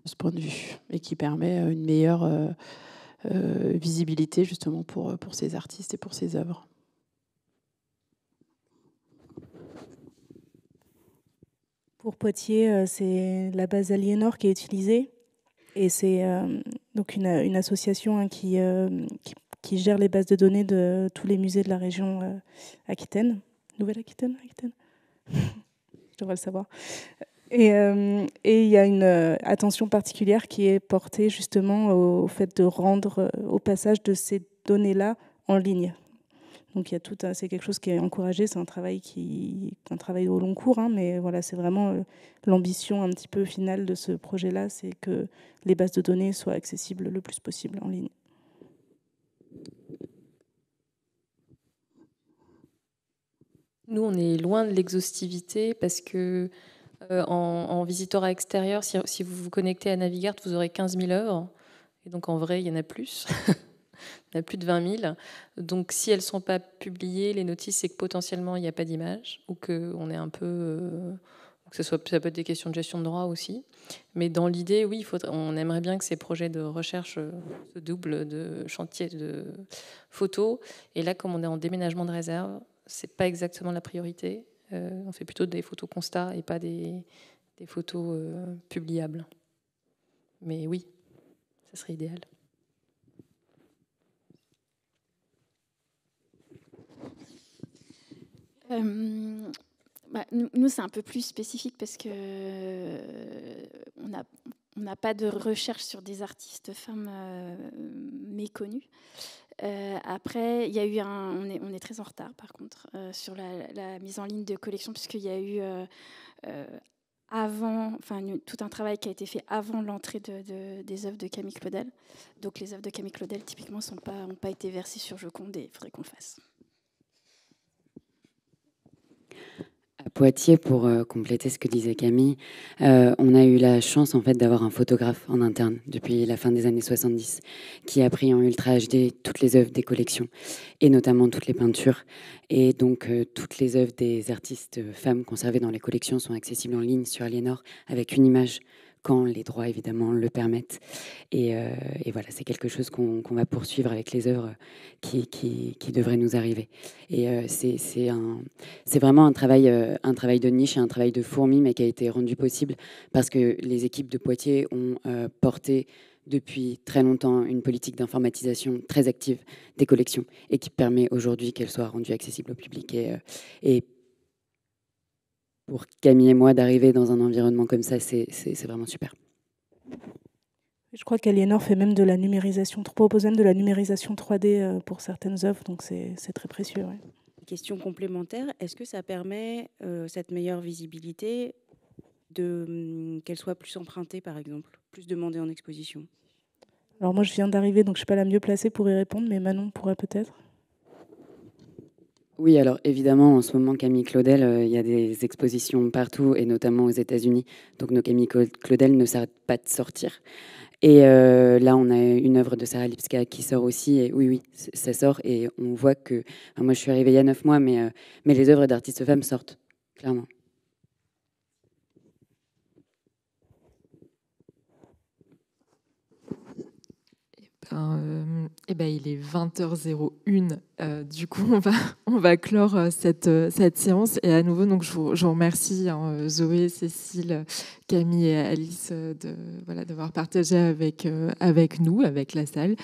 de ce point de vue et qui permet une meilleure visibilité justement pour ces artistes et pour ces œuvres. Pour Poitiers, c'est la base Aliénor qui est utilisée. Et c'est donc une association qui gère les bases de données de tous les musées de la région Aquitaine. Nouvelle-Aquitaine, je devrais le savoir. Et il y a une attention particulière qui est portée justement au fait de rendre au passage de ces données-là en ligne. Donc il y a c'est quelque chose qui est encouragé, c'est un travail au long cours, hein, mais voilà, c'est vraiment l'ambition un petit peu finale de ce projet-là, c'est que les bases de données soient accessibles le plus possible en ligne. Nous, on est loin de l'exhaustivité parce que en visiteur extérieur, si vous vous connectez à Navigart, vous aurez 15 000 œuvres. Et donc en vrai, il y en a plus. Il y en a plus de 20 000. Donc si elles ne sont pas publiées, les notices, c'est que potentiellement, il n'y a pas d'image ou qu'on est un peu... ça peut être des questions de gestion de droit aussi. Mais dans l'idée, oui, on aimerait bien que ces projets de recherche se doublent de chantiers de photos. Et là, comme on est en déménagement de réserve, ce n'est pas exactement la priorité. On fait plutôt des photos constats et pas des photos publiables. Mais oui, ça serait idéal. Nous, c'est un peu plus spécifique parce que on n'a pas de recherche sur des artistes femmes méconnues. Après, il y a eu on est très en retard par contre sur la mise en ligne de collections, puisqu'il y a eu tout un travail qui a été fait avant l'entrée des œuvres de Camille Claudel. Donc les œuvres de Camille Claudel typiquement n'ont pas été versées sur Joconde et il faudrait qu'on le fasse. À Poitiers, pour compléter ce que disait Camille, on a eu la chance en fait d'avoir un photographe en interne depuis la fin des années 70 qui a pris en Ultra HD toutes les œuvres des collections et notamment toutes les peintures. Et donc toutes les œuvres des artistes femmes conservées dans les collections sont accessibles en ligne sur Aliénor avec une image quand les droits évidemment le permettent. Et voilà, c'est quelque chose qu'on va poursuivre avec les œuvres qui devraient nous arriver. Et c'est vraiment un travail de niche et un travail de fourmi, mais qui a été rendu possible parce que les équipes de Poitiers ont porté depuis très longtemps une politique d'informatisation très active des collections et qui permet aujourd'hui qu'elles soient rendues accessibles au public. Et pour Camille et moi, d'arriver dans un environnement comme ça, c'est vraiment super. Je crois qu'Aliénor fait même de la numérisation, propose même de la numérisation 3D pour certaines œuvres, donc c'est très précieux. Ouais. Question complémentaire, est-ce que ça permet cette meilleure visibilité qu'elle soit plus empruntée, par exemple, plus demandée en exposition? Alors moi, je viens d'arriver, donc je ne suis pas la mieux placée pour y répondre, mais Manon pourrait peut-être. Oui, alors évidemment, en ce moment, Camille Claudel, il y a des expositions partout, et notamment aux États-Unis. Donc nos Camille Claudel ne s'arrêtent pas de sortir. Et là, on a une œuvre de Sarah Lipska qui sort aussi. Et oui, ça sort. Et on voit que... Enfin, moi, je suis arrivée il y a 9 mois, mais les œuvres d'artistes femmes sortent, clairement. Il est 20h01. Du coup, on va clore cette séance. Et à nouveau, donc, je vous remercie, Zoé, Cécile, Camille et Alice, d'avoir partagé avec nous, avec la salle,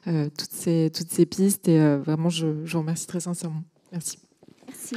toutes ces pistes. Et vraiment, je vous remercie très sincèrement. Merci. Merci.